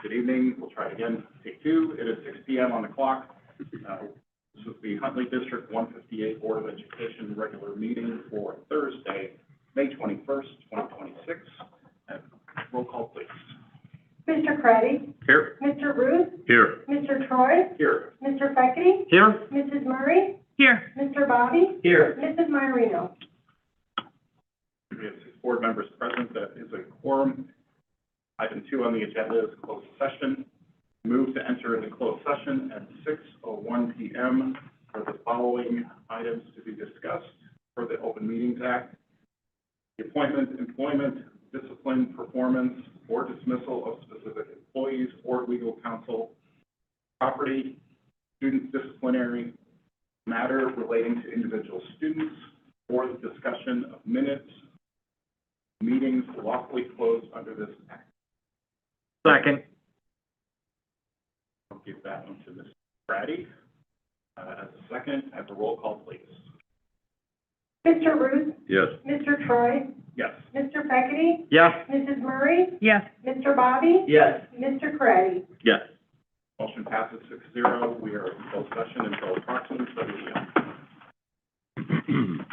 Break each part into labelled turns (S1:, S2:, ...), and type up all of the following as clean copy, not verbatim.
S1: Good evening. We'll try it again. Take two. It is 6 p.m. on the clock. This is the Huntley District 158 Board of Education regular meeting for Thursday, May 21st, 2026. Roll call, please.
S2: Mr. Craddy?
S1: Here.
S2: Mr. Ruth?
S1: Here.
S2: Mr. Troy?
S1: Here.
S2: Mr. Feckety?
S1: Here.
S2: Mrs. Murray?
S3: Here.
S2: Mr. Bobby?
S1: Here.
S2: Mrs. Maiorino?
S1: We have 6 board members present. That is a quorum. Item 2 on the agenda is closed session. Move to enter into closed session at 6:01 p.m. for the following items to be discussed for the Open Meetings Act: the appointment, employment, discipline, performance, or dismissal of specific employees or legal counsel, property, student disciplinary, matter relating to individual students, or the discussion of minutes, meetings lawfully closed under this act.
S3: Second.
S1: I'll give that one to Mr. Brady. As a second, have a roll call, please.
S2: Mr. Ruth?
S1: Yes.
S2: Mr. Troy?
S1: Yes.
S2: Mr. Feckety?
S3: Yes.
S2: Mrs. Murray?
S3: Yes.
S2: Mr. Bobby?
S3: Yes.
S2: Mr. Craddy?
S1: Yes. Motion passes 6-0. We are in closed session until approximately 7 p.m.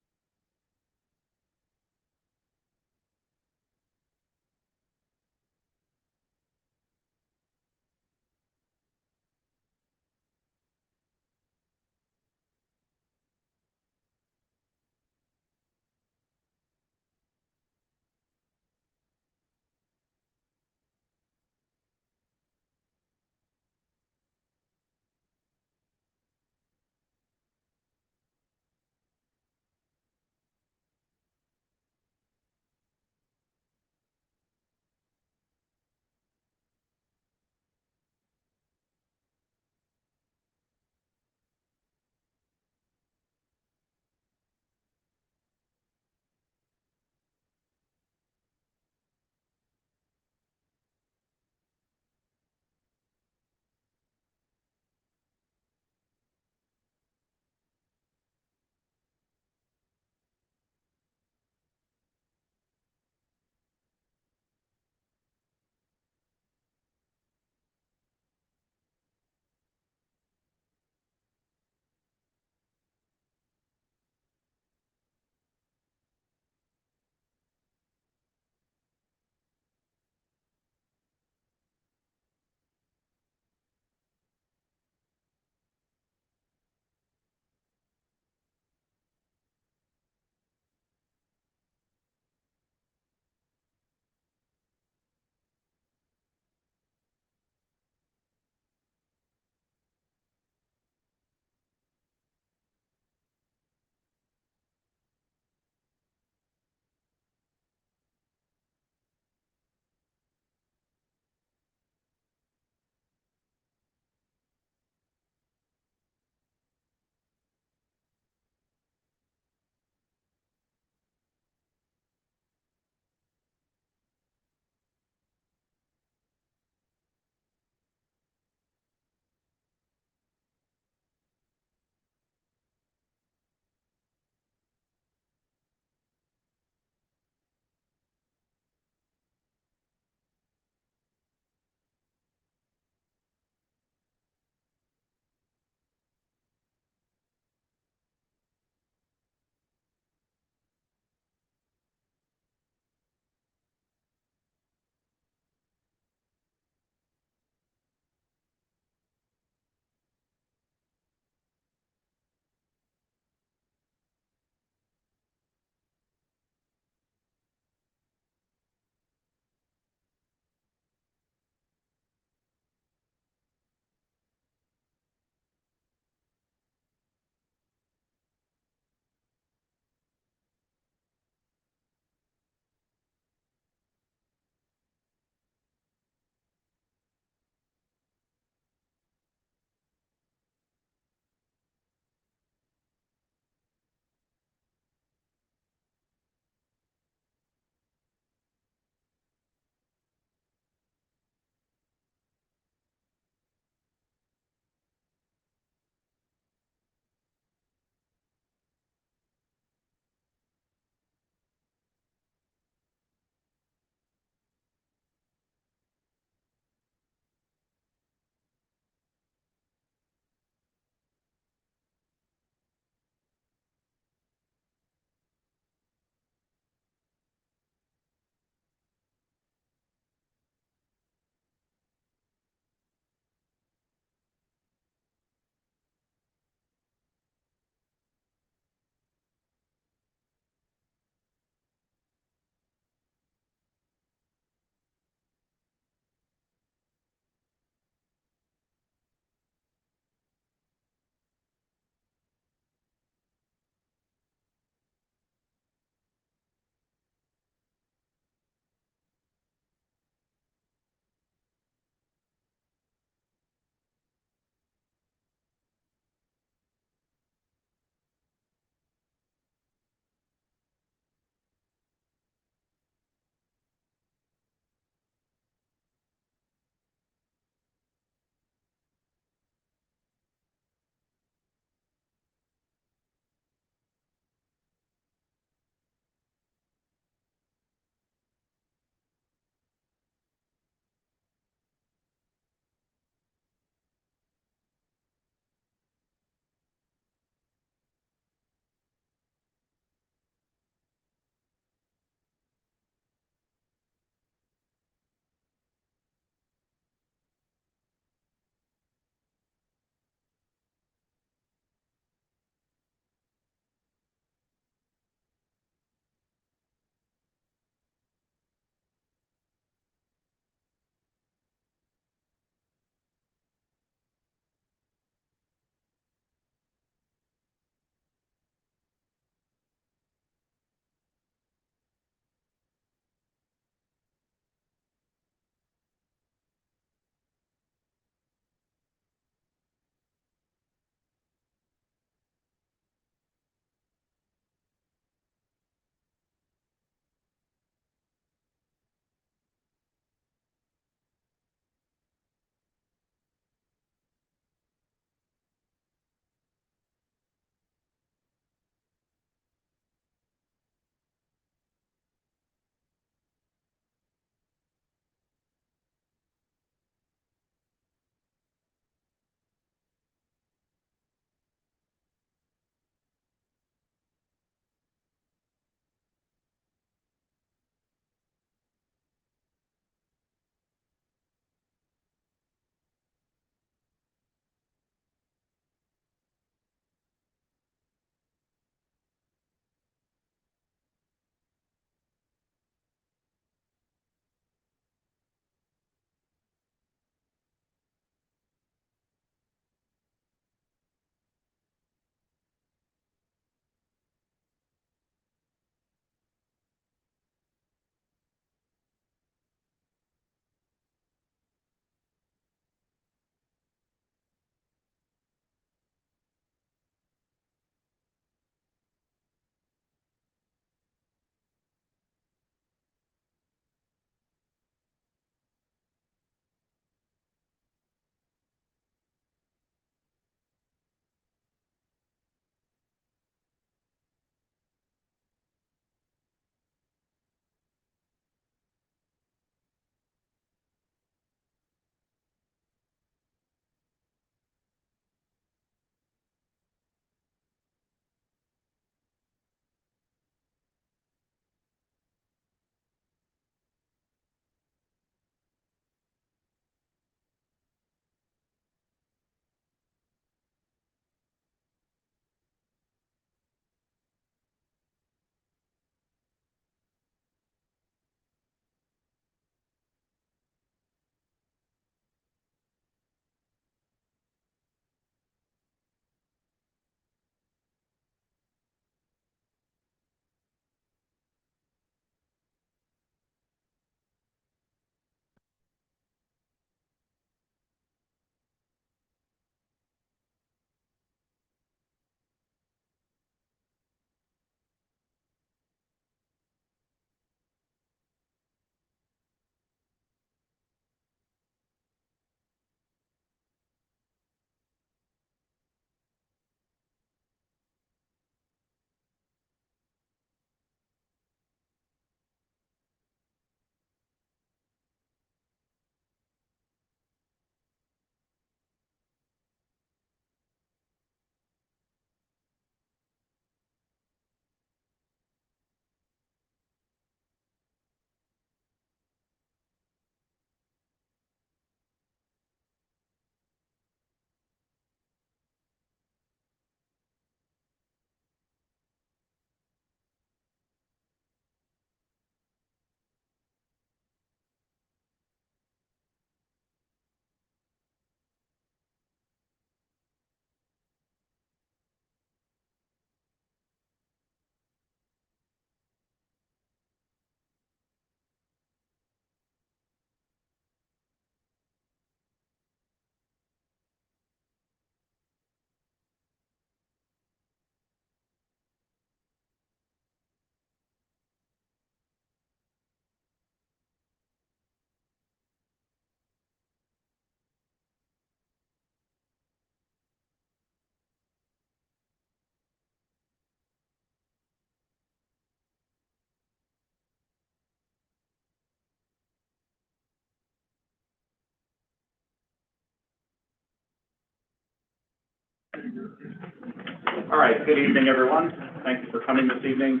S1: All right, good evening, everyone. Thank you for coming this evening.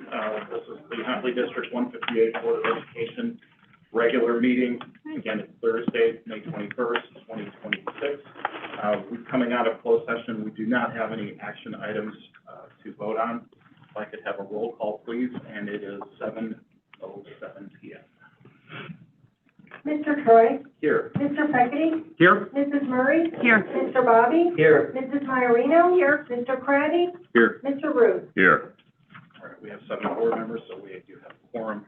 S1: This is the Huntley District 158 Board of Education regular meeting. Again, it's Thursday, May 21st, 2026. We're coming out of closed session. We do not have any action items to vote on. If I could have a roll call, please, and it is 7:07 p.m.
S2: Mr. Troy?
S1: Here.
S2: Mr. Peckity?
S3: Here?
S2: Mrs. Murray?
S4: Here.
S2: Mr. Bobby?
S3: Here.
S2: Mrs. Maiorino? Here. Mr. Craddy?
S3: Here.
S2: Mr. Ruth?
S3: Here.
S1: All right, we have 7 board members, so we do have a quorum.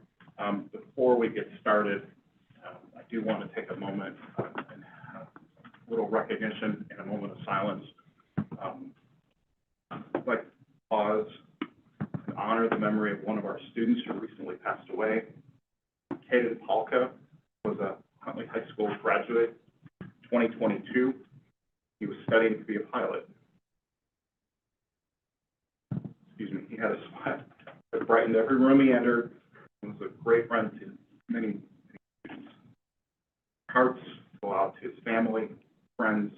S1: Before we get started, I do want to take a moment and have a little recognition and a moment of silence. I'd like to pause and honor the memory of one of our students who recently passed away. Caden Palka was a Huntley High School graduate, 2022. He was studying to be a pilot. Excuse me, he had a smile that brightened every room he entered. He was a great friend to many students. Hearts go out to his family, friends,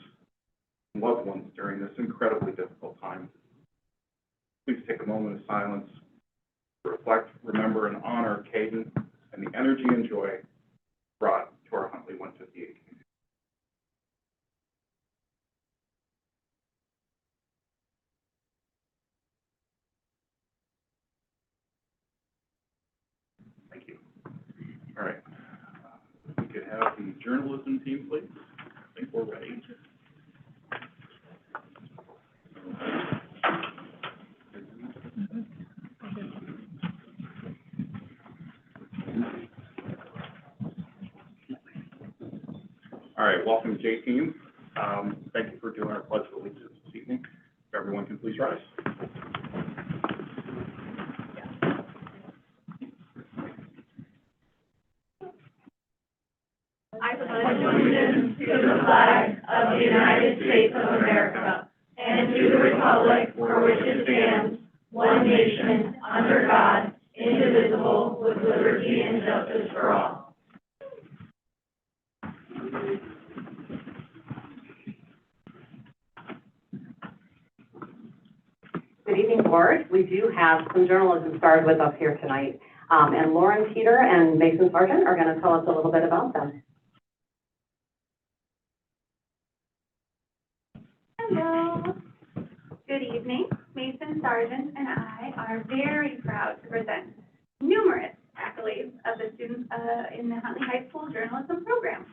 S1: and loved ones during this incredibly difficult time. Please take a moment of silence to reflect, remember, and honor Caden and the energy and joy brought to our Huntley 158 community. Thank you. All right. If we could have the journalism team, please. I think we're ready. All right, welcome J-Team. Thank you for doing our pledge of allegiance this evening. If everyone can please rise.
S5: I pledge allegiance to the flag of the United States of America and to the republic for which it stands, one nation, under God, indivisible, with liberty and justice for all.
S4: Good evening, Board. We do have some journalism stars with us here tonight. And Lauren Peter and Mason Sargent are going to tell us a little bit about them.
S5: Hello. Good evening. Mason Sargent and I are very proud to present numerous accolades of the students in the Huntley High School journalism program.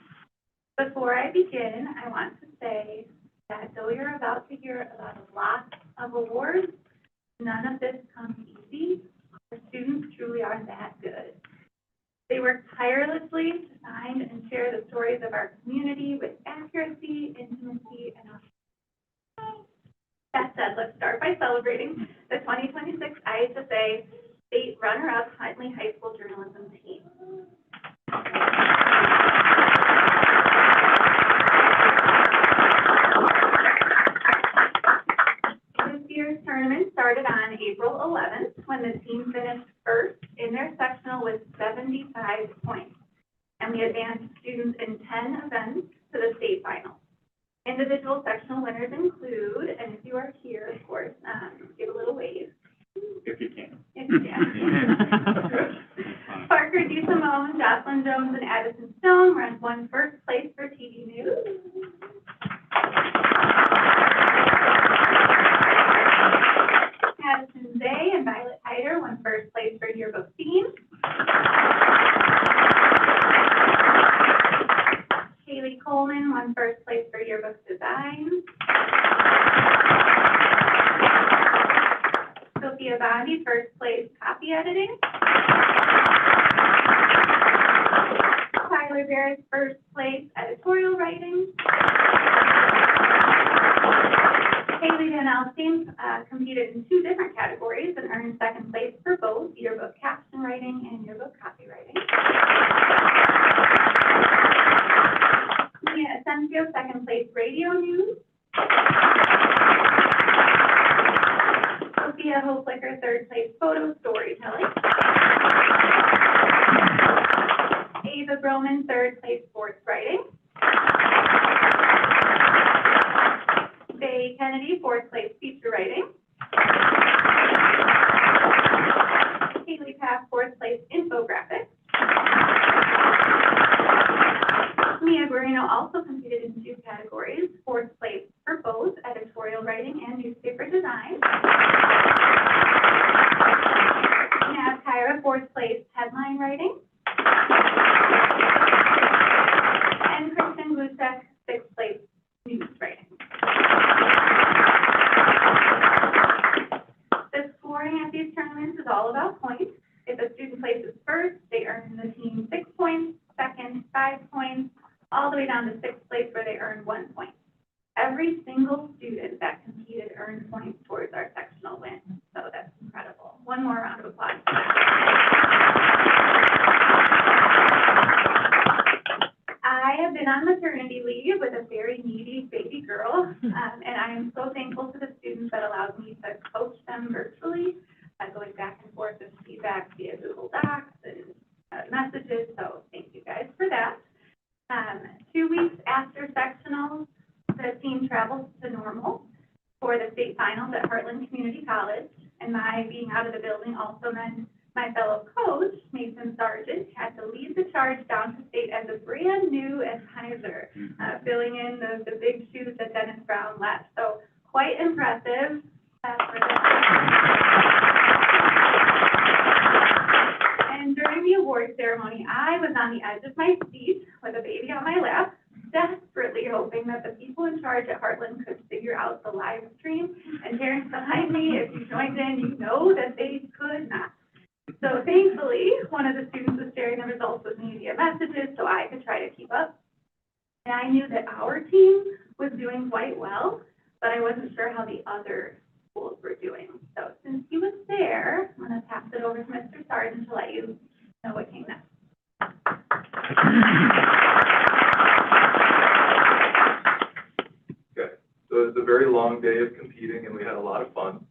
S5: Before I begin, I want to say that though you're about to hear about a lot of awards, none of this comes easy. Our students truly are that good. They work tirelessly to find and share the stories of our community with accuracy, intimacy, and authenticity. That said, let's start by celebrating the 2026 IHSA State Runner-Up Huntley High School Journalism Team. This year's tournament started on April 11th when the team finished first in their sectional with 75 points. And we advanced students in 10 events to the state final. Individual sectional winners include, and if you are here, of course, give a little wave.
S1: If you can.
S5: If you can. Parker DeSimone, Jocelyn Jones, and Addison Stone won first place for TV News. Addison Zay and Violet Hyder won first place for Yearbook Theme. Haley Coleman won first place for Yearbook Design. Sophia Bondi, first place copy editing. Tyler Barrett, first place editorial writing. Haley Van Alstein competed in 2 different categories and earned second place for both yearbook caption writing and yearbook copywriting. Mia Asensio, second place radio news. Sophia Hoflicker, third place photo storytelling. Ava Broman, third place sports writing. Faye Kennedy, fourth place feature writing. Haley Paff, fourth place, infographics. Mia Guarino also competed in 2 categories, fourth place for both editorial writing and newspaper design. Nav Kyra, fourth place, headline writing. And Kristen Glusek, sixth place, news writing. The scoring at these tournaments is all about points. If a student places first, they earn the team 6 points, second, 5 points, all the way down to sixth place where they earn 1 point. Every single student that competed earned points towards our sectional win, so that's incredible. One more round of applause for that. I have been on maternity leave with a very needy baby girl, and I am so thankful to the students that allowed me to coach them virtually, going back and forth with feedback via Google Docs and messages, so thank you guys for that. 2 weeks after sectionals, the team travels to Normal for the state finals at Heartland Community College, and my being out of the building also meant my fellow coach, Mason Sargent, had to lead the charge down to state as a brand new advisor, filling in the big shoes that Dennis Brown left. So quite impressive. And during the award ceremony, I was on the edge of my seat with a baby on my lap, desperately hoping that the people in charge at Heartland could figure out the live stream. And parents behind me, if you joined in, you know that they could not. So thankfully, one of the students was sharing the results with me via messages so I could try to keep up. And I knew that our team was doing quite well, but I wasn't sure how the other schools were doing. So since he was there, I'm going to pass it over to Mr. Sargent to let you know what came next.
S6: Okay, so it was a very long day of competing, and we had a lot of fun.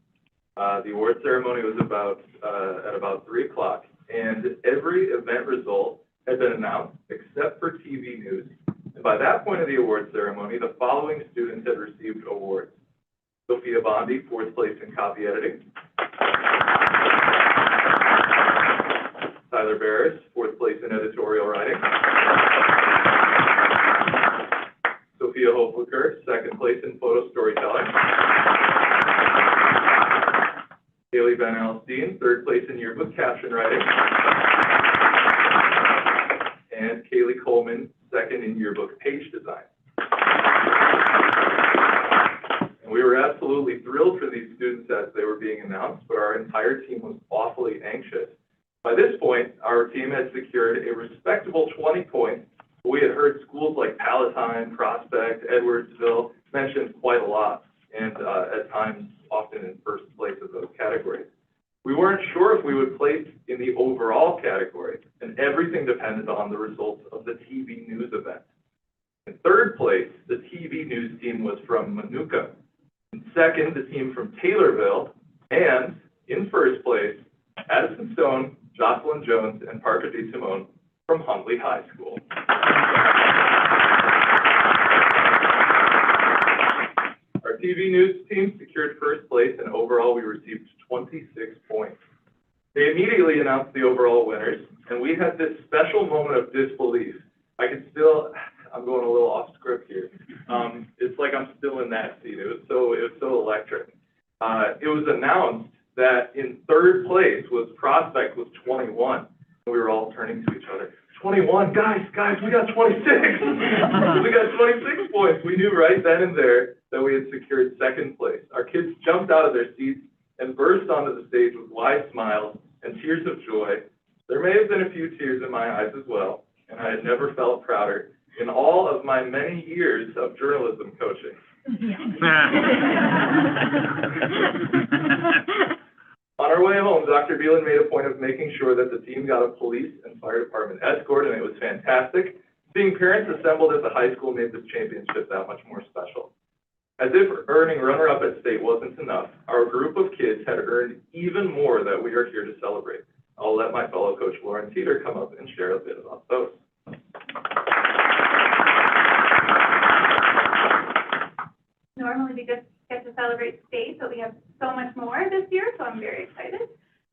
S6: The award ceremony was at about 3 o'clock, and every event result had been announced except for TV news. And by that point of the award ceremony, the following students had received awards: Sophia Bondi, 4th place in copy editing; Tyler Barris, 4th place in editorial writing; Sophia Hoflicker, 2nd place in photo storytelling; Haley Van Alstyne, 3rd place in yearbook caption writing; and Kaylee Coleman, 2nd in yearbook page design. And we were absolutely thrilled for these students as they were being announced, but our entire team was awfully anxious. By this point, our team had secured a respectable 20 points. We had heard schools like Palatine, Prospect, Edwardsville mentioned quite a lot, and at times often in first place of those categories. We weren't sure if we would place in the overall category, and everything depended on the results of the TV news event. In 3rd place, the TV news team was from Manuka. In 2nd, the team from Taylorville, and in 1st place, Addison Stone, Jocelyn Jones, and Parker DeSimone from Huntley High School. Our TV news team secured 1st place, and overall we received 26 points. They immediately announced the overall winners, and we had this special moment of disbelief. I'm going a little off script here. It's like I'm still in that seat. It was so electric. It was announced that in 3rd place was Prospect with 21. We were all turning to each other. 21, guys, we got 26. We got 26 points. We knew right then and there that we had secured 2nd place. Our kids jumped out of their seats and burst onto the stage with wide smiles and tears of joy. There may have been a few tears in my eyes as well, and I had never felt prouder in all of my many years of journalism coaching. On our way home, Dr. Beelan made a point of making sure that the team got a police and fire department escort, and it was fantastic. Seeing parents assembled at the high school made this championship that much more special. As if earning runner-up at state wasn't enough, our group of kids had earned even more that we are here to celebrate. I'll let my fellow coach Lauren Teeter come up and share a bit about those.
S5: Normally we just get to celebrate state, but we have so much more this year, so I'm very excited.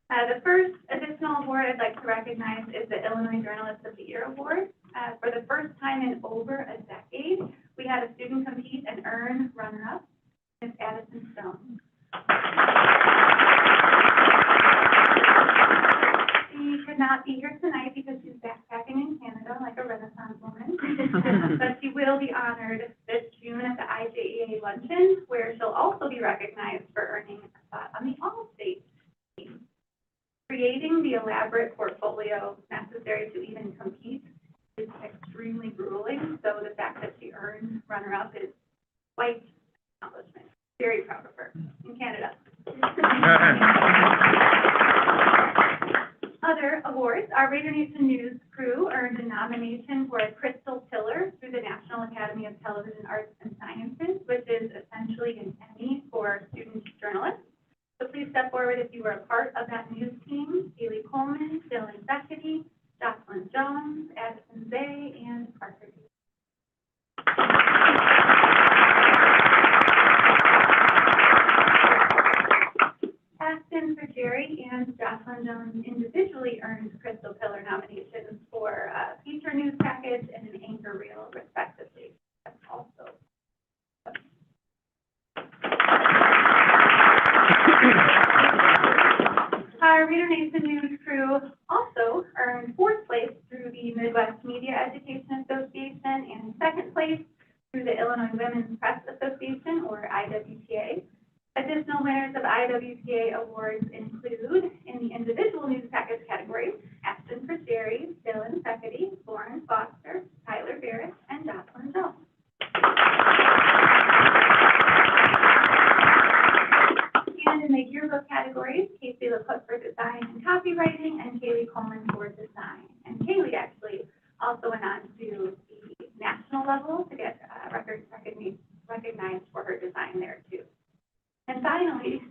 S5: The first additional award I'd like to recognize is the Illinois Journalist of the Year Award. For the first time in over a decade, we had a student compete and earn runner-up, Ms. Addison Stone. She could not be here tonight because she's backpacking in Canada like a Renaissance woman. But she will be honored this June at the IJEA luncheon, where she'll also be recognized for earning a spot on the All-State team. Creating the elaborate portfolio necessary to even compete is extremely grueling, so the fact that she earned runner-up is quite an accomplishment. Very proud of her in Canada. Other awards, our Raider Nation News crew earned a nomination for a Crystal Pillar through the National Academy of Television Arts and Sciences, which is essentially an Emmy for student journalists. So please step forward if you were a part of that news team. Kaylee Coleman, Dylan Beckety, Jocelyn Jones, Addison Zay, and Parker D. Ashton for Jerry and Jocelyn Jones individually earned Crystal Pillar nominations for a feature news package and an anchor reel, respectively. That's also. Our Raider Nation News crew also earned 4th place through the Midwest Media Education Association and 2nd place through the Illinois Women's Press Association, or IWPA. Additional winners of IWPA awards include, in the individual news package category, Ashton for Jerry, Dylan Beckety, Lauren Foster, Tyler Barrett, and Jocelyn Jones. And in the yearbook categories, Casey LaCook for design and copywriting, and Kaylee Coleman for design. And Kaylee actually also went on to the national level to get recognized for her design there too. And finally,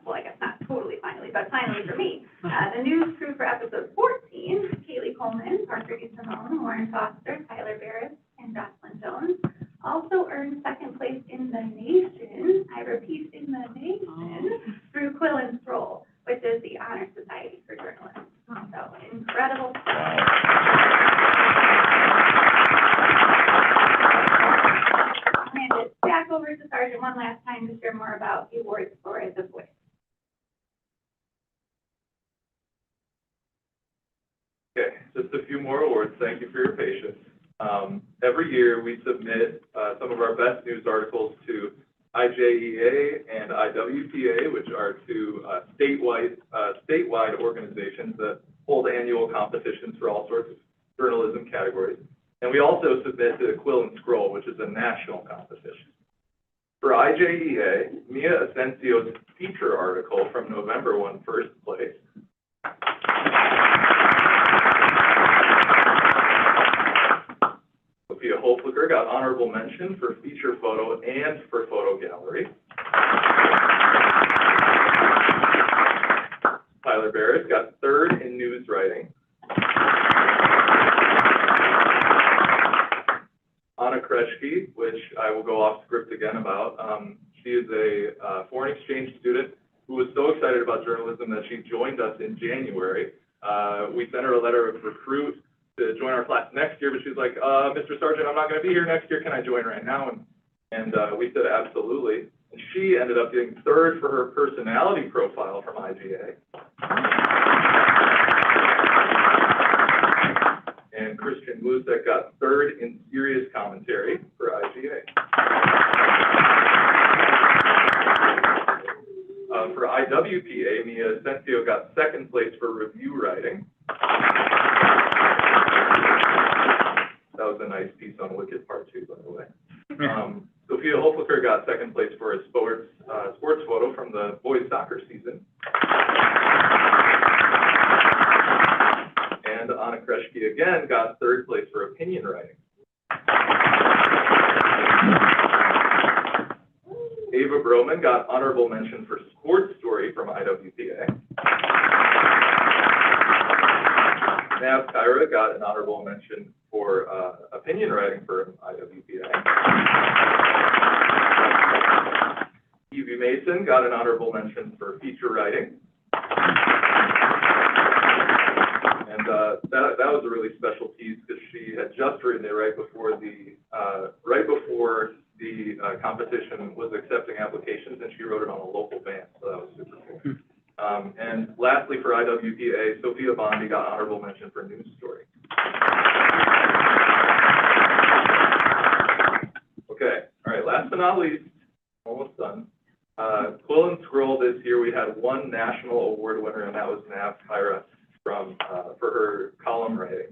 S5: well, I guess not totally finally, but finally for me, the news crew for episode 14, Kaylee Coleman, Parker D. Simone, Lauren Foster, Tyler Barrett, and Jocelyn Jones, also earned 2nd place in the nation, I repeat, in the nation, through Quill and Scroll, which is the Honor Society for Journalists. So, incredible stuff. I'll hand it back over to Sergeant one last time to share more about the awards for The Voice.
S6: Okay, just a few more awards. Thank you for your patience. Every year we submit some of our best news articles to IJEA and IWPA, which are two statewide organizations that hold annual competitions for all sorts of journalism categories. And we also submit to the Quill and Scroll, which is a national competition. For IJEA, Mia Asencio's feature article from November won 1st place. Sophia Holflicker got honorable mention for feature photo and for photo gallery. Tyler Barrett got 3rd in news writing. Anna Kreshke, which I will go off script again about. She is a foreign exchange student who was so excited about journalism that she joined us in January. We sent her a letter of recruit to join our class next year, but she was like, Mr. Sergeant, I'm not going to be here next year. Can I join right now? And we said absolutely. And she ended up getting 3rd for her personality profile from IGA. And Christian Glusek got 3rd in serious commentary for IGA. For IWPA, Mia Asencio got 2nd place for review writing. That was a nice piece on Wicked Part 2, by the way. Sophia Holflicker got 2nd place for a sports photo from the boys soccer season. And Anna Kreshke again got 3rd place for opinion writing. Ava Broman got honorable mention for sports story from IWPA. Nav Kyra got an honorable mention for opinion writing for IWPA. Mason got an honorable mention for feature writing. And that was a really special piece because she had just written it right before the competition was accepting applications, and she wrote it on a local band, so that was super cool. And lastly, for IWPA, Sophia Bondi got honorable mention for news story. Okay, all right, last but not least, almost done. Quill and Scroll this year, we had one national award winner, and that was Nav Kyra for her column writing.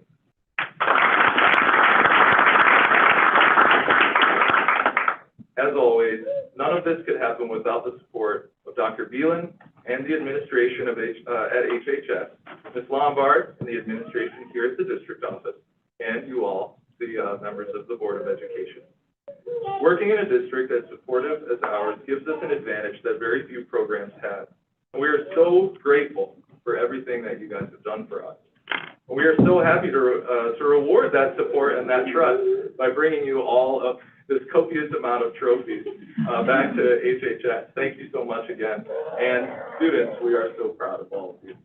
S6: As always, none of this could happen without the support of Dr. Beelan and the administration at HHS, Ms. Lombard and the administration here at the district office, and you all, the members of the Board of Education. Working in a district as supportive as ours gives us an advantage that very few programs have. And we are so grateful for everything that you guys have done for us. And we are so happy to reward that support and that trust by bringing you all of this copious amount of trophies back to HHS. Thank you so much again. And students, we are so proud of all of you.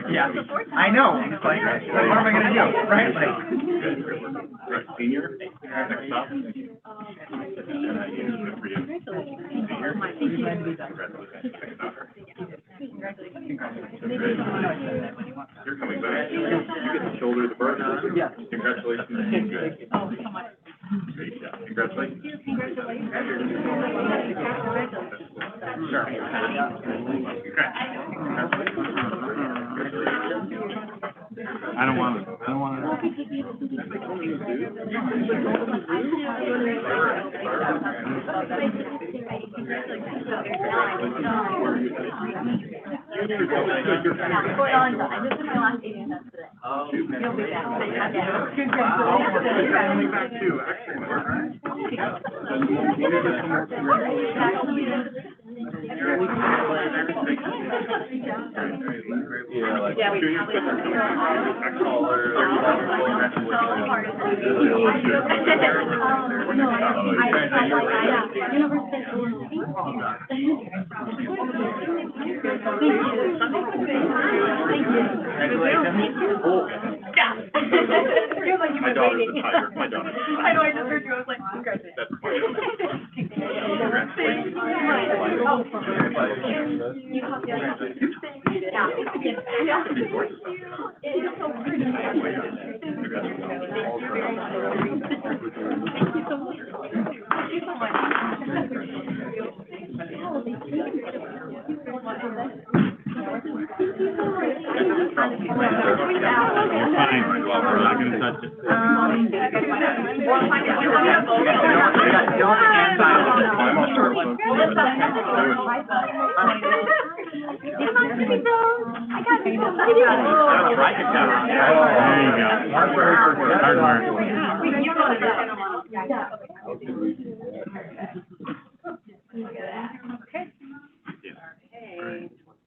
S3: Yeah, I know. It's like, what am I gonna do, right? Like,
S1: Senior, next up. You're coming back. You get to shoulder the burden.
S3: Yeah.
S1: Congratulations. Good.
S5: Oh, so much.
S1: Great job. Congratulations.
S3: Sure. I don't want to.
S1: My daughter's a tiger. My daughter's a tiger.
S5: I know, I just heard you, I was like, congratulations.
S1: That's my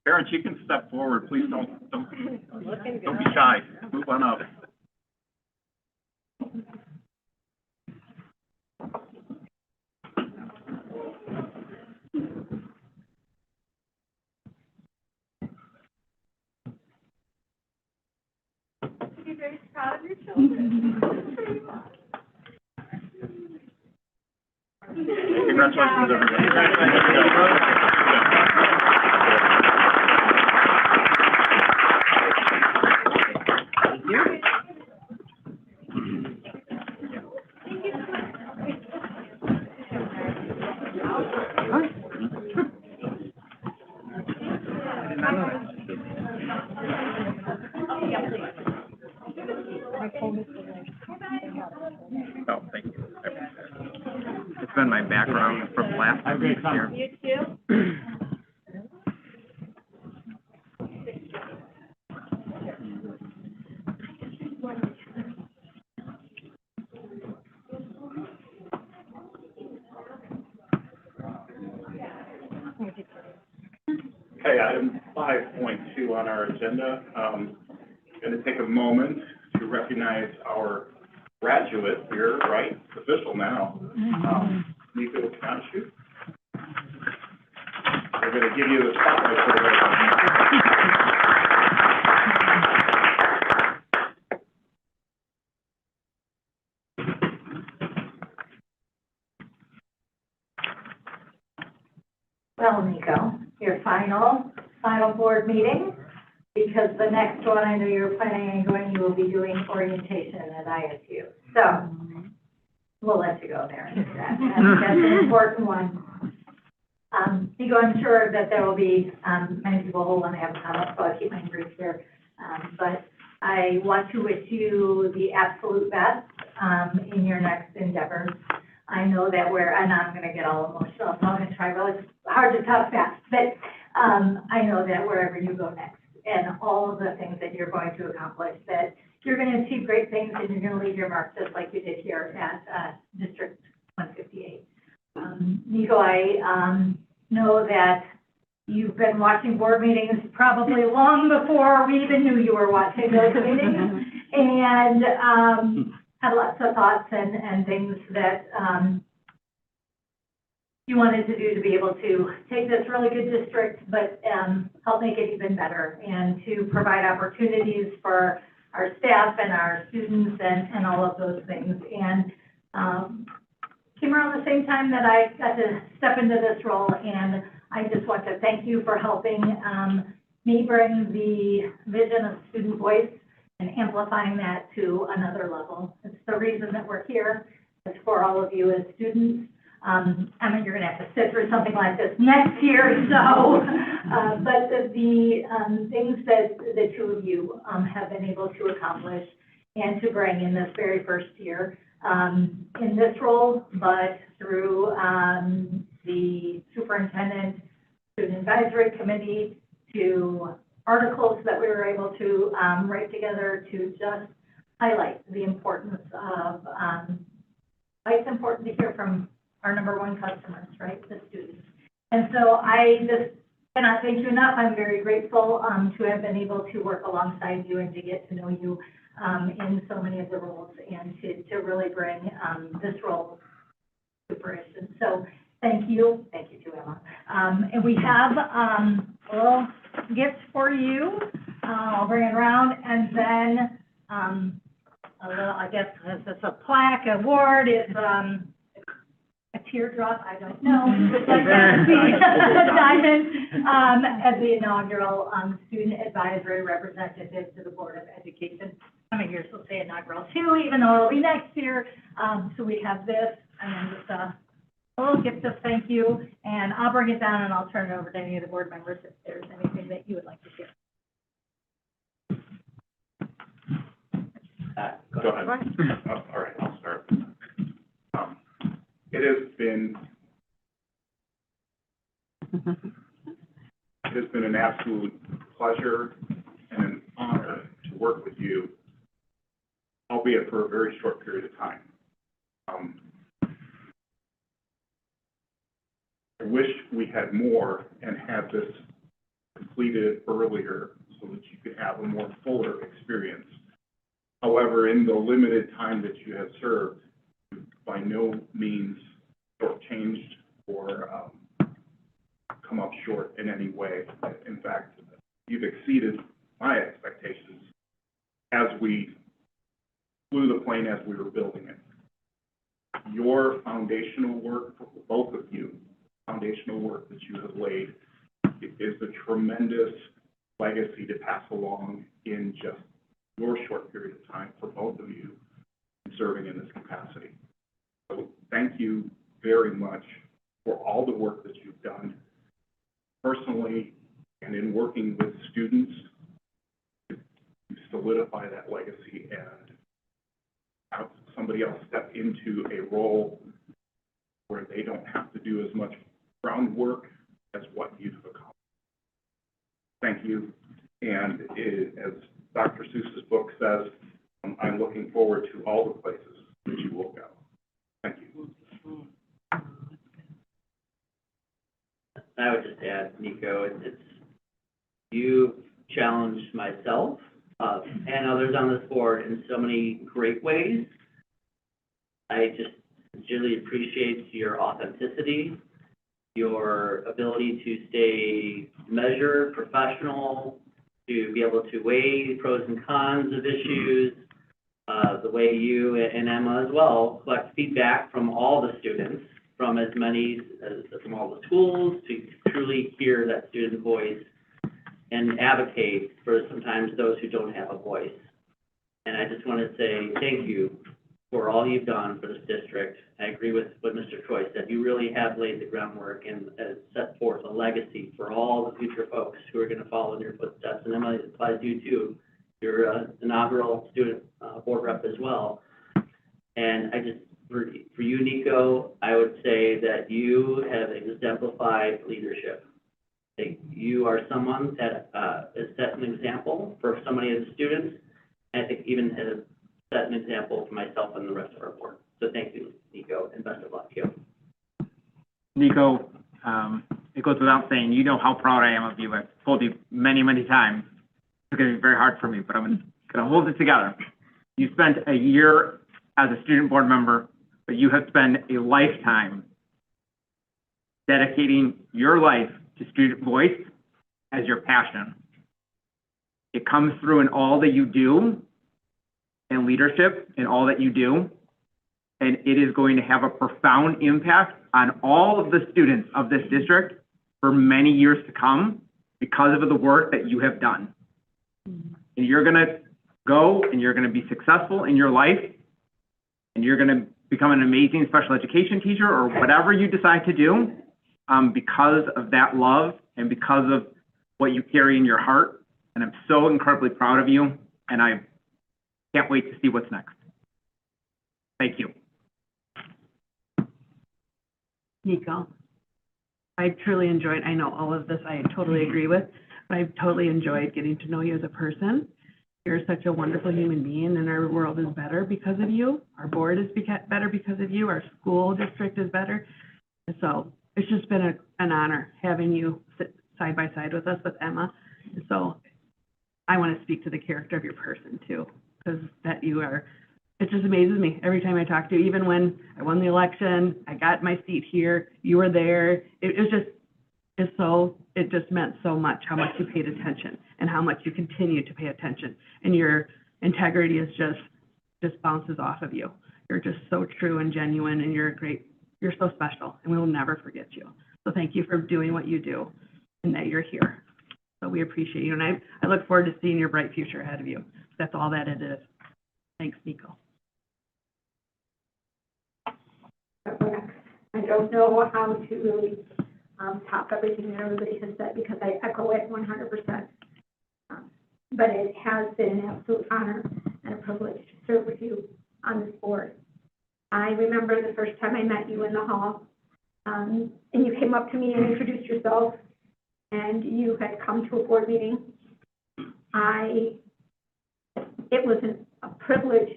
S1: Parents, you can step forward. Please don't be shy. Move on up.
S5: Be very proud of your children.
S1: Congratulations, everybody.
S3: Oh, thank you. It's been my background from last week here.
S5: You too?
S1: Okay, item 5.2 on our agenda. Going to take a moment to recognize our graduate here, right? It's official now. Nico Kanchu. We're going to give you the spotlight for
S2: Well, Nico, your final board meeting, because the next one, I know you're planning on going, you will be doing orientation at ISU. So, we'll let you go there. That's an important one. Nico, I'm sure that there will be, many people who want to have a comment, so I'll keep mine brief here. But I want to wish you the absolute best, in your next endeavors. I know that and I'm gonna get all emotional, so I'm gonna try really hard to talk fast, but, I know that wherever you go next, and all of the things that you're going to accomplish, that you're gonna achieve great things, and you're gonna leave your mark just like you did here at, District 158. Nico, I, know that you've been watching board meetings probably long before we even knew you were watching those meetings, and, had lots of thoughts and things that, you wanted to do to be able to take this really good district, but, help make it even better, and to provide opportunities for our staff and our students and all of those things. And, came around the same time that I got to step into this role, and I just want to thank you for helping, me bring the vision of student voice and amplifying that to another level. It's the reason that we're here. It's for all of you as students. I mean, you're gonna have to sit through something like this next year, so, but the things that the two of you, have been able to accomplish and to bring in this very first year, in this role, but through, the superintendent, student advisory committee, to articles that we were able to, write together to just highlight the importance of, why it's important to hear from our number one customers, right, the students. And so I just cannot thank you enough. I'm very grateful, to have been able to work alongside you and to get to know you, in so many of the roles, and to really bring, this role to fruition. So thank you too, Emma. And we have, a little gift for you. I'll bring it around, and then, a little, I guess, it's a plaque, award, it's, a teardrop, I don't know. It's like a diamond, as the inaugural, student advisory representative to the Board of Education. Some of yours will say inaugural too, even though it'll be next year. So we have this, and just a little gift of thank you, and I'll bring it down and I'll turn it over to any of the board members if there's anything that you would like to share.
S1: Go ahead. Oh, all right, I'll start. It has been an absolute pleasure and an honor to work with you, albeit for a very short period of time. I wish we had more and had this completed earlier so that you could have a more fuller experience. However, in the limited time that you have served, you've by no means shortchanged or come up short in any way. In fact, you've exceeded my expectations as we flew the plane as we were building it. Your foundational work, for both of you, foundational work that you have laid is a tremendous legacy to pass along in just your short period of time for both of you serving in this capacity. So thank you very much for all the work that you've done personally and in working with students to solidify that legacy and have somebody else step into a role where they don't have to do as much groundwork as what you've accomplished. Thank you. And as Dr. Seuss's book says, I'm looking forward to all the places that you will go. Thank you.
S7: I would just add, Nico, you've challenged myself and others on this board in so many great ways. I just sincerely appreciate your authenticity, your ability to stay measured, professional, to be able to weigh pros and cons of issues, the way you and Emma as well collect feedback from all the students, from as many as from all the schools, to truly hear that student voice and advocate for sometimes those who don't have a voice. And I just want to say thank you for all you've done for this district. I agree with what Mr. Troy said. You really have laid the groundwork and set forth a legacy for all the future folks who are going to follow in your footsteps. And Emma, it applies to you too. You're an inaugural student board rep as well. And I just, for you, Nico, I would say that you have exemplified leadership. You are someone that has set an example for so many of the students, and I think even has set an example for myself and the rest of our board. So thank you, Nico, and best of luck to you.
S3: Nico, it goes without saying, you know how proud I am of you. I've told you many, many times. It's going to be very hard for me, but I'm going to hold it together. You spent a year as a student board member, but you have spent a lifetime dedicating your life to student voice as your passion. It comes through in all that you do, and leadership in all that you do, and it is going to have a profound impact on all of the students of this district for many years to come because of the work that you have done. And you're going to go and you're going to be successful in your life, and you're going to become an amazing special education teacher or whatever you decide to do because of that love and because of what you carry in your heart. And I'm so incredibly proud of you, and I can't wait to see what's next. Thank you.
S8: Nico, I truly enjoyed, I know all of this I totally agree with, but I've totally enjoyed getting to know you as a person. You're such a wonderful human being, and our world is better because of you. Our board is better because of you. Our school district is better. And so it's just been an honor having you sit side by side with us, with Emma. And so I want to speak to the character of your person too, because that you are, it just amazes me every time I talk to you. Even when I won the election, I got my seat here, you were there. It just meant so much how much you paid attention and how much you continue to pay attention. And your integrity is just bounces off of you. You're just so true and genuine, and you're so special, and we will never forget you. So thank you for doing what you do and that you're here. So we appreciate you, and I look forward to seeing your bright future ahead of you. That's all that it is. Thanks, Nico.
S9: I don't know how to really top everything that everybody has said because I echo it 100%. But it has been an absolute honor and a privilege to serve with you on this board. I remember the first time I met you in the hall, and you came up to me and introduced yourself, and you had come to a board meeting. It was a privilege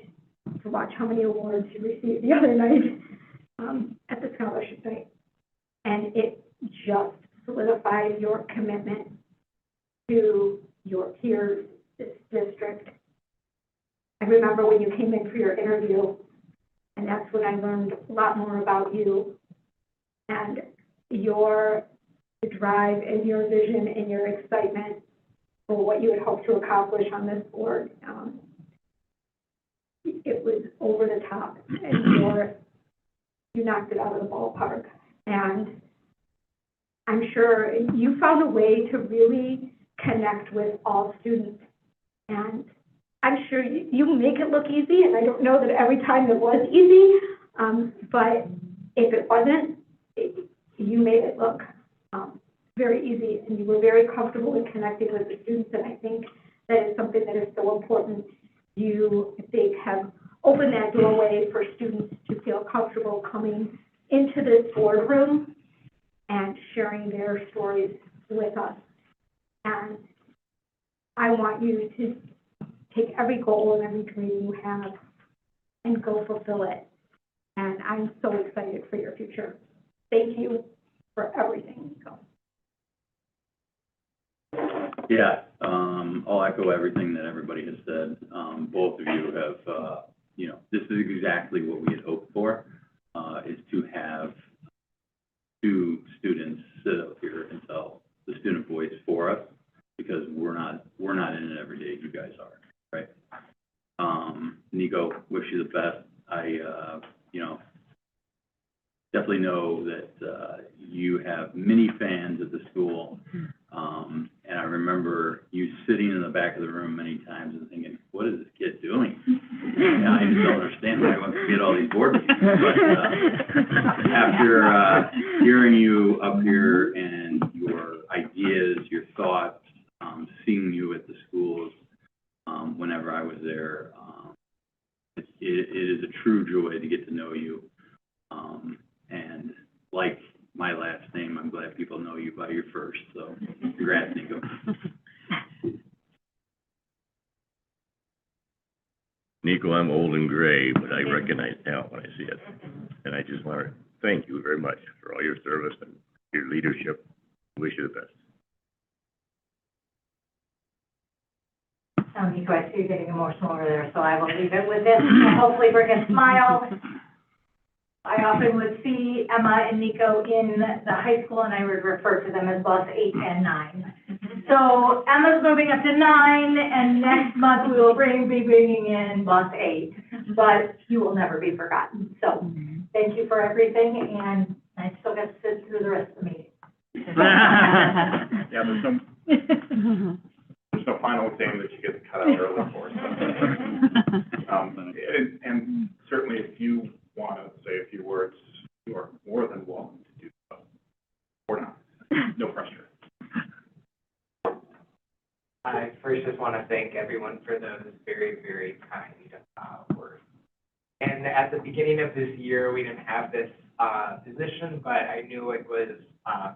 S9: to watch how many awards you received the other night at the scholarship night. And it just solidified your commitment to your peers, this district. I remember when you came in for your interview, and that's when I learned a lot more about you and your drive and your vision and your excitement for what you had hoped to accomplish on this board. It was over the top, and you knocked it out of the ballpark. And I'm sure you found a way to really connect with all students. And I'm sure you make it look easy, and I don't know that every time it was easy, but if it wasn't, you made it look very easy, and you were very comfortable in connecting with the students, and I think that is something that is so important. You, I think, have opened that doorway for students to feel comfortable coming into this boardroom and sharing their stories with us. And I want you to take every goal and every dream you have and go fulfill it. And I'm so excited for your future. Thank you for everything, Nico.
S10: Yeah, I'll echo everything that everybody has said. Both of you have, this is exactly what we had hoped for, is to have two students sit up here and tell the student voice for us, because we're not in it every day, you guys are, right? Nico, wish you the best. I, definitely know that, you have many fans at the school. And I remember you sitting in the back of the room many times and thinking, what is this kid doing? Yeah, I just don't understand why I want to get all these board meetings. But, after, hearing you up here and your ideas, your thoughts, seeing you at the schools, whenever I was there, it is a true joy to get to know you. And like my last name, I'm glad people know you by your first, so congrats, Nico.
S11: Nico, I'm old and gray, but I recognize talent when I see it. And I just want to thank you very much for all your service and your leadership. Wish you the best.
S2: Nico, I see you getting emotional over there, so I will leave it with this, hopefully bring a smile. I often would see Emma and Nico in the high school, and I would refer to them as bus 8 and 9. So Emma's moving up to 9, and next month we will be bringing in bus 8. But you will never be forgotten. So thank you for everything, and I still get to sit through the rest of the meeting.
S1: Yeah, there's no final exam that you get to cut out early for. And certainly if you want to say a few words, you are more than welcome to do so, or not. No pressure.
S12: I first just want to thank everyone for those very, very kind words. And at the beginning of this year, we didn't have this position, but I knew it was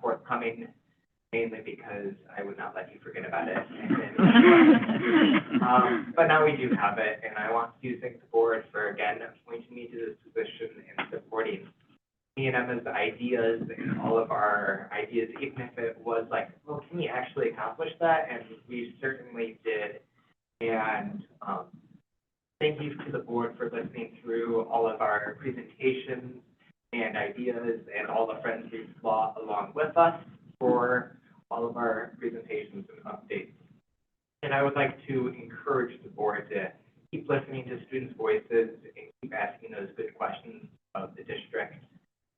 S12: forthcoming, mainly because I would not let you forget about it. But now we do have it, and I want to thank the board for, again, appointing me to this position and supporting me and Emma's ideas and all of our ideas, even if it was like, well, can we actually accomplish that? And we certainly did. And thank you to the board for listening through all of our presentations and ideas, and all the friends we've brought along with us for all of our presentations and updates. And I would like to encourage the board to keep listening to students' voices and keep asking those good questions of the district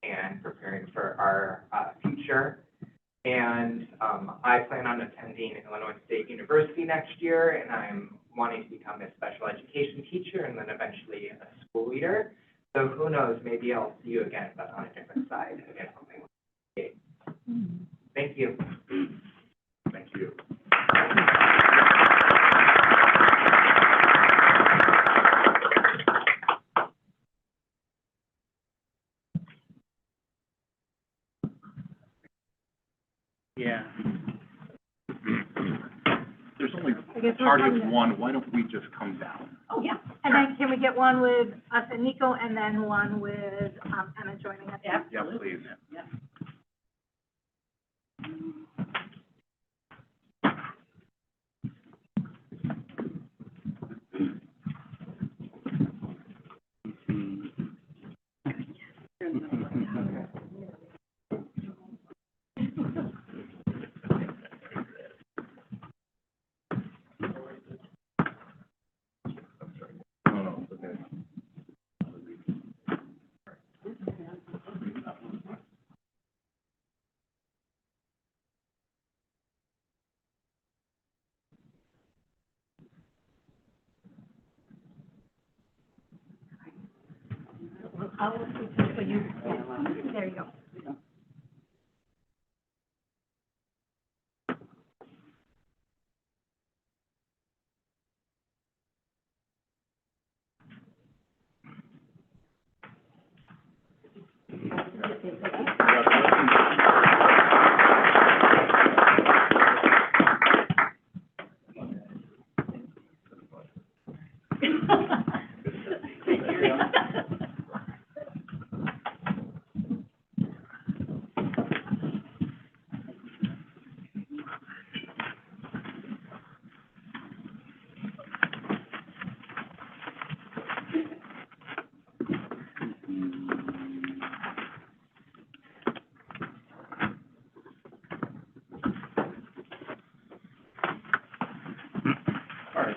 S12: and preparing for our future. And I plan on attending Illinois State University next year, and I'm wanting to become a special education teacher and then eventually a school leader. So who knows, maybe I'll see you again, but on a different side. Again, thank you.
S1: Thank you.
S3: Yeah.
S1: There's only a party of one. Why don't we just come down?
S2: Oh, yeah. And then can we get one with us and Nico, and then one with Emma joining us? Yeah.
S1: Yeah, please.
S2: Yeah. There you go.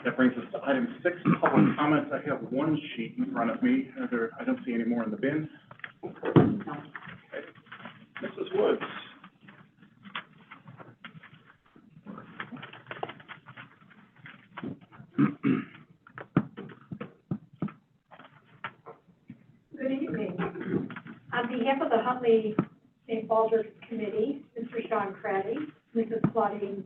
S1: That brings us to item 6, public comments. I have one sheet in front of me. I don't see any more in the bin. Okay. Mrs. Woods.
S9: Good evening. On behalf of the Huntley St. Baldrick's Committee, Mr. Sean Craddy, Mrs. Claudine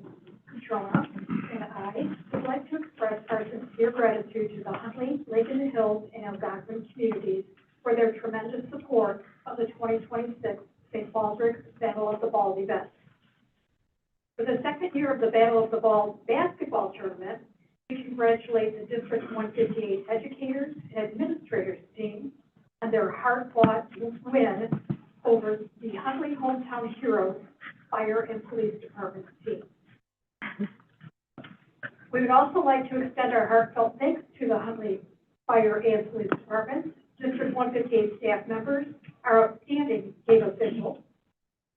S9: Petrona, and I would like to express our sincere gratitude to the Huntley, Lake in the Hills, and Algonquin communities for their tremendous support of the 2026 St. Baldrick's Battle of the Balls event. For the second year of the Battle of the Balls basketball tournament, we congratulate the District 158 educators and administrators team on their hard-fought win over the Huntley Hometown Heroes Fire and Police Department team. We would also like to extend our heartfelt thanks to the Huntley Fire and Police Departments, District 158 staff members, our outstanding game officials,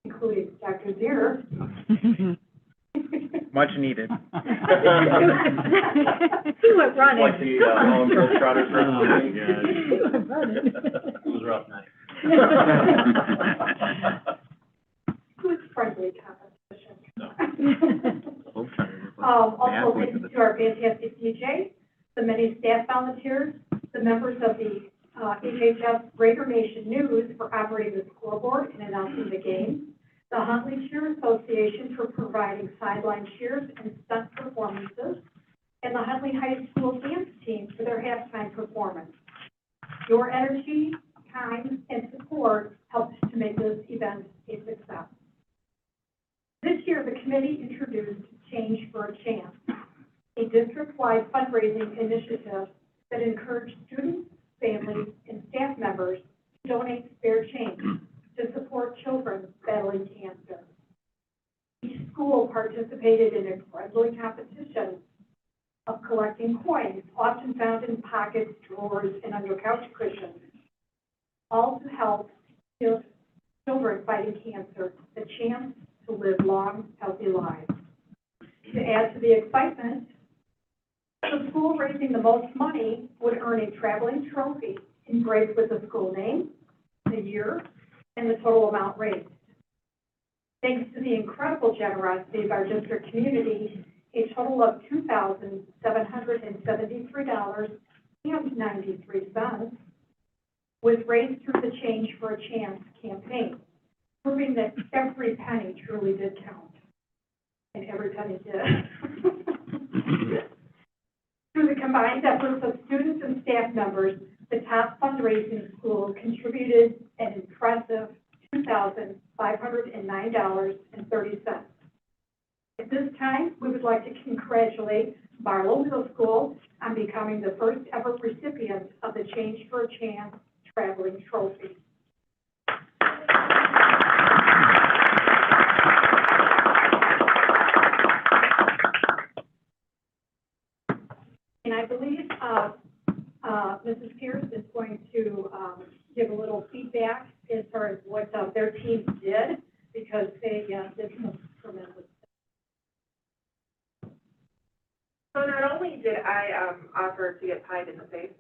S9: including Dr. Zier.
S3: Much needed.
S9: He went running.
S1: Like the, Globetrotters wrestling.
S9: He went running.
S7: It was a rough night.
S9: It was friendly competition. Also, thank you to our fantastic DJ, the many staff volunteers, the members of the HHS Raider Nation News for operating the scoreboard and announcing the game, the Huntley Cheer Association for providing sideline cheers and stunt performances, and the Huntley High School dance team for their halftime performance. Your energy, time, and support helped to make this event a success. This year, the committee introduced Change for a Chance, a district-wide fundraising initiative that encouraged students, families, and staff members to donate spare change to support children battling cancer. Each school participated in a friendly competition of collecting coins, often found in pockets, drawers, and under couch cushions, all to help give children fighting cancer the chance to live long, healthy lives. To add to the excitement, the school raising the most money would earn a traveling trophy engraved with the school name, the year, and the total amount raised. Thanks to the incredible generosity of our district community, a total of $2,773.93 was raised through the Change for a Chance campaign, proving that every penny truly did count. And every penny did. Through the combined efforts of students and staff members, the top fundraising schools contributed an impressive $2,509.30. At this time, we would like to congratulate Barlow Middle School on becoming the first ever recipient of the Change for a Chance Traveling Trophy. And I believe Mrs. Pierce is going to give a little feedback as far as what their team did, because they did some tremendous.
S13: So not only did I offer to get pied in the face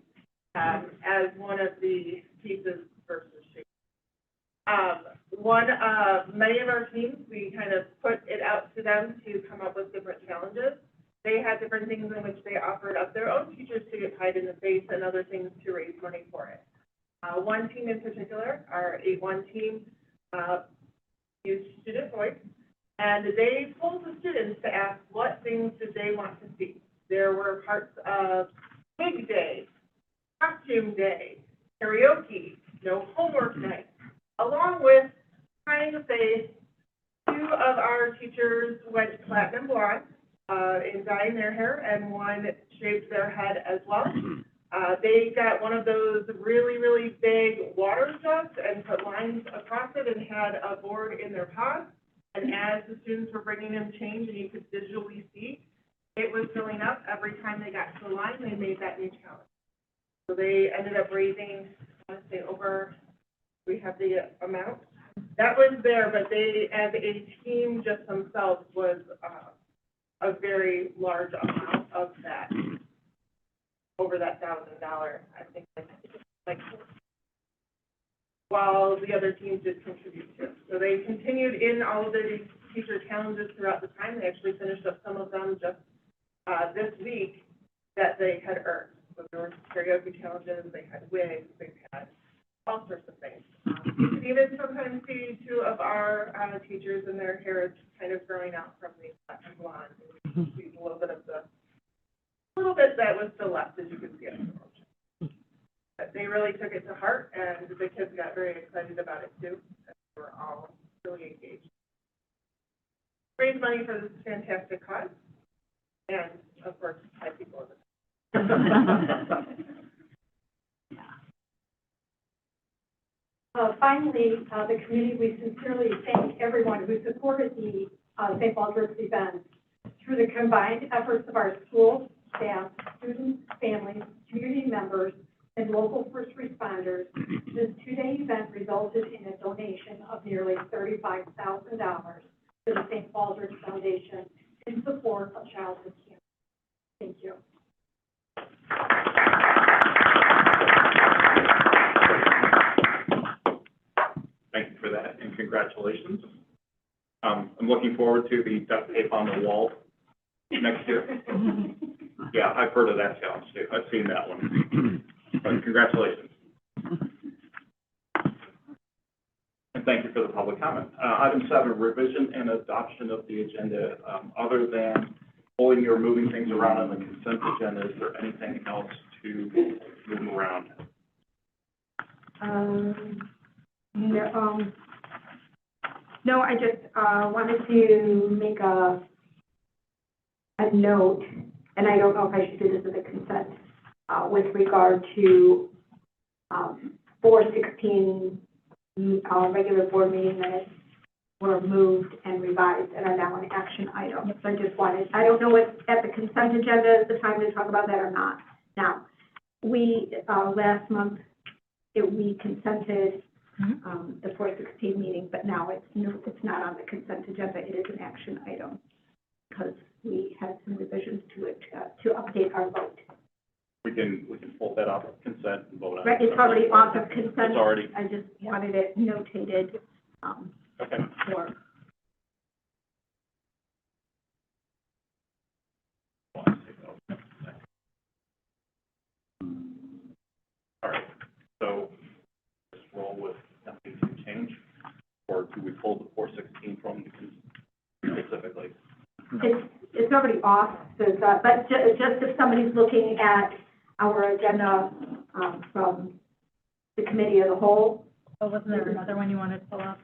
S13: as one of the pieces versus shapes, many of our teams, we kind of put it out to them to come up with different challenges. They had different things in which they offered up their own teachers to get pied in the face and other things to raise money for it. One team in particular, our 8-1 team, used student voice, and they pulled the students to ask what things did they want to see. There were parts of big day, costume day, karaoke, no homework night, along with trying to say 2 of our teachers went platinum blonde in dyeing their hair, and one shaved their head as well. They got one of those really, really big water jugs and put lines across it and had a board in their pod. And as the students were bringing them change and you could visually see, it was filling up every time they got to the line, they made that new challenge. So they ended up raising, I want to say over, we have the amount. That was there, but they, as a team just themselves, was a very large amount of that. over that $1,000, I think, like, while the other teams did contribute to. So they continued in all of their teacher challenges throughout the time. They actually finished up some of them just this week that they had earned. So there were karaoke challenges, they had wigs, they had all sorts of things. You could even sometimes see two of our teachers and their hair is kind of growing out from the black and blonde. And you can see a little bit that was still left, as you can see on the motion. But they really took it to heart, and the kids got very excited about it too. And they were all really engaged. Raise money for this fantastic cause, and of course, high people in the
S9: Finally, the committee, we sincerely thank everyone who supported the St. Paul Drips event. Through the combined efforts of our school, staff, students, families, community members, and local first responders, this two-day event resulted in a donation of nearly $35,000 to the St. Paul Drips Foundation in support of childhood cancer. Thank you.
S1: Thank you for that, and congratulations. I'm looking forward to the duct tape on the wall next year. Yeah, I've heard of that challenge too. I've seen that one. But congratulations. And thank you for the public comment. Item 7, revision and adoption of the agenda. Other than pulling or moving things around on the consent agenda, is there anything else to move around?
S9: No, I just wanted to make a note, and I don't know if I should do this as a consent, with regard to 416 regular board meeting minutes were moved and revised and are now an action item. So I just wanted, I don't know if at the consent agenda is the time to talk about that or not. Now, we, last month, we consented the 416 meeting, but now it's not on the consent agenda. It is an action item because we had some revisions to it to update our vote.
S1: We can pull that off of consent and vote on it.
S9: Right, it's already off of consent.
S1: It's already.
S9: I just wanted it notated,
S1: Okay.
S9: for.
S1: All right, so just roll with nothing to change, or do we pull the 416 from the consent specifically?
S9: It's already off, so, but just if somebody's looking at our agenda, from the committee as a whole.
S2: Oh, wasn't there another one you wanted to pull up?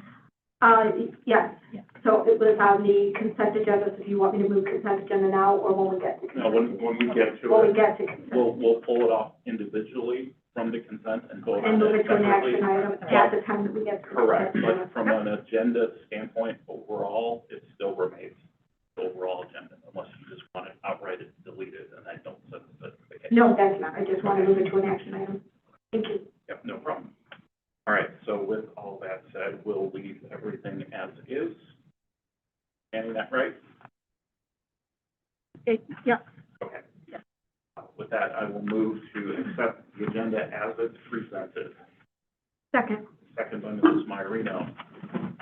S9: Yes.
S2: Yeah.
S9: So it was on the consent agenda, so do you want me to move consent agenda now, or when we get to consent?
S1: No, when we get to
S9: When we
S1: it,
S9: get to consent.
S1: we'll pull it off individually from the consent and vote on
S9: And move
S1: it
S9: it to an
S1: separately.
S9: action item at the time that we get to. the
S1: Correct,
S9: consent
S1: but from
S9: agenda.
S1: an agenda standpoint, overall, it still remains the overall agenda, unless you just want to outright delete it, and I don't sense that's the case.
S9: No, that's not, I just want to move it to an action item. Thank you.
S1: Yep, no problem. All right, so with all that said, we'll leave everything as is. Getting that right?
S9: Yeah.
S1: Okay. With that, I will move to accept the agenda as it's presented.
S9: Second.
S1: Second by Mrs. Maiorino.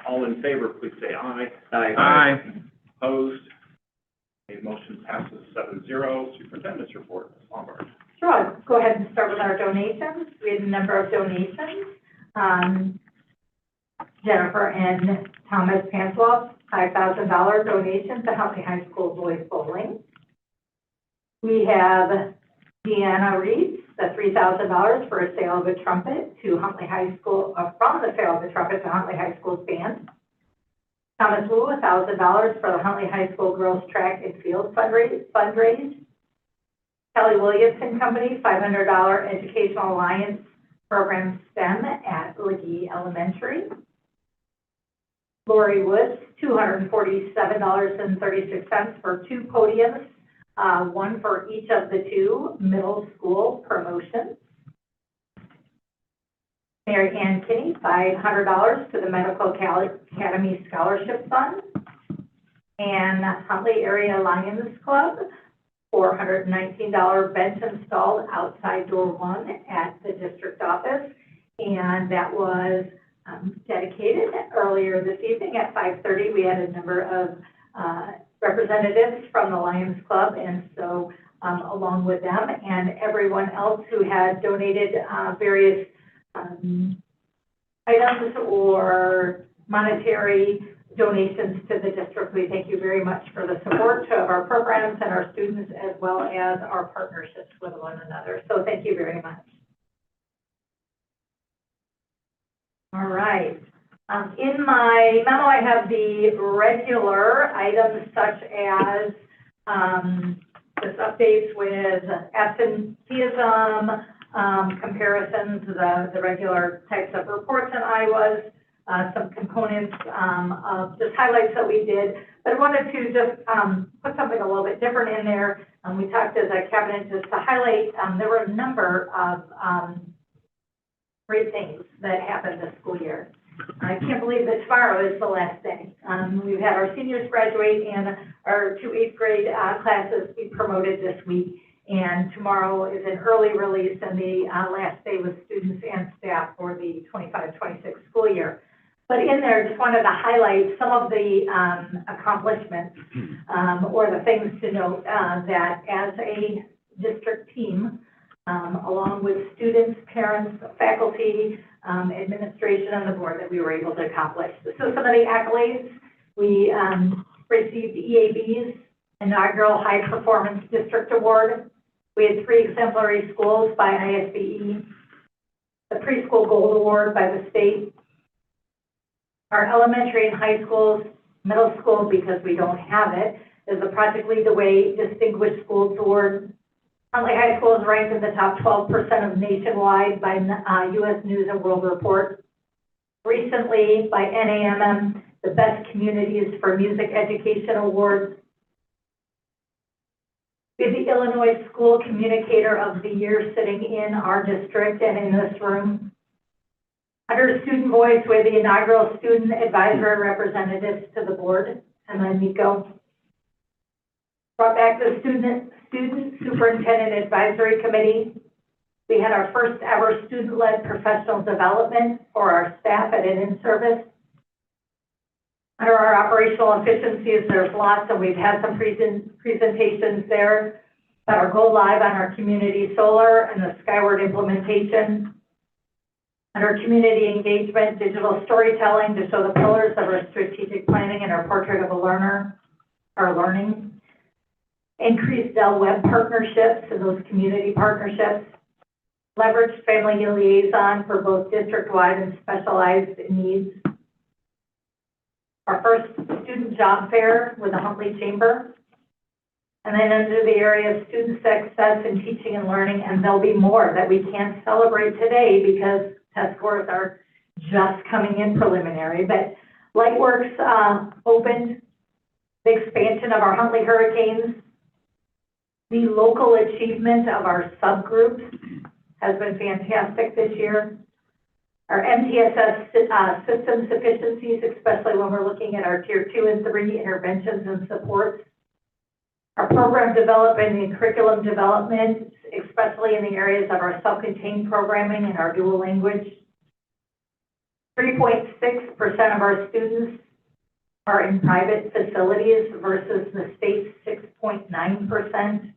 S1: All in favor, please say aye.
S3: Aye.
S1: Opposed? A motion passes 7-0. Superintendent's report, Ms. Lombard.
S2: Sure, I'll go ahead and start with our donations. We had a number of donations. Jennifer and Thomas Pansloff, $5,000 donation to Huntley High School boys bowling. We have Deanna Reeds, the $3,000 for a sale of a trumpet to Huntley High School, from the sale of the trumpet to Huntley High School's band. Thomas Wu, $1,000 for the Huntley High School girls track and field fundraise. Kelly Williamson Company, $500 Educational Alliance Program STEM at Legee Elementary. Lori Woods, $247.36 for 2 podiums, one for each of the 2 middle school promotions. Mary Ann Kinney, $500 to the Medical Academy Scholarship Fund. And Huntley Area Lions Club, $419 bench installed outside door one at the district office. And that was dedicated earlier this evening at 5:30. We had a number of representatives from the Lions Club, and so along with them and everyone else who had donated various items or monetary donations to the district. We thank you very much for the support of our programs and our students, as well as our partnerships with one another. So thank you very much. All right. In my memo, I have the regular items such as just updates with absenteeism, comparisons, the regular types of reports and IWAs, some components of just highlights that we did. But I wanted to just put something a little bit different in there. We talked as a cabinet just to highlight, there were a number of great things that happened this school year. I can't believe that tomorrow is the last day. We've had our seniors graduate and our 2 8th grade classes be promoted this week. And tomorrow is an early release and the last day with students and staff for the 25-26 school year. But in there, just wanted to highlight some of the accomplishments or the things to note that as a district team, along with students, parents, faculty, administration, and the board, that we were able to accomplish. So some of the accolades, we received EAB's inaugural High Performance District Award. We had 3 exemplary schools by ISBE, the Preschool Gold Award by the state, our elementary and high schools, middle school, because we don't have it, is the Project Lead the Way Distinguished Schools Award. Huntley High School is ranked in the top 12% of nationwide by U.S. News and World Report. Recently, by NAMM, the Best Communities for Music Education Awards. We have the Illinois School Communicator of the Year sitting in our district and in this room. Under Student Voice, we have the inaugural Student Advisory Representatives to the board, Emma and Nico. Brought back the Student Superintendent Advisory Committee. We had our first ever student-led professional development for our staff at an in-service. Under our operational efficiencies, there's lots, and we've had some presentations there that are go live on our community solar and the Skyward implementation. Under community engagement, digital storytelling to show the pillars of our strategic planning and our portrait of a learner, our learning. Increased Dell Web partnerships and those community partnerships. Leveraged family liaison for both district-wide and specialized needs. Our first student job fair with the Huntley Chamber. And then under the area of student success and teaching and learning, and there'll be more that we can't celebrate today because test scores are just coming in preliminary. But Lightworks opened, the expansion of our Huntley Hurricanes, the local achievement of our subgroups has been fantastic this year. Our MTSS system sufficiencies, especially when we're looking at our tier 2 and 3 interventions and supports. Our program development and curriculum development, especially in the areas of our self-contained programming and our dual language. 3.6% of our students are in private facilities versus the state's 6.9%.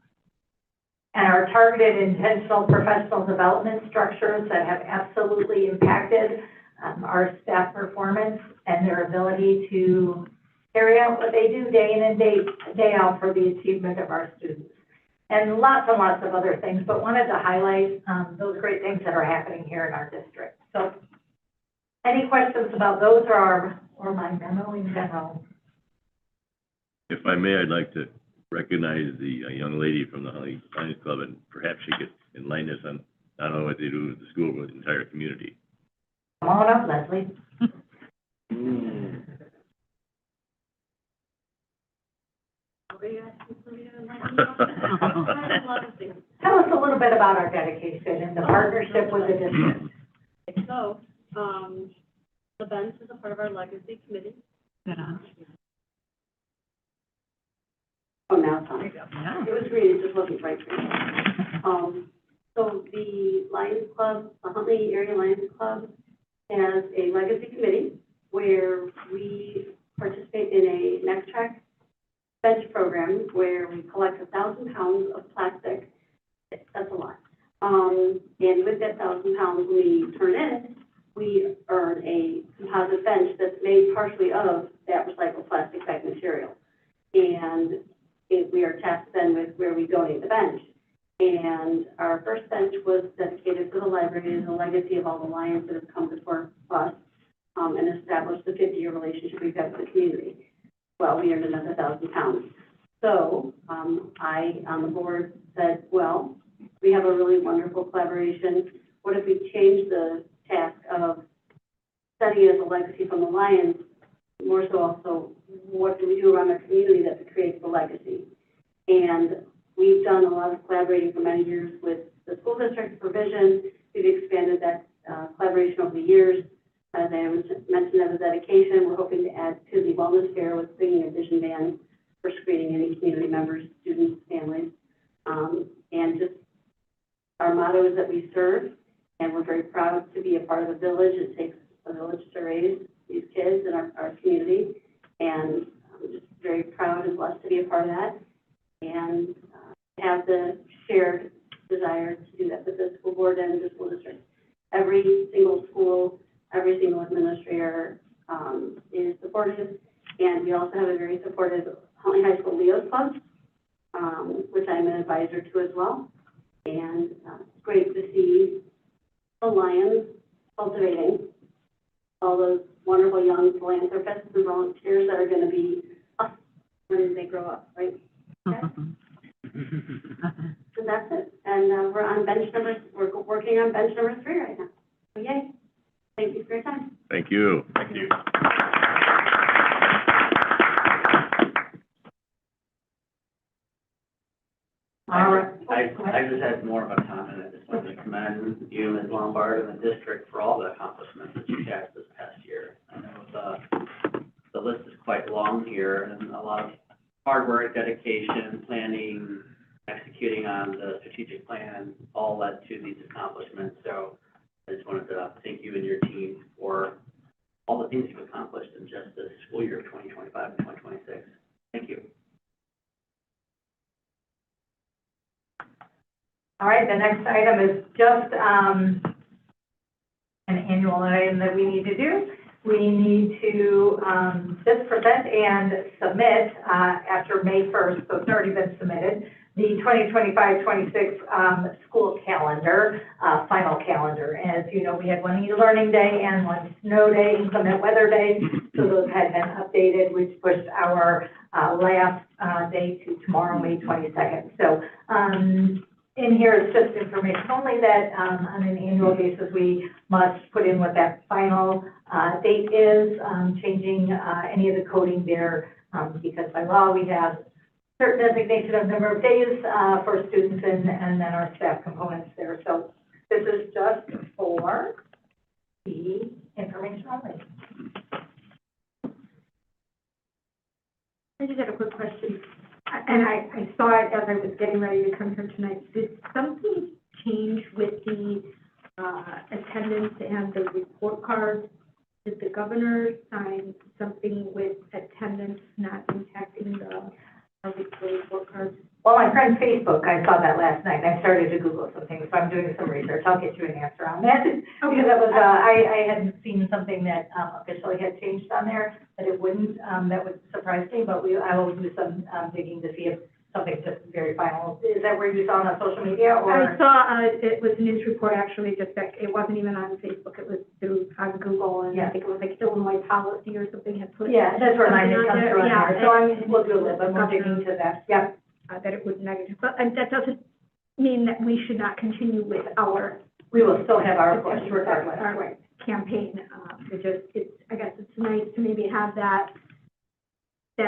S2: And our targeted intentional professional development structures that have absolutely impacted our staff performance and their ability to carry out what they do day in and day out for the achievement of our students. And lots of other things, but wanted to highlight those great things that are happening here in our district. So any questions about those or my memo in general?
S11: If I may, I'd like to recognize the young lady from the Huntley Lions Club, and perhaps she could enlighten us on not only what they do with the school, but the entire community.
S2: Come on up, Leslie. Tell us a little bit about our dedication and the partnership with the district.
S14: So, the bench is a part of our legacy committee.
S4: Oh, now it's on. It was green, it just wasn't bright green. So the Lions Club, the Huntley Area Lions Club, has a legacy committee where we participate in a next track bench program where we collect 1,000 pounds of plastic. That's a lot. And with that 1,000 pounds we turn in, we earn a composite bench that's made partially of that recycled plastic bag material. And we are tasked then with where we donate the bench. And our first bench was dedicated to the library as a legacy of all the Lions that have come before us, and established the 50-year relationship we've had with the community. Well, we earned another 1,000 pounds. So, I, on the board, said, well, we have a really wonderful collaboration. What if we change the task of studying as a legacy from the Lions, more so also, what do we do around our community that creates the legacy? And we've done a lot of collaborating for many years with the school district for vision. We've expanded that collaboration over the years. As I mentioned as a dedication, we're hoping to add to the wellness fair with bringing a vision van for screening any community members, students, families. And just our motto is that we serve, and we're very proud to be a part of the village. It takes a village to raise these kids in our community, and I'm just very proud and blessed to be a part of that, and have the shared desire to do that with the school board and the school district. Every single school, every single administrator is supportive, and we also have a very supportive Huntley High School Leo's Club, which I'm an advisor to as well. And it's great to see the Lions cultivating all those wonderful young philanthropists and volunteers that are going to be us when they grow up, right? Okay. So that's it. And we're working on bench number 3 right now. So yay. Thank you for your time.
S11: Thank you.
S1: Thank you.
S2: All right.
S7: I just had more of a comment. I just wanted to commend you, Ms. Lombard, and the district for all the accomplishments that you've had this past year. I know the list is quite long here, and a lot of hard work, dedication, planning, executing on the strategic plan all led to these accomplishments. So I just wanted to thank you and your team for all the things you've accomplished in just this school year of 2025 and 2026. Thank you.
S2: All right, the next item is just an annual item that we need to do. We need to just present and submit after May 1st, so it's already been submitted, the 2025-26 school calendar, final calendar. As you know, we had one e-learning day and one snow day, inclement weather day, so those had been updated, which pushed our last day to tomorrow, May 22nd. So in here, it's just information only that on an annual basis, we must put in what that final date is, changing any of the coding there, because by law, we have certain designation of number of days for students and then our staff components there. So this is just for the information only.
S9: I just had a quick question, and I saw it as I was getting ready to come here tonight. Did something change with the attendance and the report cards? Did the governor sign something with attendance not impacting the report cards?
S2: Well, on friend's Facebook, I saw that last night, and I started to Google some things, so I'm doing some research. I'll get you an answer on that. Because that was, I hadn't seen something that officially had changed on there, that it wouldn't, that would surprise me, but I will do some digging to see if something's just very final. Is that where you saw it on social media, or?
S9: I saw, it was a news report, actually, just that, it wasn't even on Facebook, it was through, on Google, and I think it was like Illinois Policy or something had put.
S2: Yeah, that's where mine
S9: something
S2: comes
S9: on there.
S2: through on
S9: Yeah,
S2: there, so
S9: and-
S2: we'll do a little bit more digging to that, yep.
S9: That it was negative, but that doesn't mean that we should not continue with our.
S2: We will still have our push regardless.
S9: Our campaign, I guess it's nice to maybe have that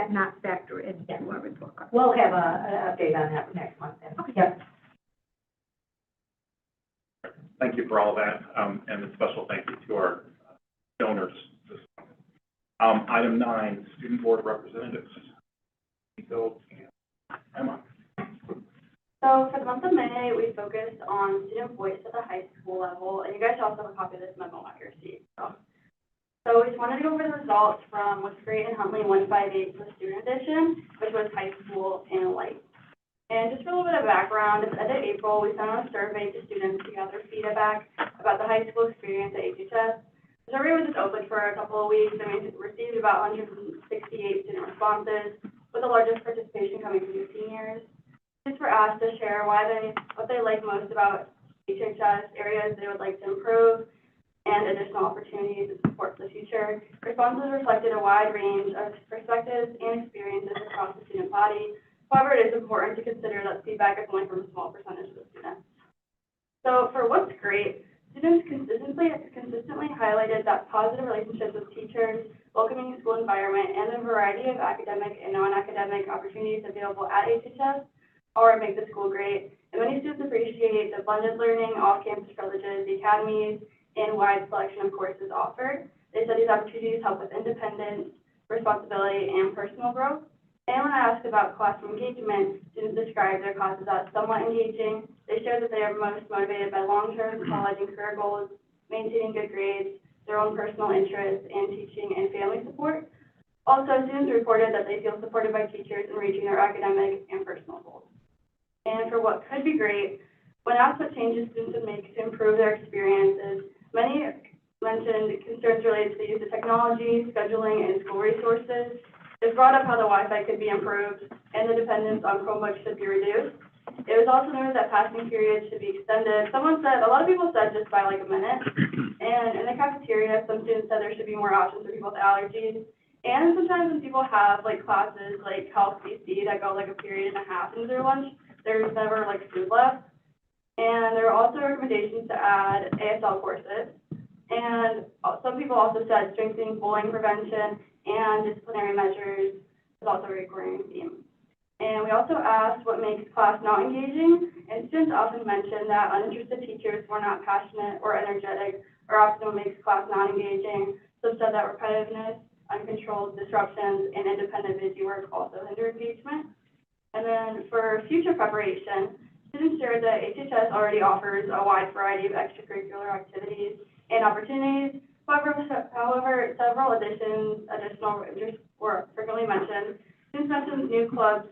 S9: not factor into our report card.
S2: We'll have an update on that next month then.
S9: Okay.
S2: Yep.
S1: Thank you for all that, and a special thank you to our donors this month. Item 9, student board representatives. Nico and Emma?
S14: So for the month of May, we focused on student voice at the high school level, and you guys also have a copy of this memo on your seat. So we just wanted to go over the results from What's Great in Huntley 158, the student edition, which was high school and light. And just for a little bit of background, at the end of April, we sent out a survey to students to gather feedback about the high school experience at HHS. The survey was just open for a couple of weeks, and we received about 168 student responses, with the largest participation coming from the seniors. Students were asked to share what they like most about HHS, areas they would like to improve, and additional opportunities and support for the future. Responses reflected a wide range of perspectives and experiences across the student body. However, it is important to consider that feedback is only from a small percentage of the students. So for What's Great, students consistently highlighted that positive relationships with teachers, welcoming school environment, and the variety of academic and non-academic opportunities available at HHS are what make the school great. And many students appreciate the blended learning, off-campus privileges, the academies, and wide selection of courses offered. They said these opportunities help with independence, responsibility, and personal growth. And when I asked about classroom engagement, students described their classes as somewhat engaging. They shared that they are most motivated by long-term college and career goals, maintaining good grades, their own personal interests, and teaching and family support. Also, students reported that they feel supported by teachers in reaching their academic and personal goals. And for what could be great, when asked what changes students would make to improve their experiences, many mentioned concerns related to the use of technology, scheduling, and school resources. It brought up how the Wi-Fi could be improved and the dependence on Chromebooks should be reduced. It was also noted that passing periods should be extended. A lot of people said just by like a minute. And in the cafeteria, some students said there should be more options for people with allergies. And sometimes when people have like classes like Health BC that go like a period and a half into their lunch, there's never like food left. And there are also recommendations to add ASL courses. And some people also said strengthening bullying prevention and disciplinary measures is also a recurring theme. And we also asked what makes class not engaging, and students often mentioned that uninterested teachers who are not passionate or energetic are often what makes class not engaging. Some said that repetitiveness, uncontrolled disruptions, and independent busy work also hinder engagement. And then for future preparation, students shared that HHS already offers a wide variety of extracurricular activities and opportunities. However, several additional interests were frequently mentioned. Students mentioned new clubs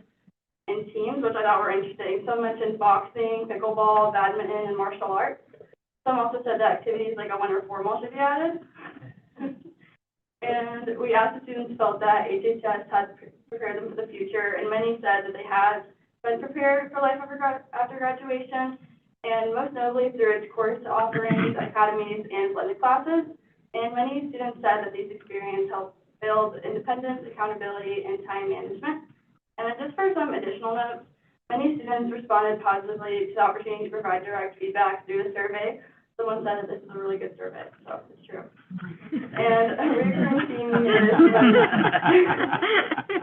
S14: and teams, which I thought were interesting. Some mentioned boxing, pickleball, badminton, and martial arts. Some also said that activities like a winter formal should be added. And we asked the students felt that HHS had prepared them for the future, and many said that they had been prepared for life after graduation, and most notably through its course offerings, academies, and blended classes. And many students said that these experiences help build independence, accountability, and time management. And then just for some additional notes, many students responded positively to the opportunity to provide direct feedback through the survey. Someone said that this is a really good survey, so it's true. And a recurring theme is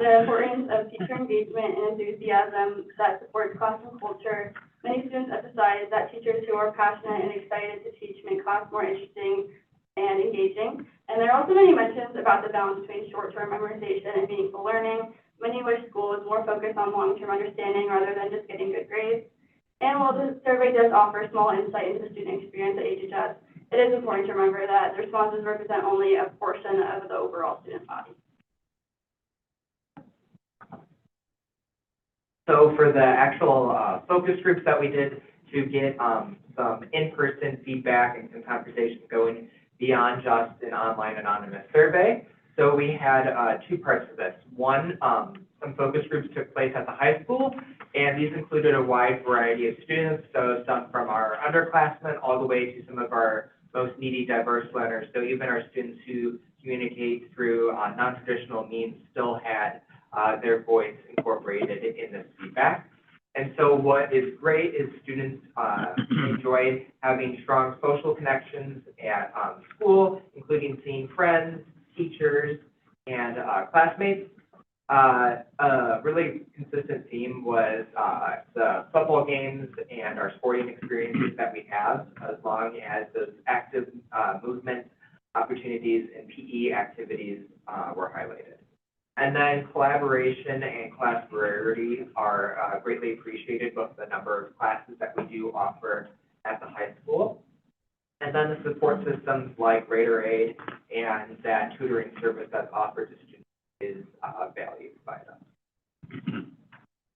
S14: the importance of teacher engagement and enthusiasm that supports classroom culture. Many students emphasize that teachers who are passionate and excited to teach make class more interesting and engaging. And there are also many mentions about the balance between short-term memorization and meaningful learning. Many wish school is more focused on long-term understanding rather than just getting good grades. And while the survey does offer small insight into the student experience at HHS, it is important to remember that the responses represent only a portion of the overall student body.
S12: So for the actual focus groups that we did to get some in-person feedback and some conversations going beyond just an online anonymous survey. So we had two parts of this. One, some focus groups took place at the high school, and these included a wide variety of students, so some from our underclassmen all the way to some of our most needy, diverse learners. So even our students who communicate through non-traditional means still had their voice incorporated in this feedback. And so what is great is students enjoy having strong social connections at school, including seeing friends, teachers, and classmates. A really consistent theme was the football games and our sporting experiences that we have, as long as those active movement opportunities and PE activities were highlighted. And And then collaboration and class variety are greatly appreciated with the number of classes that we do offer at the high school. And then the support systems like Grader Aid and that tutoring service that's offered to students is valued by them.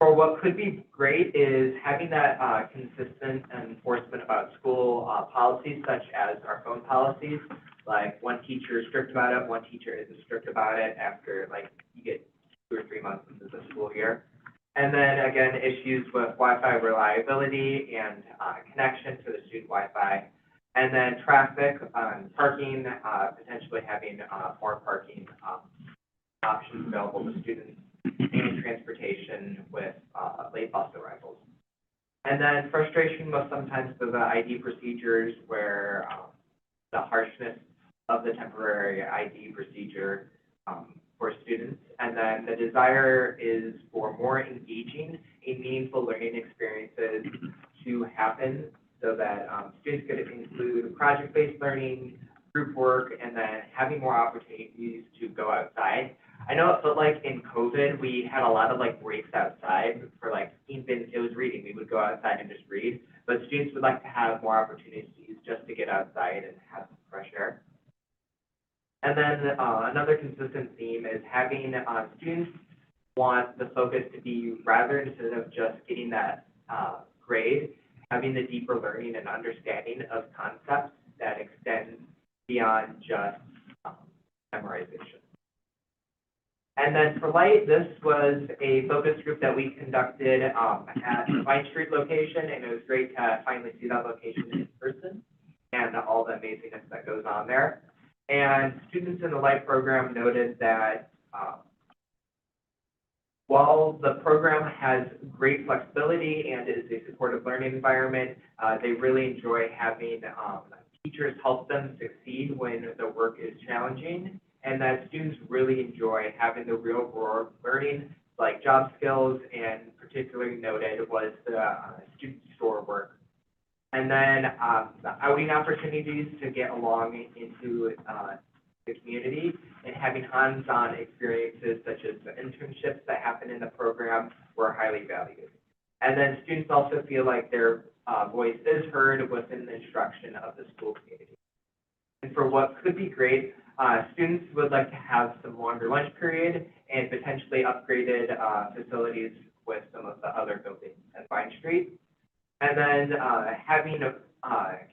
S12: Or what could be great is having that consistent enforcement about school policies, such as our phone policies. Like one teacher is strict about it, one teacher isn't strict about it after like you get 2 or 3 months into the school year. And then again, issues with Wi-Fi reliability and connection to the student Wi-Fi. And then traffic, parking, potentially having more parking options available to students, and transportation with late bus arrivals. And then frustration with sometimes the ID procedures where the harshness of the temporary ID procedure for students. And then the desire is for more engaging and meaningful learning experiences to happen so that students could include project-based learning, group work, and then having more opportunities to go outside. I know it felt like in COVID, we had a lot of like breaks outside for like, even it was reading, we would go outside and just read, but students would like to have more opportunities just to get outside and have some fresh air. And then another consistent theme is having students want the focus to be, rather instead of just getting that grade, having the deeper learning and understanding of concepts that extend beyond just memorization. And then for Light, this was a focus group that we conducted at the Vine Street location, and it was great to finally see that location in person and all the amazingness that goes on there. And students in the Light program noted that while the program has great flexibility and is a supportive learning environment, they really enjoy having teachers help them succeed when the work is challenging, and that students really enjoy having the real world learning, like job skills, and particularly noted was the student store work. And then the outing opportunities to get along into the community and having hands-on experiences such as the internships that happen in the program were highly valued. And then students also feel like their voice is heard within the instruction of the school community. And for what could be great, students would like to have some longer lunch period and potentially upgraded facilities with some of the other buildings at Vine Street. And then having a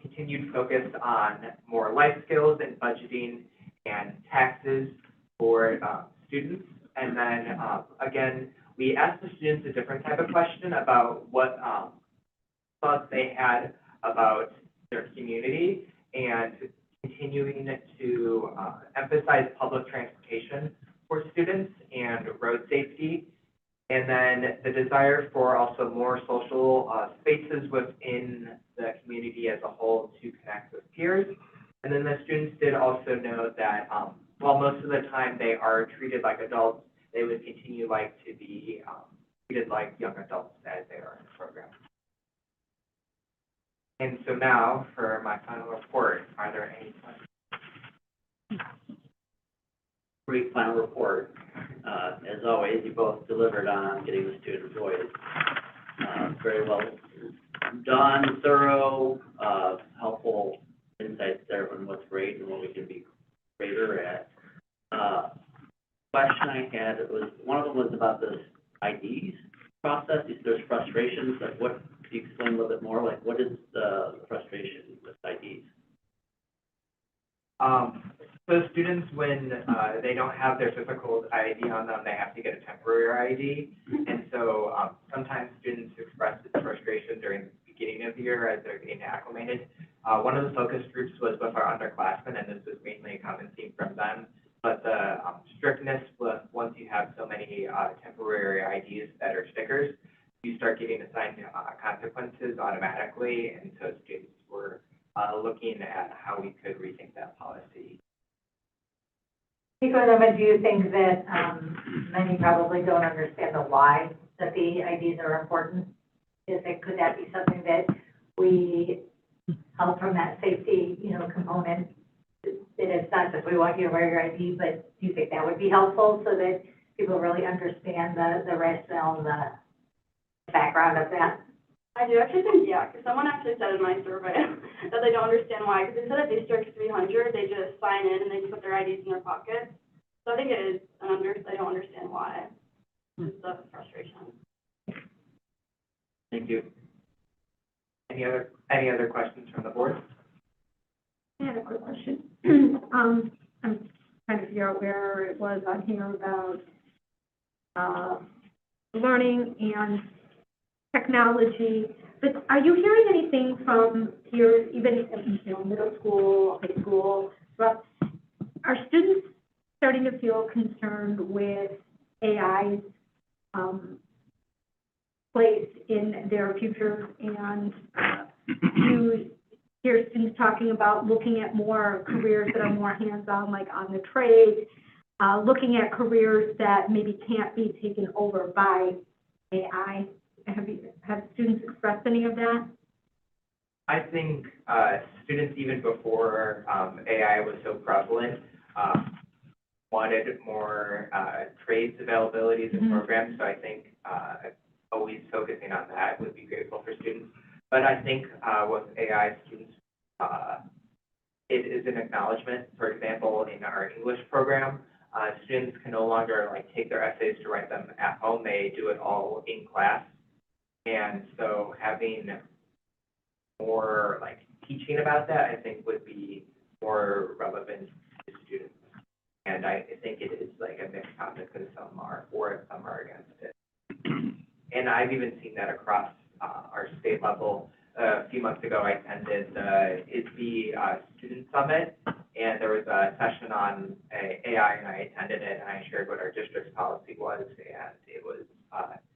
S12: continued focus on more life skills and budgeting and taxes for students. And then again, we asked the students a different type of question about what thoughts they had about their community and continuing to emphasize public transportation for students and road safety. And then the desire for also more social spaces within the community as a whole to connect with peers. And then the students did also note that while most of the time they are treated like adults, they would continue like to be treated like young adults as they are in the program. And so now for my final report, are there any questions?
S7: Great final report. As always, you both delivered on getting the student voice. Very well done, thorough, helpful insights there on what's great and what we can be greater at. Question I had was, one of them was about this IDs process. There's frustrations, like what, could you explain a little bit more, like what is the frustration with IDs?
S12: So students, when they don't have their physical ID on them, they have to get a temporary ID. And so sometimes students express this frustration during the beginning of the year as they're getting acclimated. One of the focus groups was with our underclassmen, and this was mainly a common theme from them. But the strictness with once you have so many temporary IDs that are stickers, you start getting assigned consequences automatically. And so students were looking at how we could rethink that policy.
S2: Nico, do you think that many probably don't understand the why that the IDs are important? Could that be something that we help from that safety, component? That it's not just we want you to wear your ID, but do you think that would be helpful so that people really understand the rationale and the background of that.
S14: I do actually think, yeah, because someone actually said in my survey that they don't understand why, because instead of District 300, they just sign in and they put their IDs in their pockets. So I think it is, they don't understand why. It's the frustration.
S12: Thank you. Any other questions from the board?
S9: I had a quick question. I'm trying to figure out where it was on here about, learning and technology, but are you hearing anything from peers, even in, middle school, high school, but are students starting to feel concerned with AI's, place in their future, and you hear students talking about looking at more careers that are more hands-on, like on the trade, looking at careers that maybe can't be taken over by AI? Have students expressed any of that?
S12: I think students, even before AI was so prevalent, wanted more trades availabilities and programs. So I think always focusing on that would be grateful for students. But I think with AI, students, it is an acknowledgement. For example, in our English program, students can no longer take their essays to write them at home. They do it all in class. And so having more teaching about that, I think, would be more relevant to students. And I think it is a mixed topic, because some are for it, some are against it. And I've even seen that across our state level. A few months ago, I attended the ISB Student Summit, and there was a session on AI, and I attended it, and I shared what our district's policy was, and it was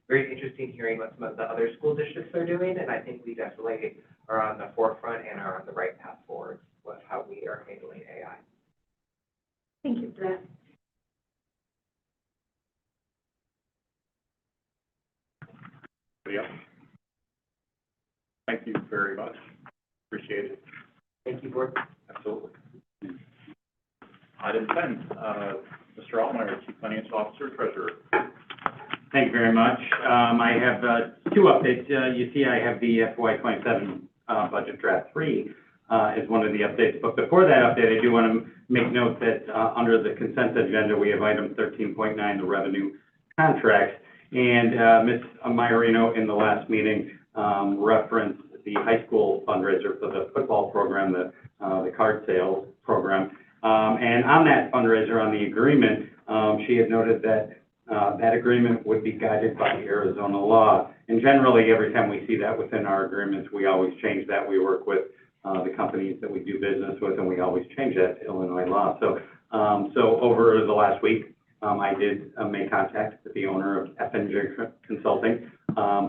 S12: very interesting hearing what some of the other school districts are doing, and I think we definitely are on the forefront and are on the right path forward with how we are handling AI.
S9: Thank you for that.
S1: Anybody else? Thank you very much. Appreciate it.
S12: Thank you, Board.
S1: Absolutely. Item 10, Mr. Altmeyer, Chief Financial Officer, Treasurer.
S15: Thank you very much. I have two updates. You see I have the FY '27 budget draft 3 as one of the updates. But before that update, I do want to make note that under the consent agenda, we have item 13.9, the revenue contracts. And Ms. Maiorino in the last meeting referenced the high school fundraiser for the football program, the card sales program. And on that fundraiser, on the agreement, she had noted that that agreement would be guided by Arizona law. And generally, every time we see that within our agreements, we always change that. We work with the companies that we do business with, and we always change that to Illinois law. So, over the last week, I did make contact with the owner of FNJ Consulting,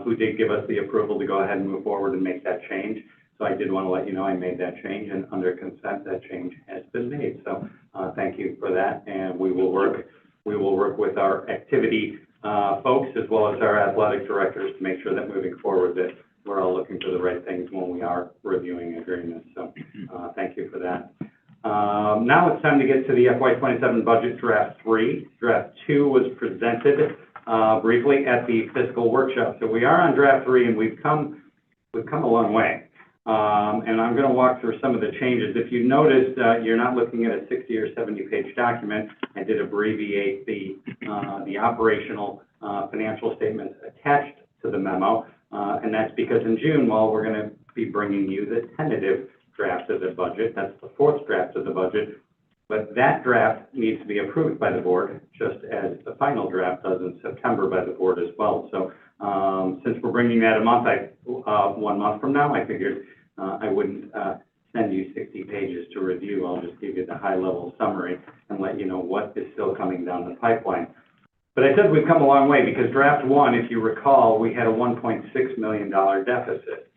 S15: who did give us the approval to go ahead and move forward and make that change. So I did want to let you know I made that change, and under consent, that change has been made. So thank you for that, and we will work with our activity folks as well as our athletic directors to make sure that moving forward that we're all looking for the right things when we are reviewing agreements. So thank you for that. Now it's time to get to the FY '27 budget draft 3. Draft 2 was presented briefly at the fiscal workshop. So we are on draft 3, and we've come a long way. And I'm going to walk through some of the changes. If you noticed, you're not looking at a 60 or 70-page document. I did abbreviate the operational financial statements attached to the memo, and that's because in June, we're going to be bringing you the tentative draft of the budget. That's the fourth draft of the budget, but that draft needs to be approved by the board, just as the final draft does in September by the board as well. So since we're bringing that 1 month from now, I figured I wouldn't send you 60 pages to review. I'll just give you the high-level summary and let you know what is still coming down the pipeline. But I said we've come a long way because draft 1, if you recall, we had a $1.6 million deficit.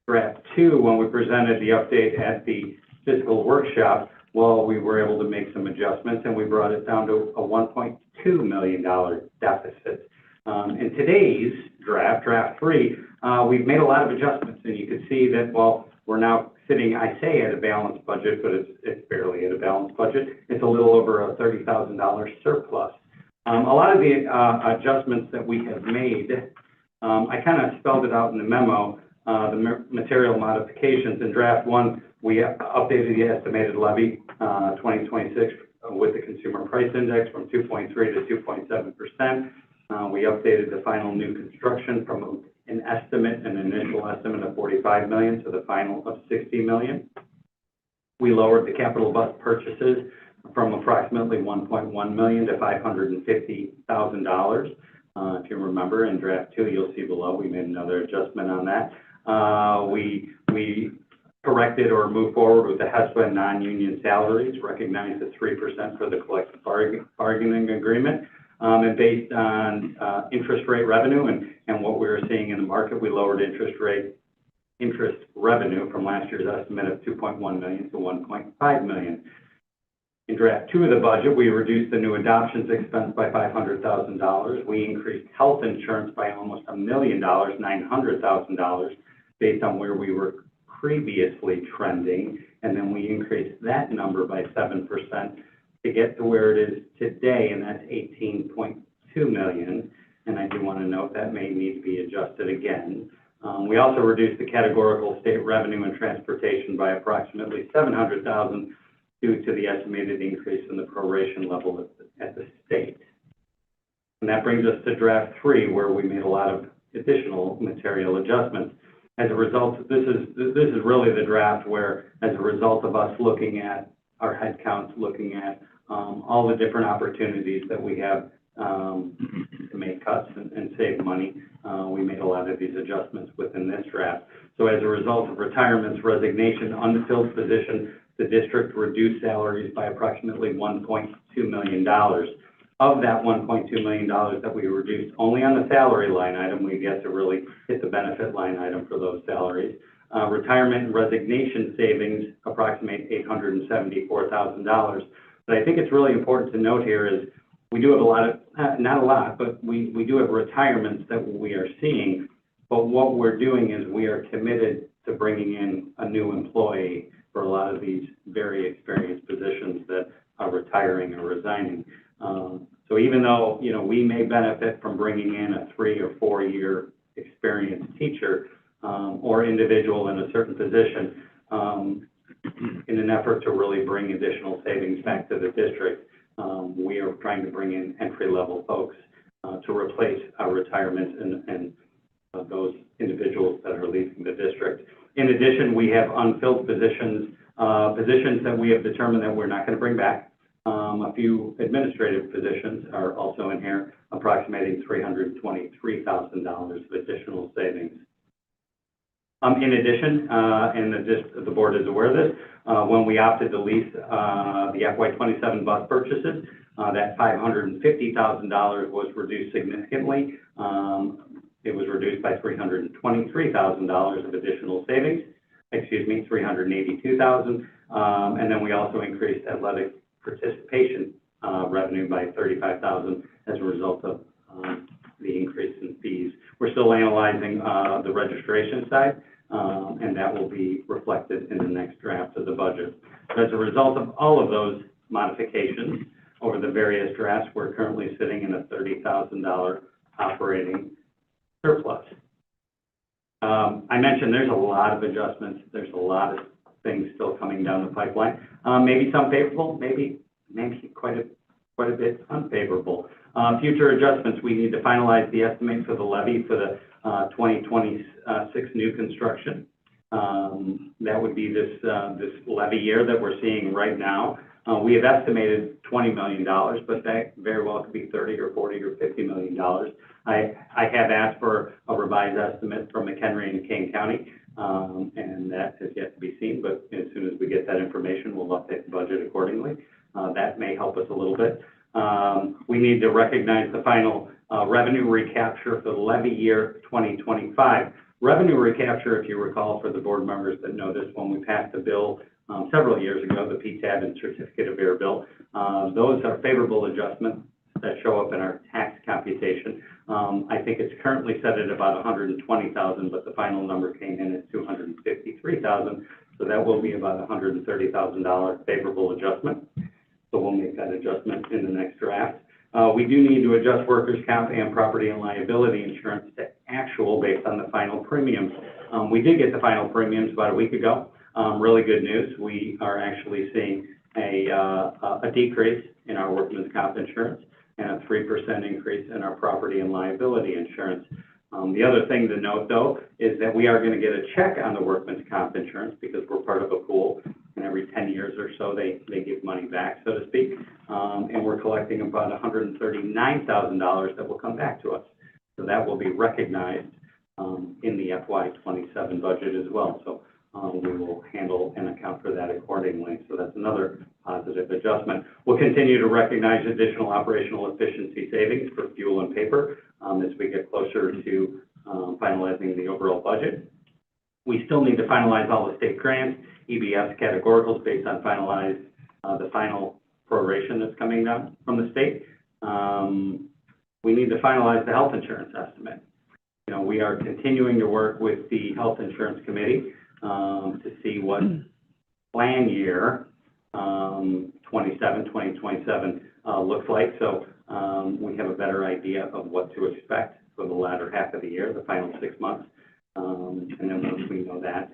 S15: Draft 2, when we presented the update at the fiscal workshop, we were able to make some adjustments, and we brought it down to a $1.2 million deficit. In today's draft 3, we've made a lot of adjustments, and you can see that, we're now sitting, I say, at a balanced budget, but it's barely at a balanced budget. It's a little over a $30,000 surplus. A lot of the, adjustments that we have made, I kind of spelled it out in the memo, the material modifications. In draft one, we updated the estimated levy, 2026 with the consumer price index from 2.3 to 2.7%. We updated the final new construction from an initial estimate of 45 million to the final of 60 million. We lowered the capital bus purchases from approximately 1.1 million to $550,000. If you remember, in draft two, you'll see below, we made another adjustment on that. We corrected or moved forward with the HESPA non-union salaries, recognized the 3% for the collective bargaining agreement. And based on interest rate revenue and what we were seeing in the market, we lowered interest revenue from last year's estimate of 2.1 million to 1.5 million. In draft two of the budget, we reduced the new adoptions expense by $500,000. We increased health insurance by almost $1 million, $900,000, based on where we were previously trending, and then we increased that number by 7% to get to where it is today, and that's 18.2 million. And I do want to note that may need to be adjusted again. We also reduced the categorical state revenue and transportation by approximately 700,000 due to the estimated increase in the proration level at the state. And that brings us to draft three, where we made a lot of additional material adjustments. As a result, this is really the draft where, as a result of us looking at our headcounts, looking at all the different opportunities that we have to make cuts and save money, we made a lot of these adjustments within this draft. So as a result of retirements, resignation, unfilled position, the district reduced salaries by approximately $1.2 million. Of that $1.2 million that we reduced only on the salary line item, we get to really hit the benefit line item for those salaries. Retirement and resignation savings approximate $874,000. But I think it's really important to note here is we do have a lot of, not a lot, but we do have retirements that we are seeing. But what we're doing is we are committed to bringing in a new employee for a lot of these very experienced positions that are retiring or resigning. So even though, you know, we may benefit from bringing in a 3 or 4 year experienced teacher or individual in a certain position in an effort to really bring additional savings back to the district, we are trying to bring in entry-level folks to replace our retirements and those individuals that are leaving the district. In addition, we have unfilled positions that we have determined that we're not going to bring back. A few administrative positions are also in here, approximating $323,000 of additional savings. In addition, and the board is aware of this, when we opted to lease the FY27 bus purchases, that $550,000 was reduced significantly. It was reduced by $323,000 of additional savings, $382,000. And then we also increased athletic participation revenue by $35,000 as a result of the increase in fees. We're still analyzing the registration side, and that will be reflected in the next draft of the budget. As a result of all of those modifications over the various drafts, we're currently sitting in a $30,000 operating surplus. I mentioned there's a lot of adjustments. There's a lot of things still coming down the pipeline. Maybe some favorable, maybe quite a bit unfavorable. Future adjustments, we need to finalize the estimate for the levy for the 2026 new construction. That would be this levy year that we're seeing right now. We have estimated $20 million, but that very well could be 30 or 40 or $50 million. I have asked for a revised estimate from McHenry and Kane County, and that has yet to be seen, but as soon as we get that information, we'll update the budget accordingly. That may help us a little bit. We need to recognize the final revenue recapture for the levy year 2025. Revenue recapture, if you recall, for the board members that know this, when we passed the bill several years ago, the PTAB and Certificate of Error Bill, those are favorable adjustments that show up in our tax computation. I think it's currently set at about $120,000, but the final number came in at $253,000, so that will be about $130,000 favorable adjustment. So we'll make that adjustment in the next draft. We do need to adjust workers' comp and property and liability insurance to actual based on the final premiums. We did get the final premiums about a week ago. Really good news. We are actually seeing a decrease in our workman's comp insurance and a 3% increase in our property and liability insurance. The other thing to note, though, is that we are going to get a check on the workman's comp insurance because we're part of a pool, and every 10 years or so, they give money back, so to speak. And we're collecting about $139,000 that will come back to us. So that will be recognized in the FY '27 budget as well. So we will handle and account for that accordingly. So that's another positive adjustment. We'll continue to recognize additional operational efficiency savings for fuel and paper as we get closer to finalizing the overall budget. We still need to finalize all the state grants, EBS categoricals based on the final proration that's coming down from the state. We need to finalize the health insurance estimate. You know, we are continuing to work with the Health Insurance Committee to see what plan year 2027 looks like. So we have a better idea of what to expect for the latter half of the year, the final 6 months. And then once we know that,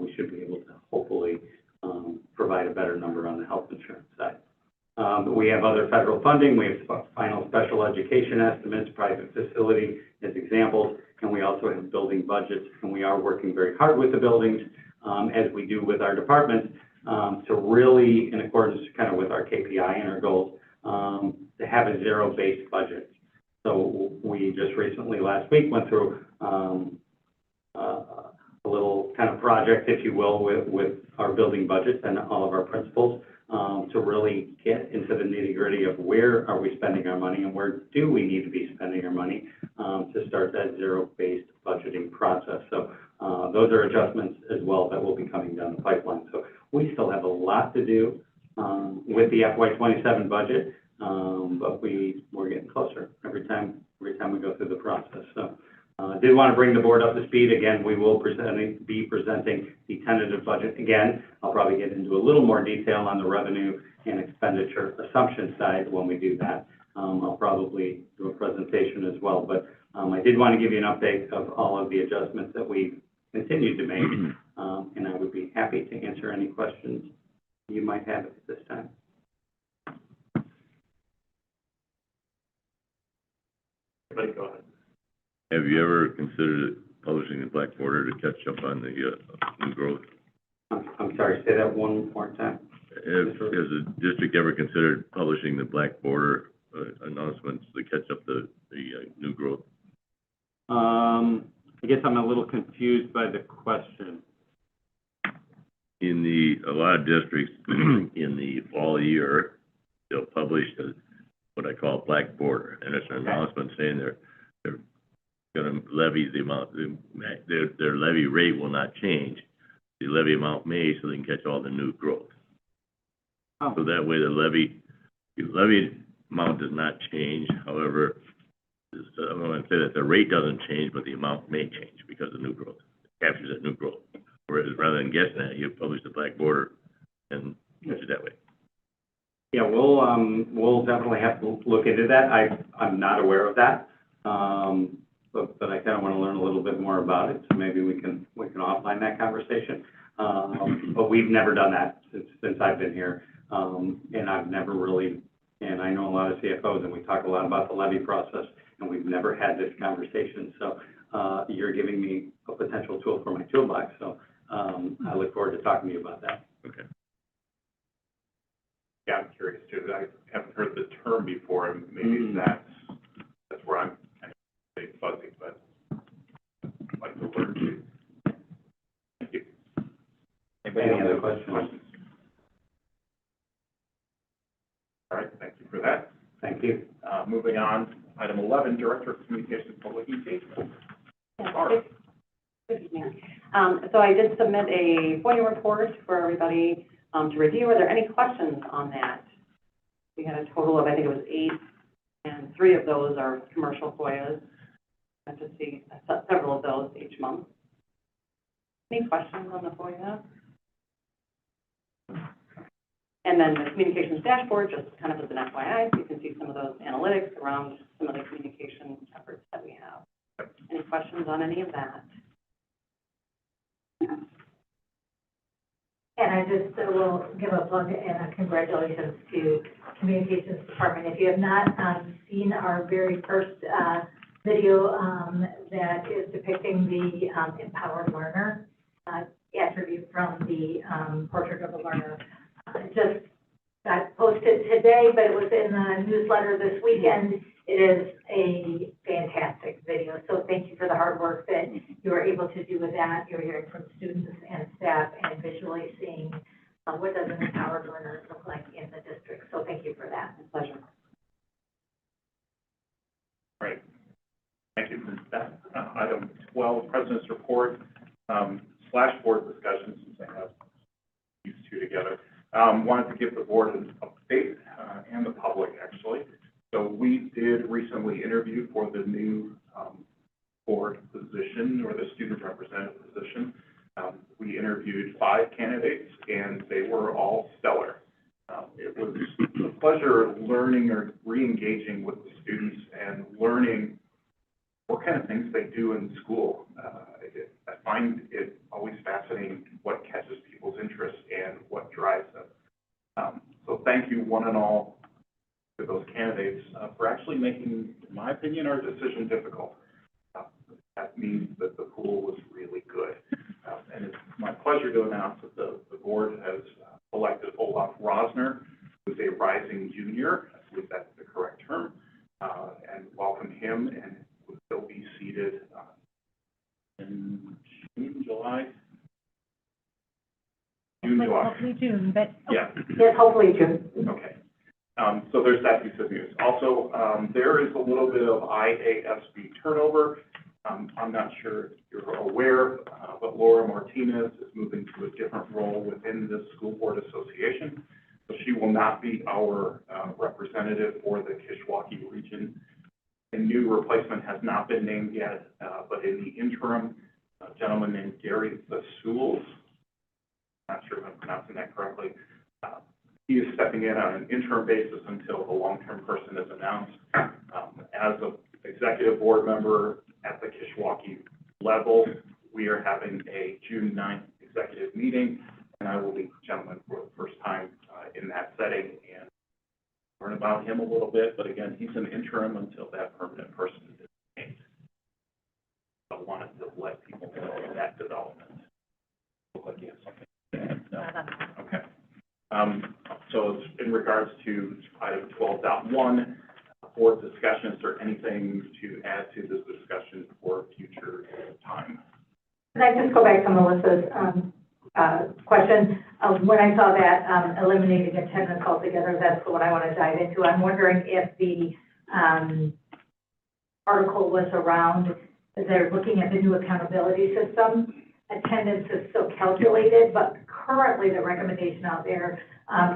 S15: we should be able to hopefully provide a better number on the health insurance side. We have other federal funding. We have final special education estimates, private facility as examples, and we also have building budgets, and we are working very hard with the buildings, as we do with our departments, to really, in accordance kind of with our KPI and our goals, to have a zero-based budget. So we just recently, last week, went through a little kind of project, if you will, with our building budgets and all of our principals, to really get into the nitty-gritty of where are we spending our money and where do we need to be spending our money to start that zero-based budgeting process. So those are adjustments as well that will be coming down the pipeline. So we still have a lot to do with the FY '27 budget, but we're getting closer every time we go through the process. So I did want to bring the board up to speed. Again, we will be presenting the tentative budget. Again, I'll probably get into a little more detail on the revenue and expenditure assumption side when we do that. I'll probably do a presentation as well, but I did want to give you an update of all of the adjustments that we've continued to make, and I would be happy to answer any questions you might have at this time.
S1: Everybody go ahead.
S11: Have you ever considered publishing the Black Border to catch up on the new growth?
S15: I'm sorry, say that one more time.
S11: Has the district ever considered publishing the Black Border announcements to catch up the new growth?
S15: I guess I'm a little confused by the question.
S11: A lot of districts in the fall year, they'll publish what I call Black Border, and it's an announcement saying they're going to levy the amount, their levy rate will not change. The levy amount may, so they can catch all the new growth.
S15: Oh.
S11: So that way the levy amount does not change. However, I want to say that the rate doesn't change, but the amount may change because of new growth. It captures that new growth. Whereas rather than guessing that, you publish the Black Border and catch it that way.
S15: Yeah, we'll definitely have to look into that. I'm not aware of that. But I kind of want to learn a little bit more about it, so maybe we can offline that conversation. But we've never done that since I've been here. And I've never really, and I know a lot of CFOs, and we talk a lot about the levy process, and we've never had this conversation. So you're giving me a potential tool for my toolbox. So I look forward to talking to you about that.
S11: Okay.
S1: Yeah, I'm curious too. I haven't heard the term before, and maybe that's where I'm kind of fuzzy, but I'd like to learn too. Thank you.
S15: Any other questions?
S1: All right, thank you for that.
S15: Thank you.
S1: Moving on, item 11, Director of Communications Public Engagement.
S4: Good evening. So I did submit a FOIA report for everybody to review. Are there any questions on that? We had a total of, I think it was 8, and 3 of those are commercial FOIAs. I just see several of those each month. Any questions on the FOIA? And then the communications dashboard, just kind of as an FYI, so you can see some of those analytics around some of the communication efforts that we have. Any questions on any of that?
S2: And I just will give a plug and a congratulations to Communications Department. If you have not seen our very first video that is depicting the empowered learner attribute from the Portrait of a Learner, just got posted today, but it was in the newsletter this weekend. It is a fantastic video, so thank you for the hard work that you were able to do with that. You're hearing from students and staff and visually seeing what does an empowered learner look like in the district. So thank you for that.
S4: My pleasure.
S1: Great. Thank you, Ms. Beth. Item 12, President's Report, / board discussions, since I have these two together. Wanted to give the board an update, and the public, actually. So we did recently interview for the new board position, or the student representative position. We interviewed 5 candidates, and they were all stellar. It was a pleasure learning or re-engaging with the students and learning what kind of things they do in school. I find it always fascinating what catches people's interest and what drives them. So thank you, one and all, to those candidates for actually making, in my opinion, our decision difficult. That means that the pool was really good. And it's my pleasure to announce that the board has elected Olaf Rosner, who's a rising junior, I believe that's the correct term, and welcome him, and he'll be seated in June, July? June, July.
S2: Hopefully June, but.
S1: Yeah.
S2: Yes, hopefully June.
S1: Okay. So there's that piece of news. Also, there is a little bit of IASB turnover. I'm not sure if you're aware, but Laura Martinez is moving to a different role within the School Board Association. So she will not be our representative for the Kishwaukee region. A new replacement has not been named yet, but in the interim, a gentleman named Gary Basouls, not sure if I'm pronouncing that correctly, he is stepping in on an interim basis until the long-term person is announced. As an executive board member at the Kishwaukee level, we are having a June 9th executive meeting, and I will meet the gentleman for the first time in that setting and learn about him a little bit. But again, he's an interim until that permanent person is named. So I wanted to let people know that development. Look like you have something to add. No? Okay. So in regards to item 12.1, board discussions, or anything to add to this discussion for future time?
S2: Can I just go back to Melissa's question? When I saw that eliminating attendance altogether, that's what I want to dive into. I'm wondering if the article was around, they're looking at the new accountability system. Attendance is still calculated, but currently the recommendation out there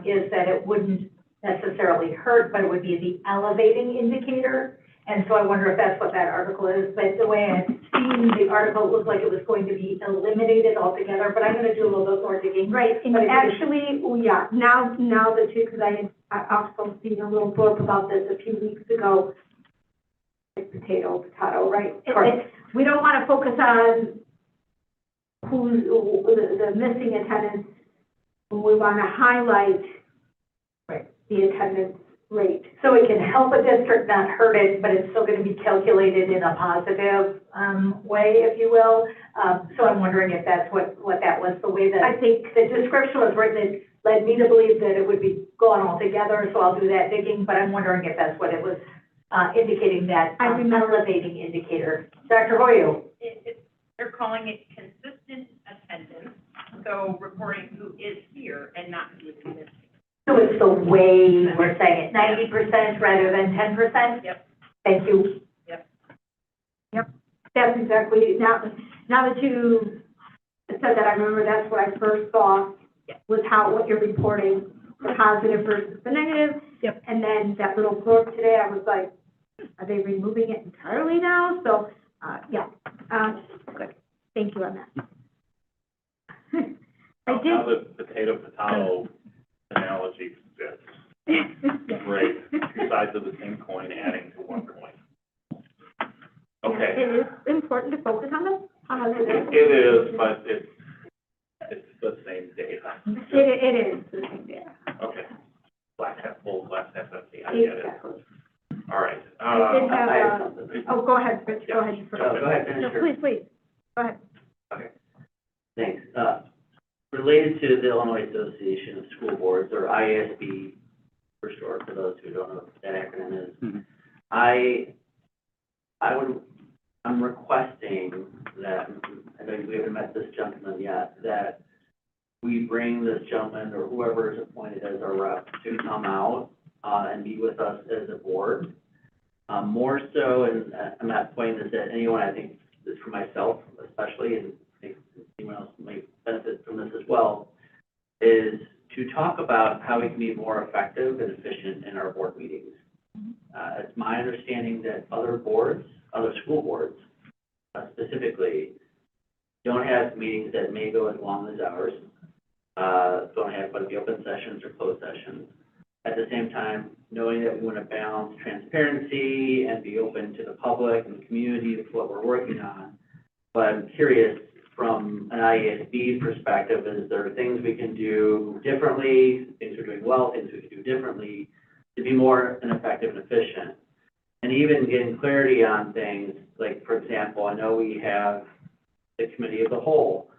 S2: is that it wouldn't necessarily hurt, but it would be the elevating indicator. And so I wonder if that's what that article is. But the way I've seen the article, it looked like it was going to be eliminated altogether, but I'm going to do a little bit more digging.
S9: Right, and
S2: But if you-
S9: actually, yeah, now that you, because I also seen a little book about this a few weeks ago. Like potato, right? We don't want to focus on who's, the missing attendance. We want to highlight the attendance rate.
S2: So it can help a district, not hurt it, but it's still going to be calculated in a positive way, if you will. So I'm wondering if that's what that was, the way that
S9: I think
S2: the description was written. It led me to believe that it would be going all together, so I'll do that digging, but I'm wondering if that's what it was indicating, that
S9: I remember.
S2: elevating indicator. Dr. Hoyle?
S16: They're calling it consistent attendance, so reporting who is here and not who is missing.
S2: So it's the way we're saying it, 90% rather than 10%?
S16: Yep.
S2: Thank you.
S9: Yep, that's exactly, now that you said that, I remember that's what I first saw, was what you're reporting, the positive versus the negative.
S8: Yep.
S9: And then that little quote today, I was like, are they removing it entirely now? So, yeah, good, thank you on that. I
S1: Now
S9: did,
S1: the potato analogy fits. Great. Two sides of the same coin adding to one coin. Okay.
S9: It is important to focus on the positive.
S1: It is, but it's the same data.
S9: It is the same data.
S1: Okay. Glass half full, glass half empty, I get it.
S9: Exactly.
S1: All right.
S9: I did have,
S7: I have something.
S9: oh, go ahead, Rich, go ahead. You first.
S7: Oh, go ahead, finish
S9: No,
S7: your-
S9: please, go ahead.
S7: Okay. Thanks. Related to the Illinois Association of School Boards, or IASB for short, for those who don't know what that acronym is, I'm requesting that, I know we haven't met this gentleman yet, that we bring this gentleman or whoever is appointed as our rep to come out, and meet with us as a board. More so, and I'm not pointing this at anyone, I think this for myself especially, and I think anyone else might benefit from this as well, is to talk about how we can be more effective and efficient in our board meetings. It's my understanding that other boards, other school boards specifically, don't have meetings that may go as long as ours, don't have whether it be open sessions or closed sessions. At the same time, knowing that we want to balance transparency and be open to the public and the community of what we're working on. But I'm curious, from an IASB perspective, is there things we can do differently, things we're doing well, things we can do differently to be more effective and efficient? And even getting clarity on things, like, for example, I know we have the committee of the whole.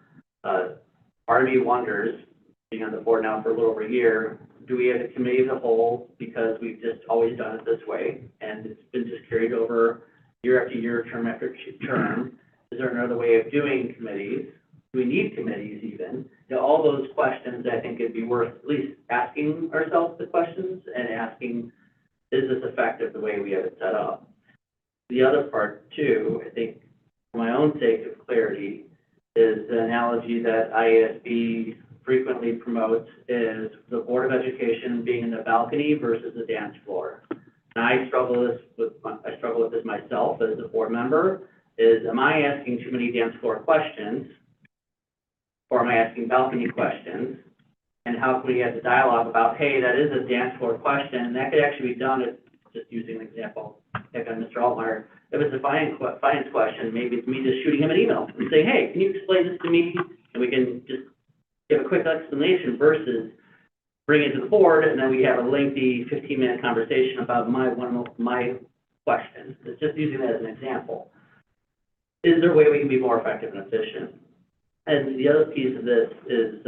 S7: Part of me wonders, being on the board now for a little over a year, do we have a committee of the whole because we've just always done it this way and it's been just carried over year after year, term after term? Is there another way of doing committees? Do we need committees even? You know, all those questions, I think it'd be worth at least asking ourselves the questions and asking, is this effective the way we have it set up? The other part too, I think for my own sake of clarity, is the analogy that IASB frequently promotes is the Board of Education being in the balcony versus the dance floor. And I struggle with this myself as a board member, is am I asking too many dance floor questions, or am I asking balcony questions? And how can we have the dialogue about, hey, that is a dance floor question, and that could actually be done, just using an example, like on Mr. Altmeyer, if it's a finance question, maybe it's me just shooting him an email and saying, hey, can you explain this to me? And we can just give a quick explanation versus bring it to the board, and then we have a lengthy 15-minute conversation about my question. It's just using that as an example. Is there a way we can be more effective and efficient? And the other piece of this is,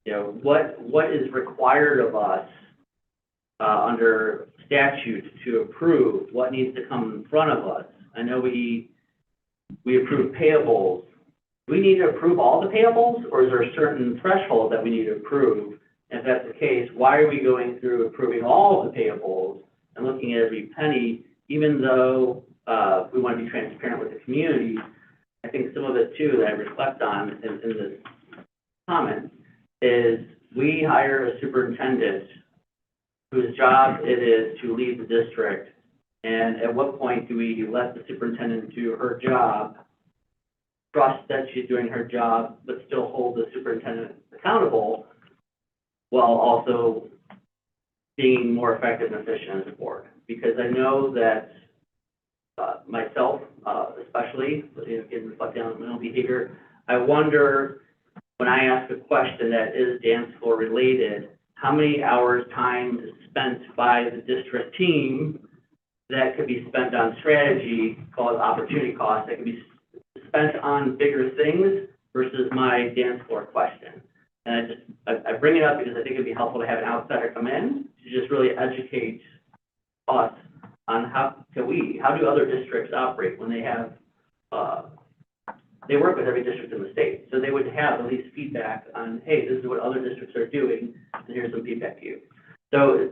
S7: you know, what is required of us under statute to approve? What needs to come in front of us? I know we approve payables. Do we need to approve all the payables, or is there a certain threshold that we need to approve? And if that's the case, why are we going through approving all of the payables and looking at every penny, even though we want to be transparent with the community? I think some of it too that I reflect on in this comment is we hire a superintendent whose job it is to lead the district. And at what point do we let the superintendent do her job, trust that she's doing her job, but still hold the superintendent accountable while also being more effective and efficient as a board? Because I know that myself, especially in reflecting on my own behavior, I wonder when I ask a question that is dance floor related, how many hours time is spent by the district team that could be spent on strategy, called opportunity cost, that could be spent on bigger things versus my dance floor question. And I bring it up because I think it'd be helpful to have an outsider come in to just really educate us on how do other districts operate when they have, they work with every district in the state. So they would have at least feedback on, hey, this is what other districts are doing, and here's some feedback to you. So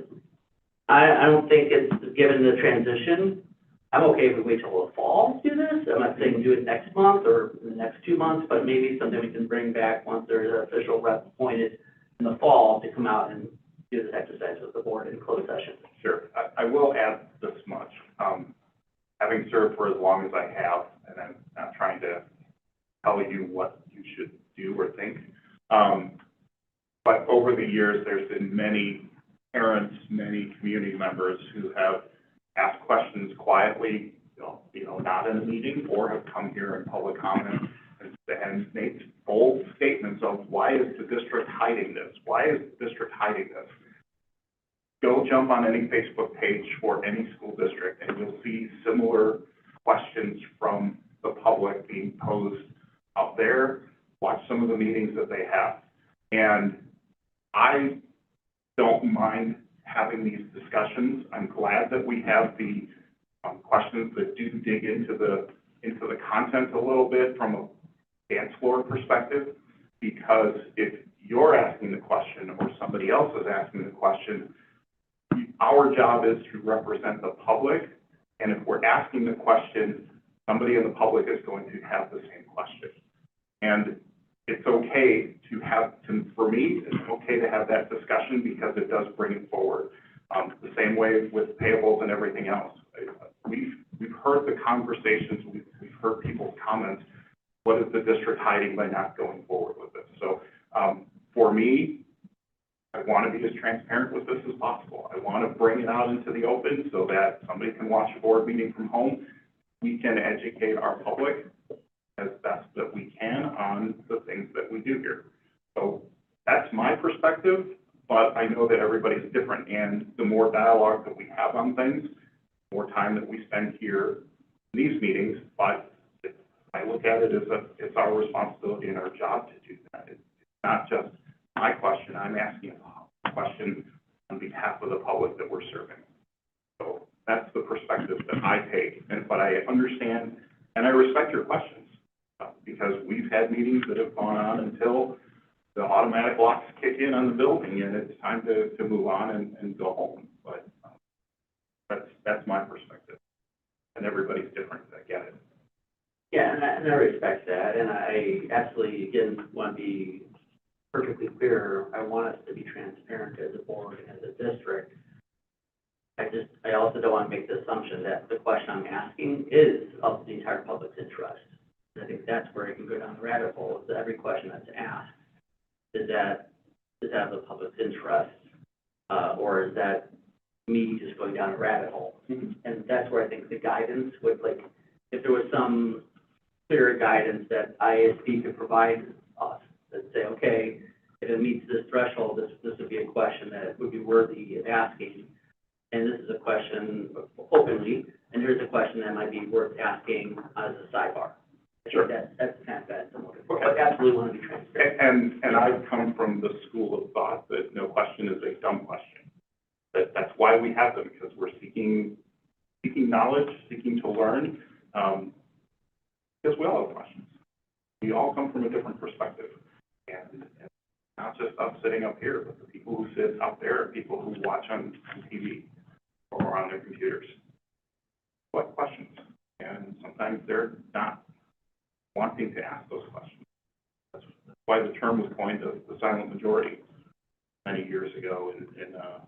S7: I don't think it's, given the transition, I'm okay if we wait till the fall to do this. I'm not saying do it next month or in the next 2 months, but maybe something we can bring back once there's an official rep appointed in the fall to come out and do this exercise with the board in closed session.
S1: Sure. I will add this much. Having served for as long as I have, and I'm not trying to tell you what you should do or think, but over the years, there's been many parents, many community members who have asked questions quietly, not in a meeting, or have come here in public comment and made bold statements of, why is the district hiding this? Why is the district hiding this? Go jump on any Facebook page for any school district, and you'll see similar questions from the public being posed out there. Watch some of the meetings that they have. And I don't mind having these discussions. I'm glad that we have the questions that do dig into the content a little bit from a dance floor perspective, because if you're asking the question or somebody else is asking the question, our job is to represent the public, and if we're asking the question, somebody in the public is going to have the same question. And it's okay for me, it's okay to have that discussion because it does bring it forward. The same way with payables and everything else. We've heard the conversations, we've heard people's comments. What is the district hiding by not going forward with this? So for me, I want to be as transparent with this as possible. I want to bring it out into the open so that somebody can watch a board meeting from home. We can educate our public as best that we can on the things that we do here. So that's my perspective, but I know that everybody's different, and the more dialogue that we have on things, the more time that we spend here in these meetings, but I look at it as it's our responsibility and our job to do that. It's not just my question. I'm asking a question on behalf of the public that we're serving. So that's the perspective that I take, but I understand and I respect your questions because we've had meetings that have gone on until the automatic locks kick in on the building and it's time to move on and go home. But that's my perspective, and everybody's different. I get it.
S7: Yeah, and I respect that, and I absolutely, again, want to be perfectly clear. I want us to be transparent as a board and as a district. I also don't want to make the assumption that the question I'm asking is of the entire public's interest. I think that's where it can go down the rabbit hole, is that every question that's asked, is that of the public's interest, or is that me just going down a rabbit hole? And that's where I think the guidance would, like, if there was some clear guidance that ISB could provide us, that say, okay, if it meets this threshold, this would be a question that would be worthy of asking. And this is a question openly, and here's a question that might be worth asking as a sidebar.
S1: Sure.
S7: That's kind of bad. But I absolutely want to be transparent.
S1: And I've come from the school of thought that no question is a dumb question. That's why we have them, because we're seeking knowledge, seeking to learn, because we all have questions. We all come from a different perspective. And not just us sitting up here, but the people who sit out there are people who watch on TV or on their computers. What questions? And sometimes they're not wanting to ask those questions. That's why the term was coined the silent majority many years ago in a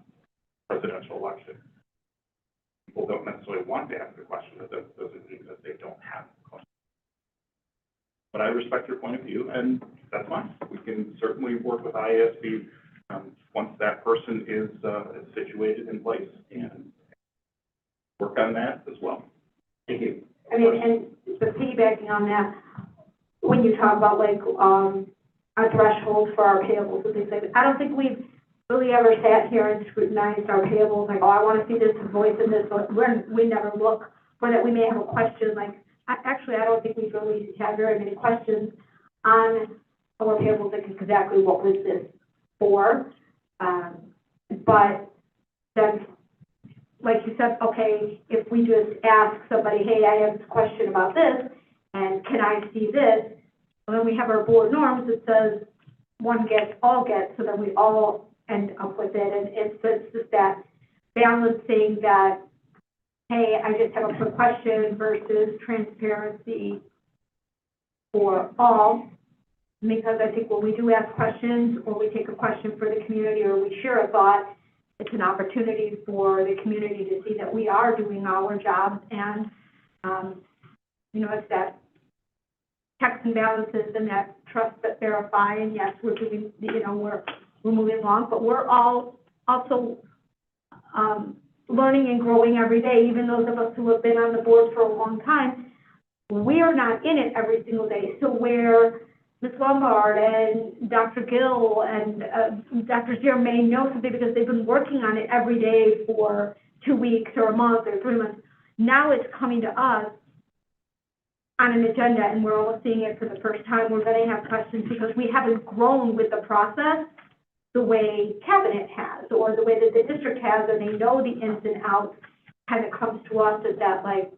S1: presidential election. People don't necessarily want to ask the question, but that doesn't mean that they don't have the question. But I respect your point of view, and that's fine. We can certainly work with ISB once that person is situated in place and work on that as well.
S7: Thank you.
S9: I mean, and the piggybacking on that, when you talk about like, our threshold for our payables and things like that, I don't think we've really ever sat here and scrutinized our payables, like, oh, I want to see this invoice and this, we never look for that. We may have a question, like, actually, I don't think we've really had very many questions on our payables, like exactly what was this for. But then, like you said, okay, if we just ask somebody, hey, I have this question about this, and can I see this? And then we have our board norms that says one gets, all get, so that we all end up with it. And it's just that balancing that, hey, I just have a quick question versus transparency for all. Because I think when we do ask questions, or we take a question for the community, or we share a thought, it's an opportunity for the community to see that we are doing our jobs, and, it's that checks and balances and that trust that verify, and yes, we're doing, we're moving along, but we're all also learning and growing every day, even those of us who have been on the board for a long time, we're not in it every single day. So where Ms. Lombard and Dr. Gill and Dr. Zier may know something because they've been working on it every day for 2 weeks or a month or 3 months, now it's coming to us on an agenda, and we're all seeing it for the first time. We're going to have questions because we haven't grown with the process the way cabinet has, or the way that the district has, and they know the ins and outs. Kind of comes to us as that, like,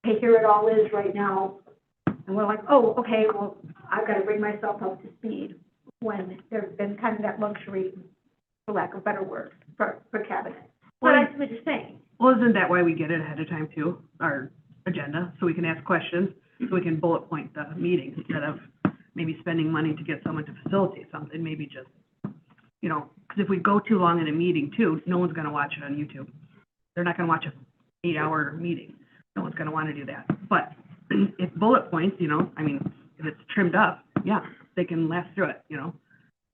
S9: hey, here it all is right now. And we're like, oh, okay, well, I've got to bring myself up to speed, when there's been kind of that luxury, for lack of a better word, for cabinet. But I see what you're saying.
S8: Well, isn't that why we get it ahead of time too, our agenda, so we can ask questions, so we can bullet point the meeting, instead of maybe spending money to get someone to facilitate something, maybe just, you know, because if we go too long in a meeting too, no one's gonna watch it on YouTube. They're not gonna watch a 8-hour meeting. No one's gonna wanna do that. But if bullet points, you know, I mean, if it's trimmed up, yeah, they can last through it, you know.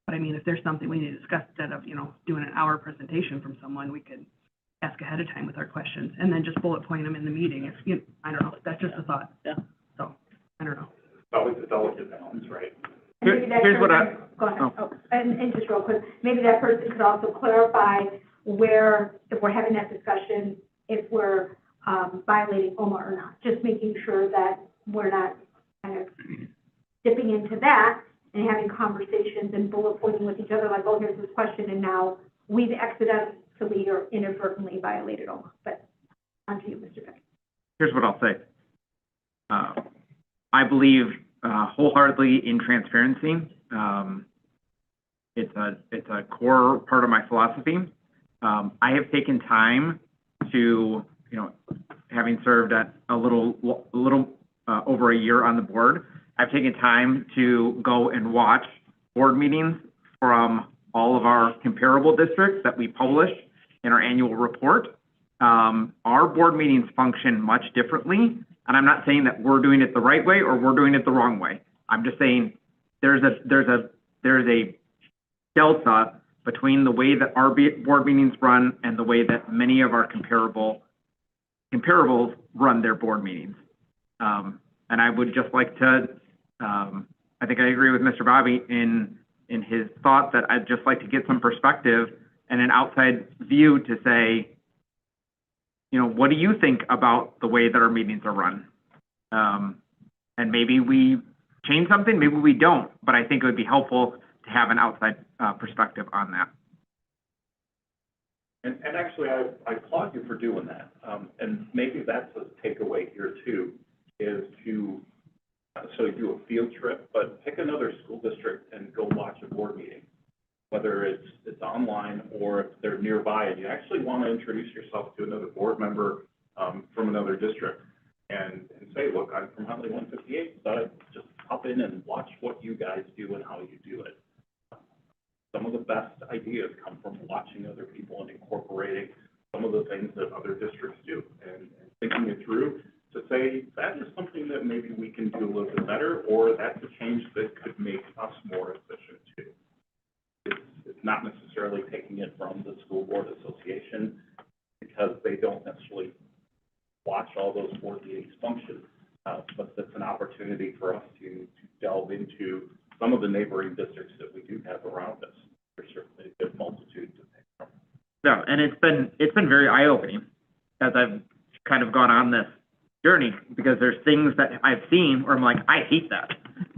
S8: But I mean, if there's something we need to discuss, instead of, you know, doing an hour presentation from someone, we could ask ahead of time with our questions, and then just bullet point them in the meeting. If, you know, I don't know, that's just a thought.
S7: Yeah.
S8: So, I don't know.
S1: It's always a delicate balance, right?
S9: And maybe that
S3: Here's what
S9: person- Go ahead.
S3: oh.
S9: Oh, and just real quick, maybe that person could also clarify where, if we're having that discussion, if we're violating OMA or not, just making sure that we're not kind of dipping into that and having conversations and bullet pointing with each other, like, oh, here's this question, and now we've accidentally or inadvertently violated OMA. But on to you, Mr. Beck.
S3: Here's what I'll say. I believe wholeheartedly in transparency. It's a core part of my philosophy. I have taken time to, you know, having served at a little over a year on the board, I've taken time to go and watch board meetings from all of our comparable districts that we publish in our annual report. Our board meetings function much differently, and I'm not saying that we're doing it the right way or we're doing it the wrong way. I'm just saying there's a delta between the way that our board meetings run and the way that many of our comparables run their board meetings. And I would just like to, I think I agree with Mr. Bobby in his thought that I'd just like to get some perspective and an outside view to say, you know, what do you think about the way that our meetings are run? And maybe we change something, maybe we don't, but I think it would be helpful to have an outside perspective on that.
S1: And actually, I applaud you for doing that. And maybe that's a takeaway here too, is to not necessarily do a field trip, but pick another school district and go watch a board meeting, whether it's online or if they're nearby and you actually want to introduce yourself to another board member from another district and say, look, I'm from Huntley 158, thought I'd just hop in and watch what you guys do and how you do it. Some of the best ideas come from watching other people and incorporating some of the things that other districts do and thinking it through to say, that is something that maybe we can do a little bit better, or that's a change that could make us more efficient too. It's not necessarily taking it from the school board association because they don't necessarily watch all those board meetings function, but that's an opportunity for us to delve into some of the neighboring districts that we do have around us. There's certainly a good multitude to pick from.
S3: Yeah, and it's been very eye-opening as I've kind of gone on this journey, because there's things that I've seen where I'm like, I hate that,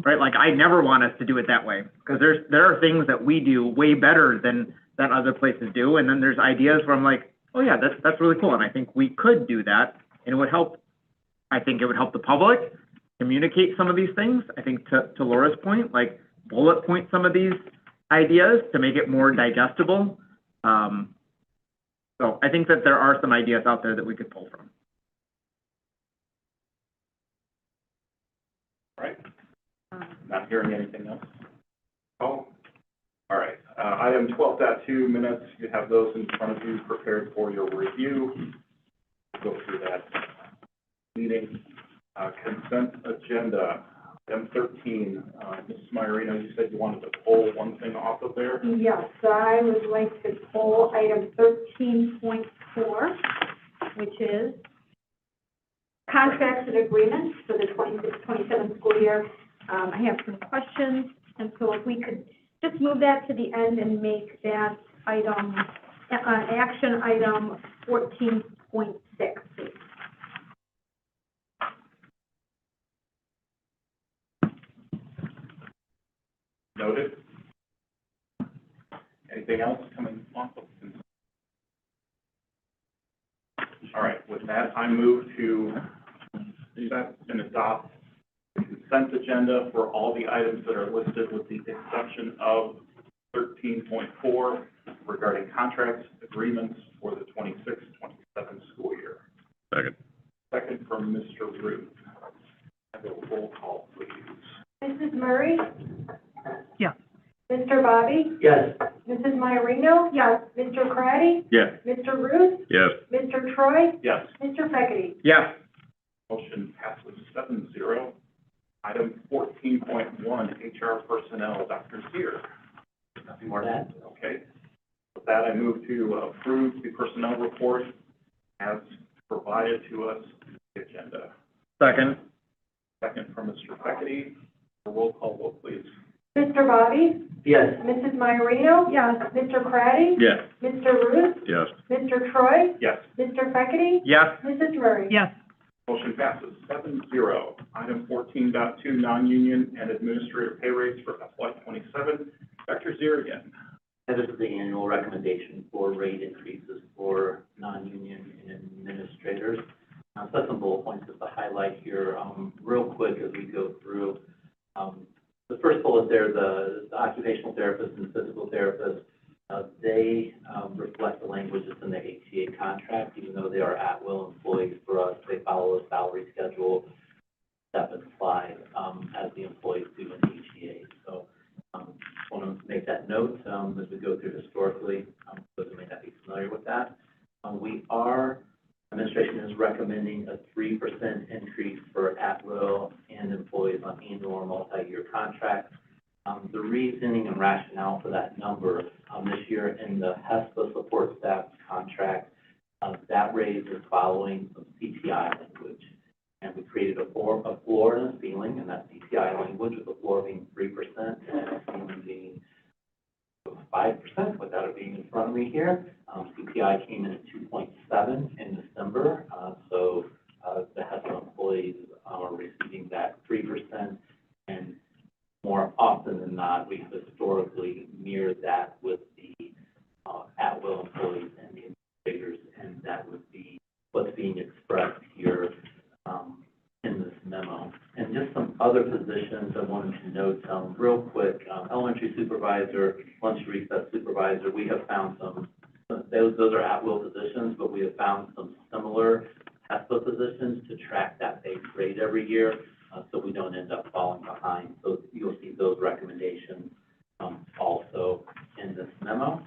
S3: right? Like, I never want us to do it that way, because there are things that we do way better than other places do, and then there's ideas where I'm like, oh yeah, that's really cool, and I think we could do that, and it would help. I think it would help the public communicate some of these things. I think to Laura's point, like, bullet point some of these ideas to make it more digestible. So I think that there are some ideas out there that we could pull from.
S1: All right. Not hearing anything else? Oh, all right. Item 12.2 minutes, you have those in front of you prepared for your review. Go through that meeting. Consent agenda. Item 13, Mrs. Maiorino, you said you wanted to pull one thing off of there.
S9: Yes, I would like to pull item 13.4, which is contracts and agreements for the 26-27 school year. I have some questions, and so if we could just move that to the end and make that item, action item 14.6, please.
S1: Noted. Anything else coming off of? All right, with that, I move to set and adopt the consent agenda for all the items that are listed with the exception of 13.4 regarding contracts, agreements for the 26-27 school year.
S11: Second.
S1: Second from Mr. Ruth. Have a roll call, please.
S9: Mrs. Murray?
S8: Yes.
S9: Mr. Bobby?
S7: Yes.
S9: Mrs. Maiorino? Yes. Mr. Craddy?
S11: Yes.
S9: Mr. Ruth?
S11: Yes.
S9: Mr. Troy?
S1: Yes.
S9: Mr. Feckety?
S3: Yes.
S1: Motion passes 7-0. Item 14.1, HR personnel, Dr. Zier.
S7: Nothing more to add?
S1: Okay. With that, I move to approve the personnel report as provided to us in the agenda.
S3: Second.
S1: Second from Mr. Feckety. A roll call vote, please.
S9: Mr. Bobby?
S7: Yes.
S9: Mrs. Maiorino? Yes. Mr. Craddy?
S11: Yes.
S9: Mr. Ruth?
S11: Yes.
S9: Mr. Troy?
S1: Yes.
S9: Mr. Feckety?
S3: Yes.
S9: Mrs. Murray?
S8: Yes.
S1: Motion passes 7-0. Item 14.2, non-union and administrative pay rates for FY27. Dr. Zier again.
S7: And this is the annual recommendation for rate increases for non-union administrators. So some bullet points just to highlight here, real quick as we go through. The first bullet there, the occupational therapist and physical therapist, they reflect the language that's in the HCA contract, even though they are at-will employees for us. They follow a salary schedule that applies as the employees do in HCA. So want to make that note as we go through historically, those who may not be familiar with that. Administration is recommending a 3% increase for at-will and employees on annual or multi-year contracts. The reasoning and rationale for that number this year in the HESPA support staff contract, that raise is following some CPI language. And we created a floor and a ceiling, and that CPI language with the floor being 3% and the ceiling being 5%, without it being in front of me here. CPI came in at 2.7 in December, so the HESPA employees are receiving that 3%, and more often than not, we've historically mirrored that with the at-will employees and the administrators, and that would be what's being expressed here in this memo. And just some other positions I wanted to note real quick. Elementary supervisor, lunch recess supervisor, we have found some, those are at-will positions, but we have found some similar HESPA positions to track that base rate every year, so we don't end up falling behind. So you'll see those recommendations also in this memo.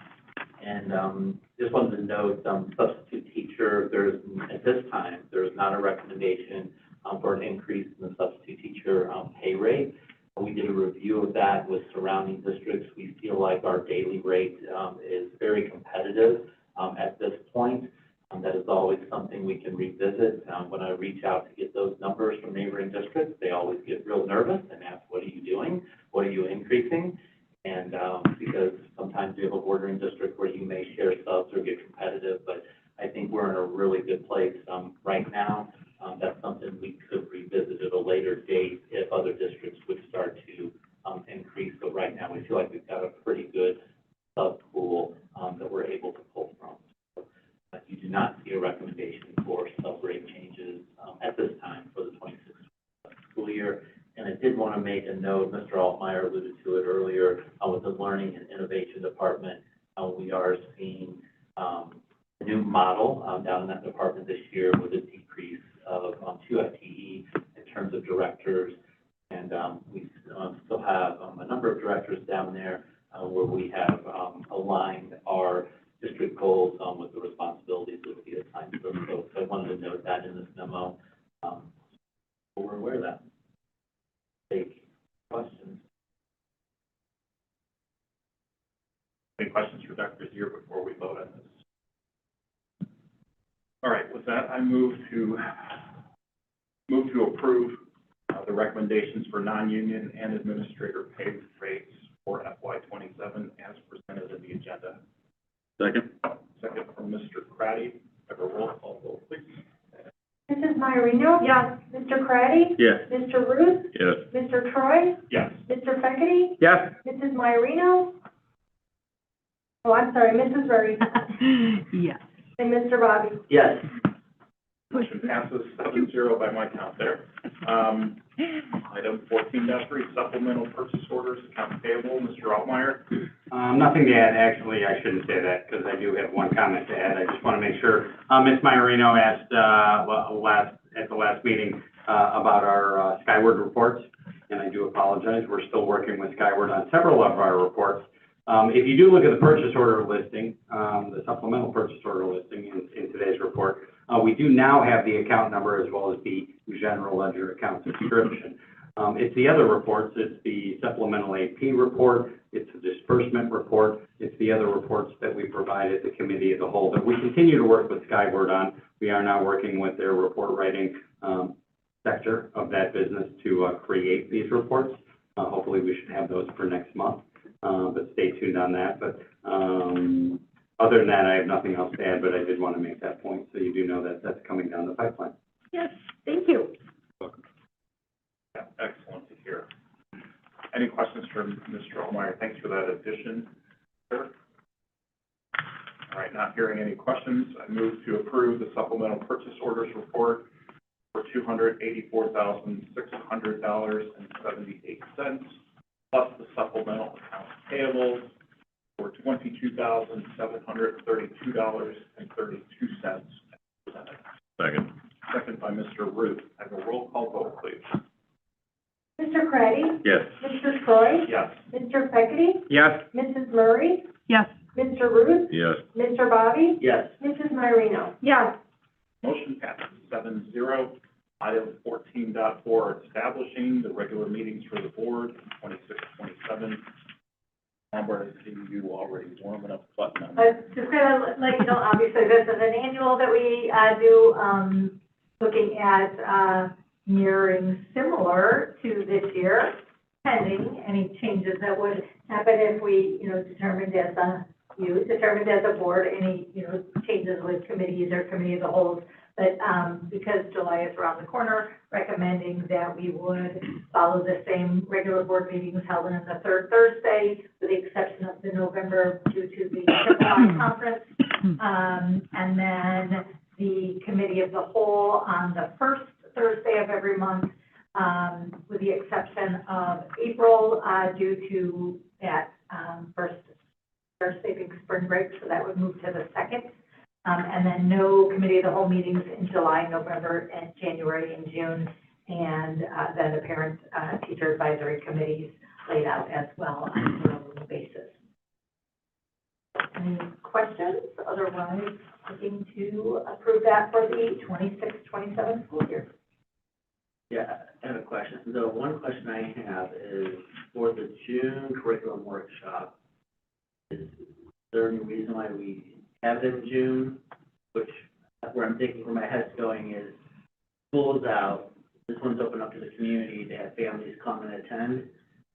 S7: And just wanted to note, substitute teacher, at this time, there's not a recommendation for an increase in the substitute teacher pay rate. We did a review of that with surrounding districts. We feel like our daily rate is very competitive at this point. That is always something we can revisit. When I reach out to get those numbers from neighboring districts, they always get real nervous and ask, what are you doing? What are you increasing? And because sometimes you have a bordering district where you may share subs or get competitive, but I think we're in a really good place right now. That's something we could revisit at a later date if other districts would start to increase. But right now, we feel like we've got a pretty good sub pool that we're able to pull from. So, you do not see a recommendation for sub rate changes at this time for the 26th school year. And I did want to make a note, Mr. Altmeyer alluded to it earlier, with the Learning and Innovation Department. We are seeing a new model down in that department this year with a decrease of 2 FTE in terms of directors. And we still have a number of directors down there where we have aligned our district goals with the responsibilities that will be assigned to those folks. So I wanted to note that in this memo. We're aware of that. take questions.
S1: Any questions for Dr. Zier before we vote on this? All right, with that, I move to approve the recommendations for non-union and administrator pay rates for FY '27 as presented in the agenda.
S11: Second?
S1: Second from Mr. Craddy. Have a roll call vote, please.
S2: Mrs. Maiorino? Yes. Mr. Craddy?
S11: Yes.
S2: Mr. Ruth?
S11: Yes.
S2: Mr. Troy?
S1: Yes.
S2: Mr. Feckety?
S3: Yes.
S2: Mrs. Maiorino? Oh, I'm sorry, Mrs. Murray?
S8: Yes.
S2: And Mr. Bobby?
S7: Yes.
S1: Motion passes 7-0 by my count there. Item 14.3, supplemental purchase orders, accounts payable, Mr. Altmeyer.
S15: Nothing to add, actually, I shouldn't say that, because I do have one comment to add. I just want to make sure, Ms. Maiorino asked, at the last meeting, about our Skyward reports, and I do apologize, we're still working with Skyward on several of our reports. If you do look at the purchase order listing, the supplemental purchase order listing in today's report, we do now have the account number as well as the general ledger account subscription. It's the other reports, it's the supplemental AP report, it's the disbursement report, it's the other reports that we provided the committee as a whole that we continue to work with Skyward on. We are now working with their report writing sector of that business to create these reports. Hopefully we should have those for next month, but stay tuned on that. But other than that, I have nothing else to add, but I did want to make that point so you do know that that's coming down the pipeline.
S2: Yes, thank you.
S1: Yeah, excellent to hear. Any questions for Mr. Altmeyer? Thanks for that addition, sir. All right, not hearing any questions, I move to approve the supplemental purchase orders report for $284,600.78, plus the supplemental accounts payable for $22,732.32.
S11: Second?
S1: Second by Mr. Ruth. Have a roll call vote, please.
S2: Mr. Craddy?
S11: Yes.
S2: Mr. Troy?
S1: Yes.
S2: Mr. Feckety?
S3: Yes.
S2: Mrs. Murray?
S8: Yes.
S2: Mr. Ruth?
S11: Yes.
S2: Mr. Bobby?
S7: Yes.
S2: Mrs. Maiorino? Yes.
S1: Motion passes 7-0. Item 14.4, establishing the regular meetings for the board, 26-27. Amber, I see you already warming up the button on that.
S2: Just kind of like, you know, obviously this is an annual that we do, looking at mirroring similar to this year, pending any changes that would happen if we, you know, determined as a board, any, you know, changes with committees or committee of the whole. But because July is around the corner, recommending that we would follow the same regular board meetings held on the third Thursday, with the exception of the November due to the July conference. And then the committee of the whole on the first Thursday of every month, with the exception of April, due to that first Thursday being spring break, so that would move to the second. And then no committee of the whole meetings in July, November, and January, and June, and then the parent teacher advisory committees laid out as well on a quarterly basis. Any questions? Otherwise, looking to approve that for the 26-27 school year.
S7: Yeah, I have a question. The one question I have is for the June curriculum workshop, is there any reason why we have it in June? Which, where I'm thinking, where my head's going is, school's out, this one's open up to the community to have families come and attend.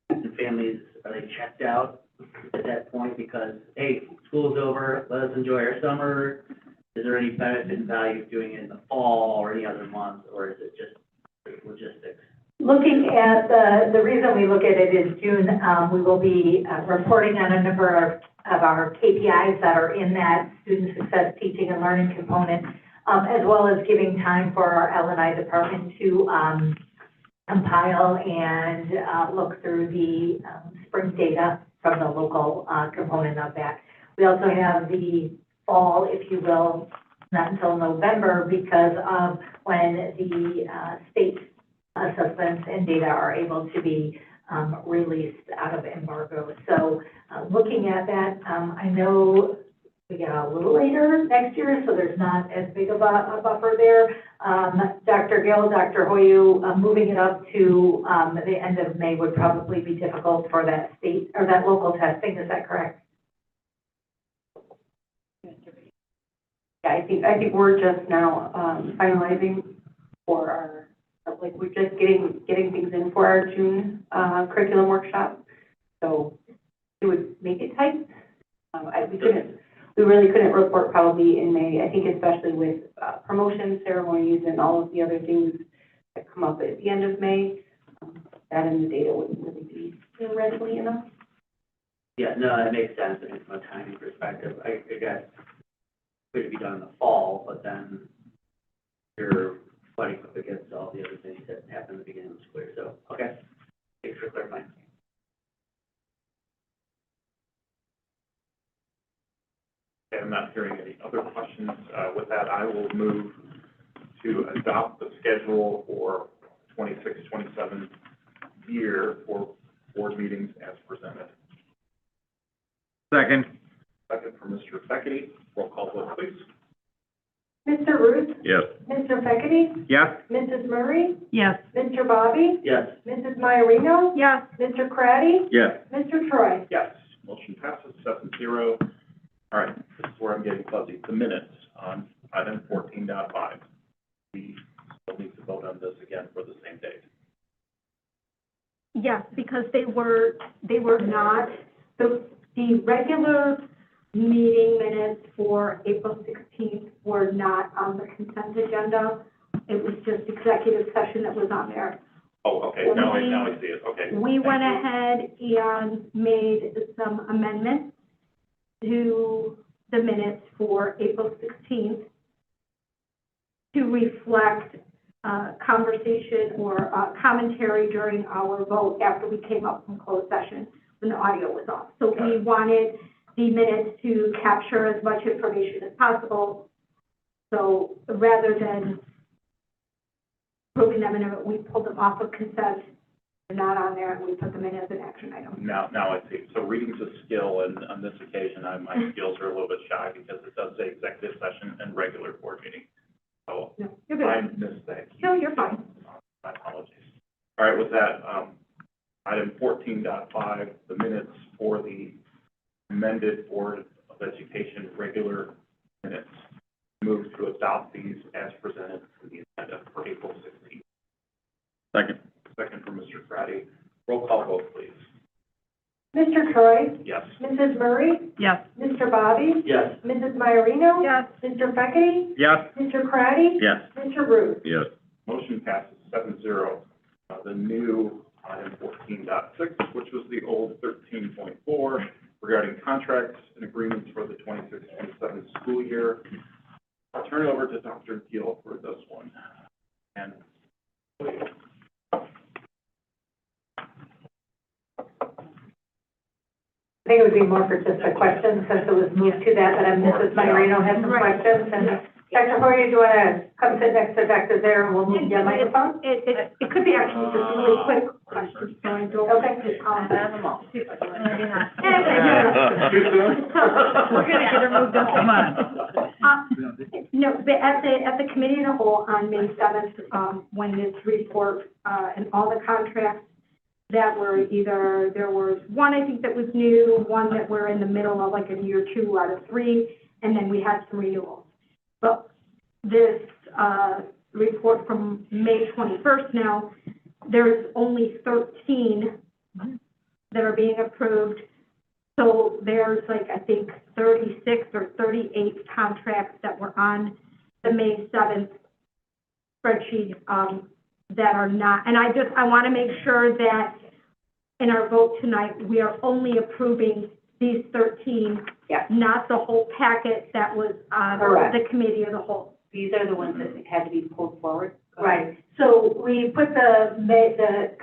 S7: And families, are they checked out at that point because, hey, school's over, let us enjoy our summer? Is there any benefit and value of doing it in the fall or any other month, or is it just logistics?
S2: Looking at the reason we look at it is June, we will be reporting on a number of our KPIs that are in that student success teaching and learning component, as well as giving time for our L&I department to compile and look through the spring data from the local component of that. We also have the fall, if you will, not until November because of when the state assessments and data are able to be released out of embargo. So looking at that, I know we get a little later next year, so there's not as big of a buffer there. Dr. Gill, Dr. Hoyu, moving it up to, the end of May would probably be difficult for that state, or that local testing, is that correct?
S4: Yeah, I think we're just now, finalizing for our, like, we're just getting things in for our June, curriculum workshop. So it would make it tight. We really couldn't report probably in May. I think especially with, promotion ceremonies and all of the other things that come up at the end of May, that and the data wouldn't really be readily enough.
S7: Yeah, no, that makes sense, I mean, from a timing perspective, I guess, it could be done in the fall, but then you're fighting up against all the other things that happen at the beginning of the school year, so, okay, thanks for clarifying.
S1: Okay, I'm not hearing any other questions. With that, I will move to adopt the schedule for 26-27 year for board meetings as presented.
S3: Second.
S1: Second from Mr. Feckety. Roll call vote, please.
S2: Mr. Ruth?
S11: Yes.
S2: Mr. Feckety?
S3: Yes?
S2: Mrs. Murray?
S8: Yes.
S2: Mr. Bobby?
S7: Yes.
S2: Mrs. Maiorino?
S8: Yes.
S2: Mr. Craddy?
S11: Yes.
S2: Mr. Troy?
S1: Yes. Motion passes 7-0. All right, this is where I'm getting fuzzy. The minutes on item 14.5. We still need to vote on this again for the same date.
S9: Yes, because they were not, the regular meeting minutes for April 16th were not on the consent agenda. It was just executive session that was on there.
S1: Oh, okay, now I see it, okay.
S9: We went ahead and made some amendments to the minutes for April 16th to reflect conversation or commentary during our vote after we came up from closed session when the audio was off. So we wanted the minutes to capture as much information as possible. So rather than approving them, we pulled them off of consent. They're not on there, and we put them in as an action item.
S1: Now I see. So reading's a skill, and on this occasion, my skills are a little bit shy because it does say executive session and regular board meeting. So
S9: No, you're good.
S1: I missed that.
S9: No, you're fine.
S1: My apologies. All right, with that, item 14.5, the minutes for the amended Board of Education regular minutes. Move to adopt these as presented to the agenda for April 16th.
S11: Second.
S1: Second from Mr. Craddy. Roll call vote, please.
S2: Mr. Troy?
S1: Yes.
S2: Mrs. Murray?
S8: Yes.
S2: Mr. Bobby?
S7: Yes.
S2: Mrs. Maiorino?
S8: Yes.
S2: Mr. Feckety?
S3: Yes?
S2: Mr. Craddy?
S11: Yes.
S2: Mr. Ruth?
S11: Yes.
S1: Motion passes 7-0. The new item 14.6, which was the old 13.4, regarding contracts and agreements for the 26-27 school year. I'll turn it over to Dr. Gill for this one. And
S2: I think it would be more for just a question, since it was moved to that, but Mrs. Maiorino has some questions, and Dr. Hoyer, do you want to come sit next to Dr. Zare, and we'll move your microphone?
S9: It could be actually just a really quick question, so I don't.
S2: Okay.
S1: too soon?
S8: We're gonna get her moved up, come on.
S9: No, but at the committee of the whole on May 7th, when this report, and all the contracts that were either, there was one I think that was new, one that we're in the middle of, like in year 2 out of 3, and then we had some renewals. But this, report from May 21st now, there's only 13 that are being approved. So there's like, I think, 36 or 38 contracts that were on the May 7th spreadsheet, that are not, and I want to make sure that in our vote tonight, we are only approving these 13,
S4: Yeah.
S9: not the whole packet that was on
S4: Correct.
S9: the committee of the whole.
S4: These are the ones that had to be pulled forward.
S2: Right, so we put the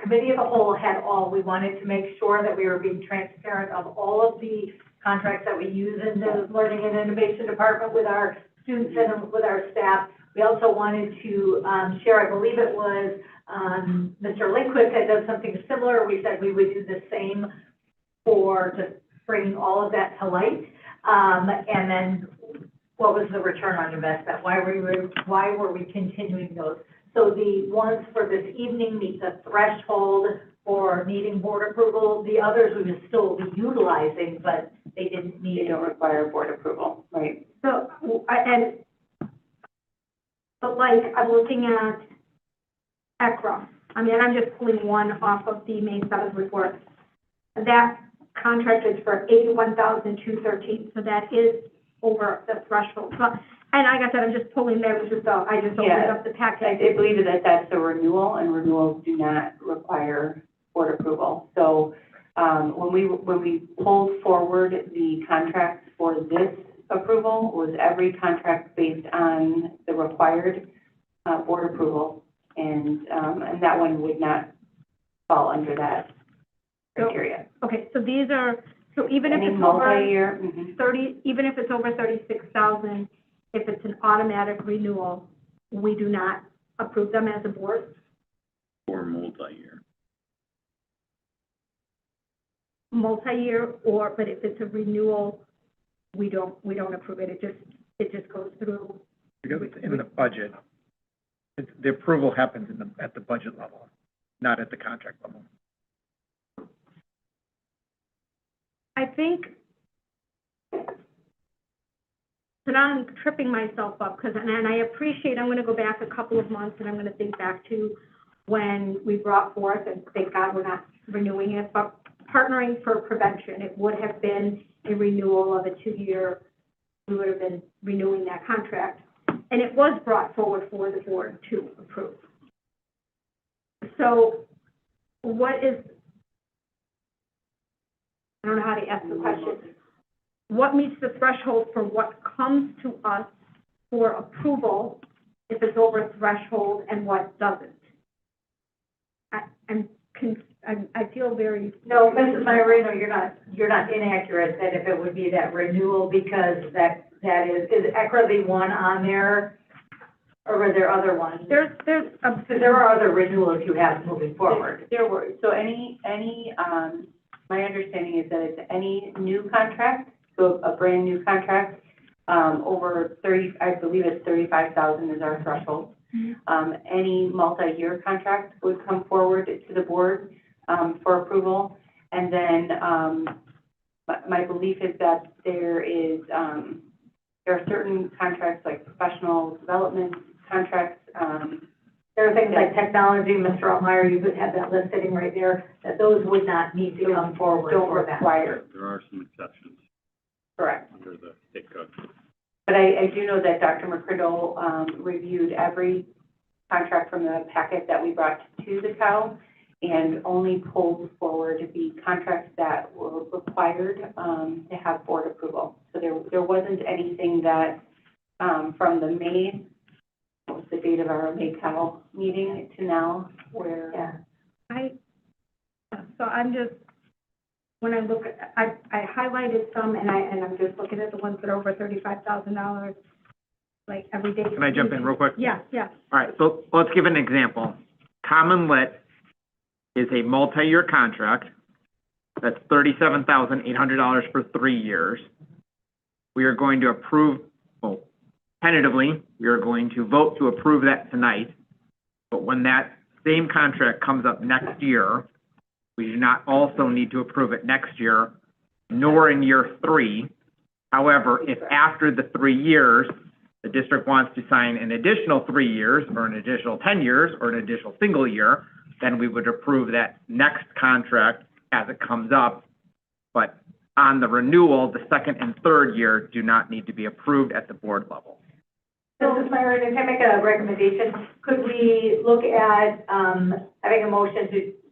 S2: committee of the whole had all, we wanted to make sure that we were being transparent of all of the contracts that we use in the Learning and Innovation Department with our students and with our staff. We also wanted to, share, I believe it was, Mr. Lindquist that does something similar. We said we would do the same for just bringing all of that to light. And then what was the return on investment? Why were we continuing those? So the ones for this evening meet the threshold for needing board approval. The others we would still be utilizing, but they didn't need.
S4: They don't require board approval, right?
S9: So, but like, I'm looking at ECRA. I mean, I'm just pulling one off of the May 7th report. That contract is for $81,213, so that is over the threshold. But, and like I said, I'm just pulling that, which is the, I just opened up the packet.
S4: I believe that that's a renewal, and renewals do not require board approval. So, when we pulled forward the contracts for this approval, was every contract based on the required, board approval, and that one would not fall under that criteria.
S9: Okay, so these are, so even if
S4: Any
S9: it's over
S4: multi-year,
S9: 30, even if it's over 36,000, if it's an automatic renewal, we do not approve them as a board?
S10: Or multi-year.
S9: Multi-year, or, but if it's a renewal, we don't approve it, it just goes through.
S3: Because it's in the budget. The approval happens at the budget level, not at the contract level.
S9: I think, so now I'm tripping myself up, because, and I appreciate, I'm gonna go back a couple of months, and I'm gonna think back to when we brought forth, and thank God we're not renewing it, but partnering for prevention, it would have been a renewal of a 2-year, we would have been renewing that contract, and it was brought forward for the board to approve. So, what is, I don't know how to ask the question. What meets the threshold for what comes to us for approval if it's over threshold, and what doesn't? I feel very.
S2: No, Mrs. Maiorino, you're not inaccurate that if it would be that renewal, because that is ECRA the one on there? Or were there other ones?
S9: Because
S2: there are other renewals you have moving forward.
S4: There were, so any, my understanding is that it's any new contract, so a brand new contract, over 30, I believe it's 35,000 is our threshold. Any multi-year contract would come forward to the board, for approval. And then, my belief is that there are certain contracts like professional development contracts,
S2: There are things like technology, Mr. Altmeyer, you could have that list sitting right there, that those would not need to come forward
S4: don't
S2: for that.
S4: require.
S10: There are some exceptions
S4: Correct.
S10: under the state code.
S4: But I do know that Dr. McCriddle, reviewed every contract from the packet that we brought to the COW, and only pulled forward the contracts that were required, to have board approval. So there wasn't anything that, from the May, what was the date of our May COW meeting to now, where.
S2: Yeah.
S9: So I'm just, when I look at, I highlighted some, and I'm just looking at the ones that are over $35,000, like every day.
S3: Can I jump in real quick?
S9: Yeah.
S3: All right, so let's give an example. Common Lit is a multi-year contract. That's $37,800 for 3 years. We are going to approve, well, tentatively, we are going to vote to approve that tonight. But when that same contract comes up next year, we do not also need to approve it next year, nor in year 3. However, if after the 3 years, the district wants to sign an additional 3 years, or an additional 10 years, or an additional single year, then we would approve that next contract as it comes up. But on the renewal, the second and third year do not need to be approved at the board level.
S2: Mrs. Myron, can I make a recommendation? Could we look at, having a motion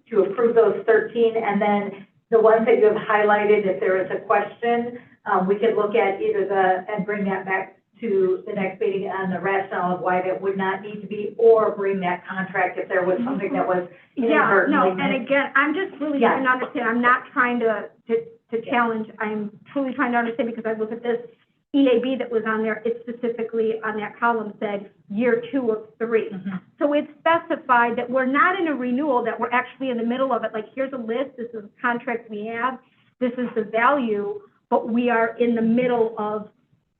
S2: to approve those 13, and then the ones that you have highlighted, if there is a question, we could look at either and bring that back to the next meeting on the rationale of why that would not need to be, or bring that contract if there was something that was inadvertently missed.
S9: And again, I'm just really trying to understand, I'm not trying to challenge, I'm truly trying to understand, because I look at this EAB that was on there, it specifically on that column said year 2 of 3. So it specified that we're not in a renewal, that we're actually in the middle of it, like here's a list, this is the contract we have, this is the value, but we are in the middle of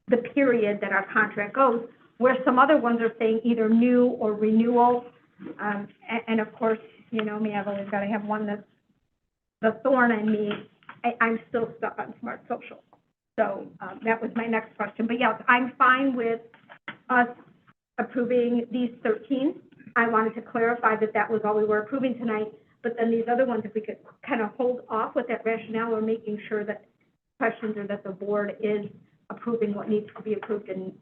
S9: the period that our contract goes, where some other ones are saying either new or renewal. And of course, you know me, I've always got to have one that's the thorn in me. I'm still stuck on Smart Social. So that was my next question. But yes, I'm fine with us approving these 13. I wanted to clarify that that was all we were approving tonight. But then these other ones, if we could kind of hold off with that rationale, or making sure that questions or that the board is approving what needs to be approved and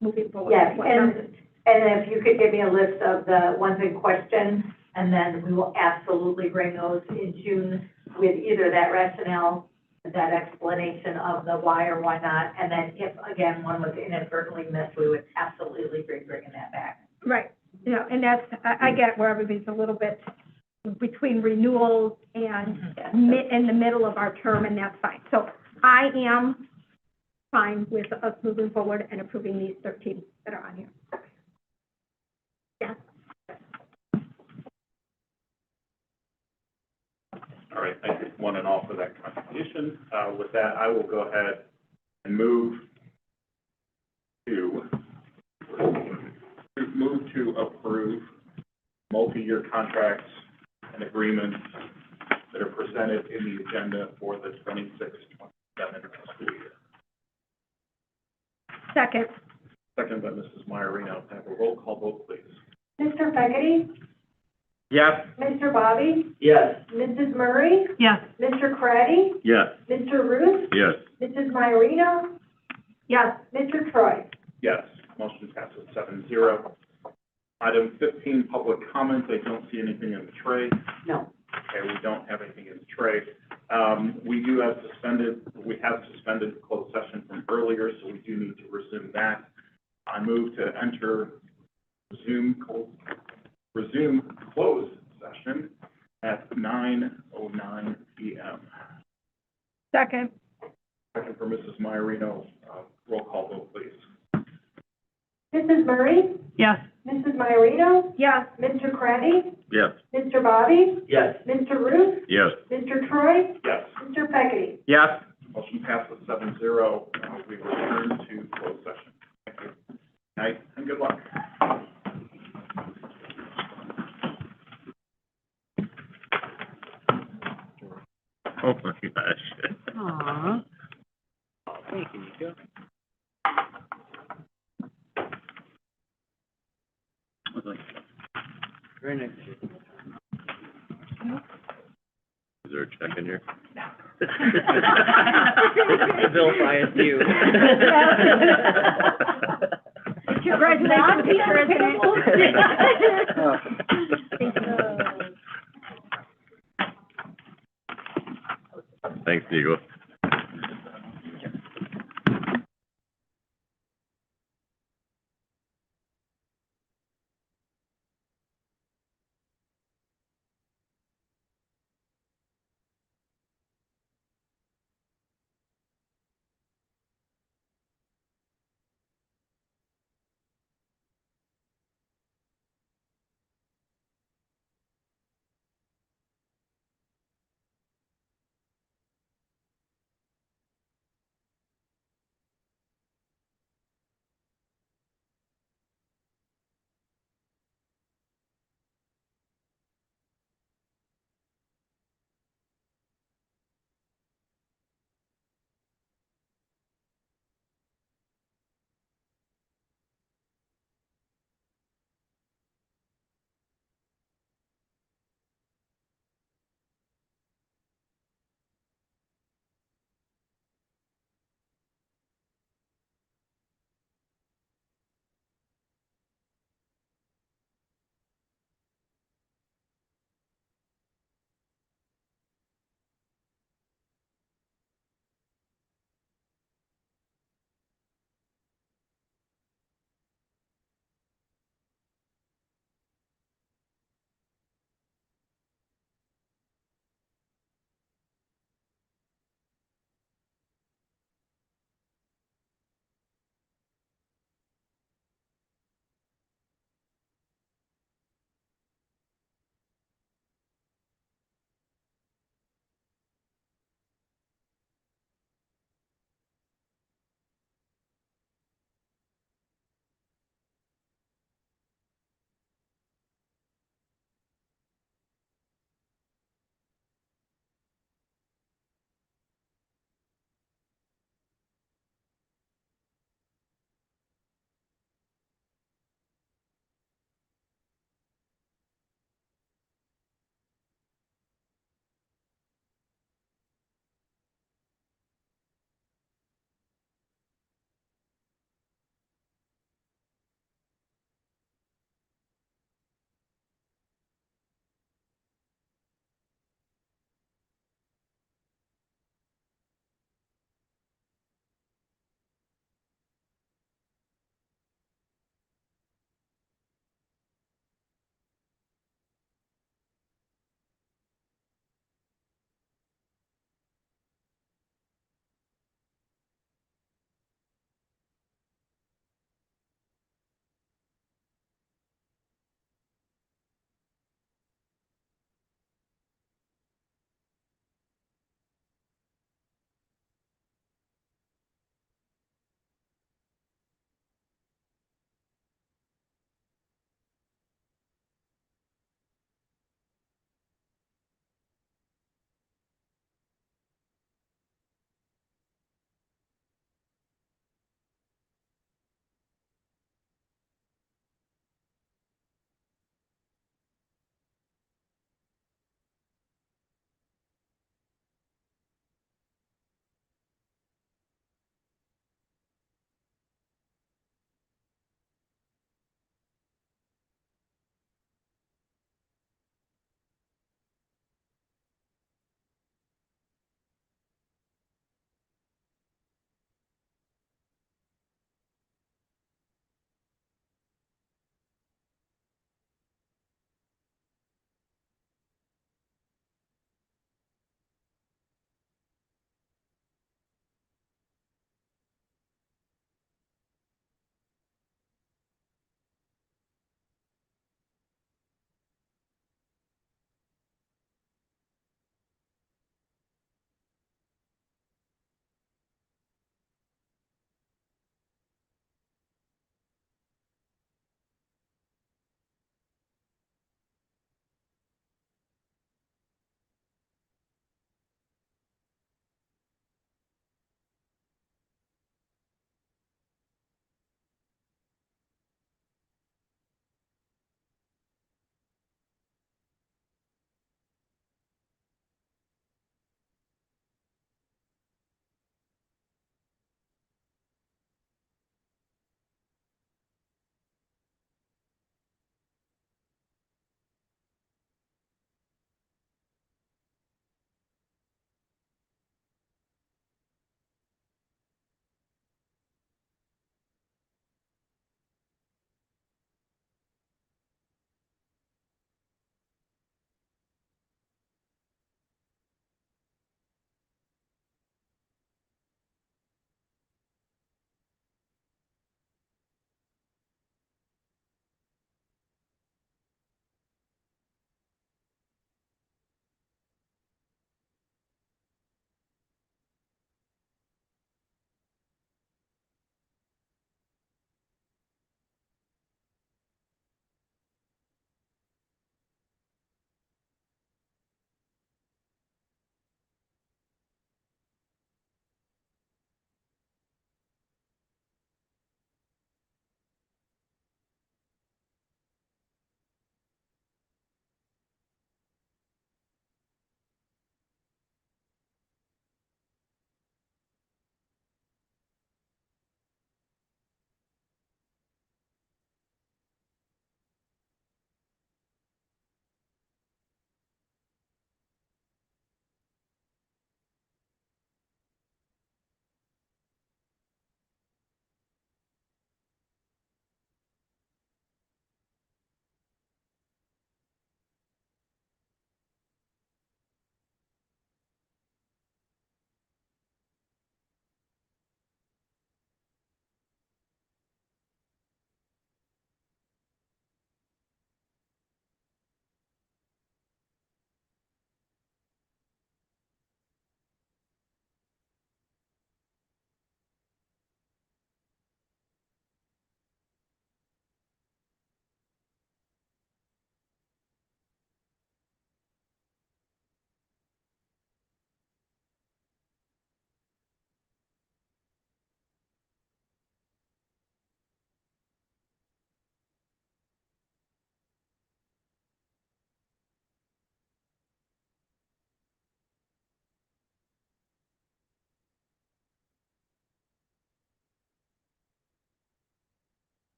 S9: moving forward.
S2: Yes,
S9: with what doesn't.
S2: and if you could give me a list of the ones in question, and then we will absolutely bring those in June with either that rationale, that explanation of the why or why not, and then if, again, one was inadvertently missed, we would absolutely be bringing that back.
S9: Right, you know, and that's, I get where everybody's a little bit between renewals and in the middle of our term, and that's fine. So I am fine with us moving forward and approving these 13 that are on here. Yeah.
S1: All right, thank you one and all for that contribution. With that, I will go ahead and move to approve multi-year contracts and agreements that are presented in the agenda for the 26-27 school year.
S9: Second.
S1: Second by Mrs. Maiorino. Have a roll call vote, please.
S4: Mr. Peggotty?
S3: Yes.
S4: Mr. Bobby?
S7: Yes.
S4: Mrs. Murray?
S8: Yes.
S4: Mr. Craddy?
S11: Yes.
S4: Mr. Ruth?
S11: Yes.
S4: Mrs. Maiorino?
S9: Yes.
S4: Mr. Troy?
S1: Yes, motion passes 7-0. Item 15, public comment. I don't see anything in the tray.
S2: No.
S1: Okay, we don't have anything in the tray. We have suspended closed session from earlier, so we do need to resume that. I move to resume closed session at 9:09 p.m.
S9: Second.
S1: Second for Mrs. Maiorino. Roll call vote, please.
S4: Mrs. Murray?
S8: Yes.
S4: Mrs. Maiorino?
S9: Yes.
S4: Mr. Craddy?
S11: Yes.
S4: Mr. Bobby?
S7: Yes.
S4: Mr. Ruth?
S11: Yes.
S4: Mr. Troy?
S1: Yes.
S4: Mr. Peggotty?
S3: Yes.
S1: Motion passes 7-0. We return to closed session. Thank you. Night and good luck.
S11: Oh, my gosh.
S8: Aw.
S3: Thank you, Nico.
S7: Very nice.
S11: Is there a check in here?
S7: The bill bias you.
S9: Congratulations, President.
S11: Thanks, Nico.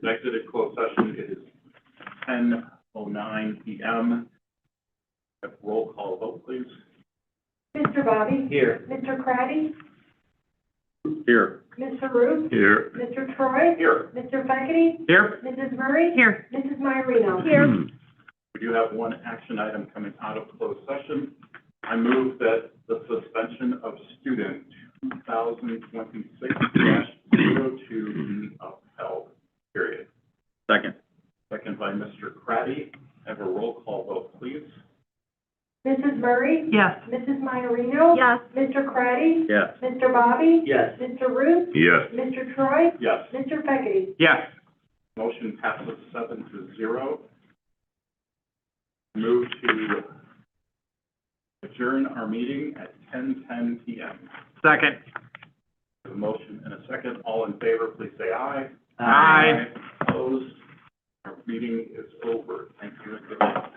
S1: Exited closed session, it is 10:09 PM. Have roll call vote, please.
S9: Mr. Bobby?
S7: Here.
S9: Mr. Craddy?
S10: Here.
S9: Mr. Ruth?
S11: Here.
S9: Mr. Troy?
S1: Here.
S9: Mr. Feckity?
S3: Here?
S9: Mrs. Murray?
S8: Here.
S9: Mrs. Myarino?
S1: We do have one action item coming out of closed session. I move that the suspension of student 2026-02 be upheld, period.
S10: Second.
S1: Second by Mr. Craddy. Have a roll call vote, please.
S9: Mrs. Murray?
S8: Yes.
S9: Mrs. Myarino?
S8: Yes.
S9: Mr. Craddy?
S10: Yes.
S9: Mr. Bobby?
S7: Yes.
S9: Mr. Ruth?
S11: Yes.
S9: Mr. Troy?
S1: Yes.
S9: Mr. Feckity?
S3: Yes.
S1: Motion passes 7-0. Move to adjourn our meeting at 10:10 PM.
S3: Second.
S1: A motion and a second. All in favor, please say aye.
S3: Aye.
S1: Opposed? Our meeting is over. Thank you and good night.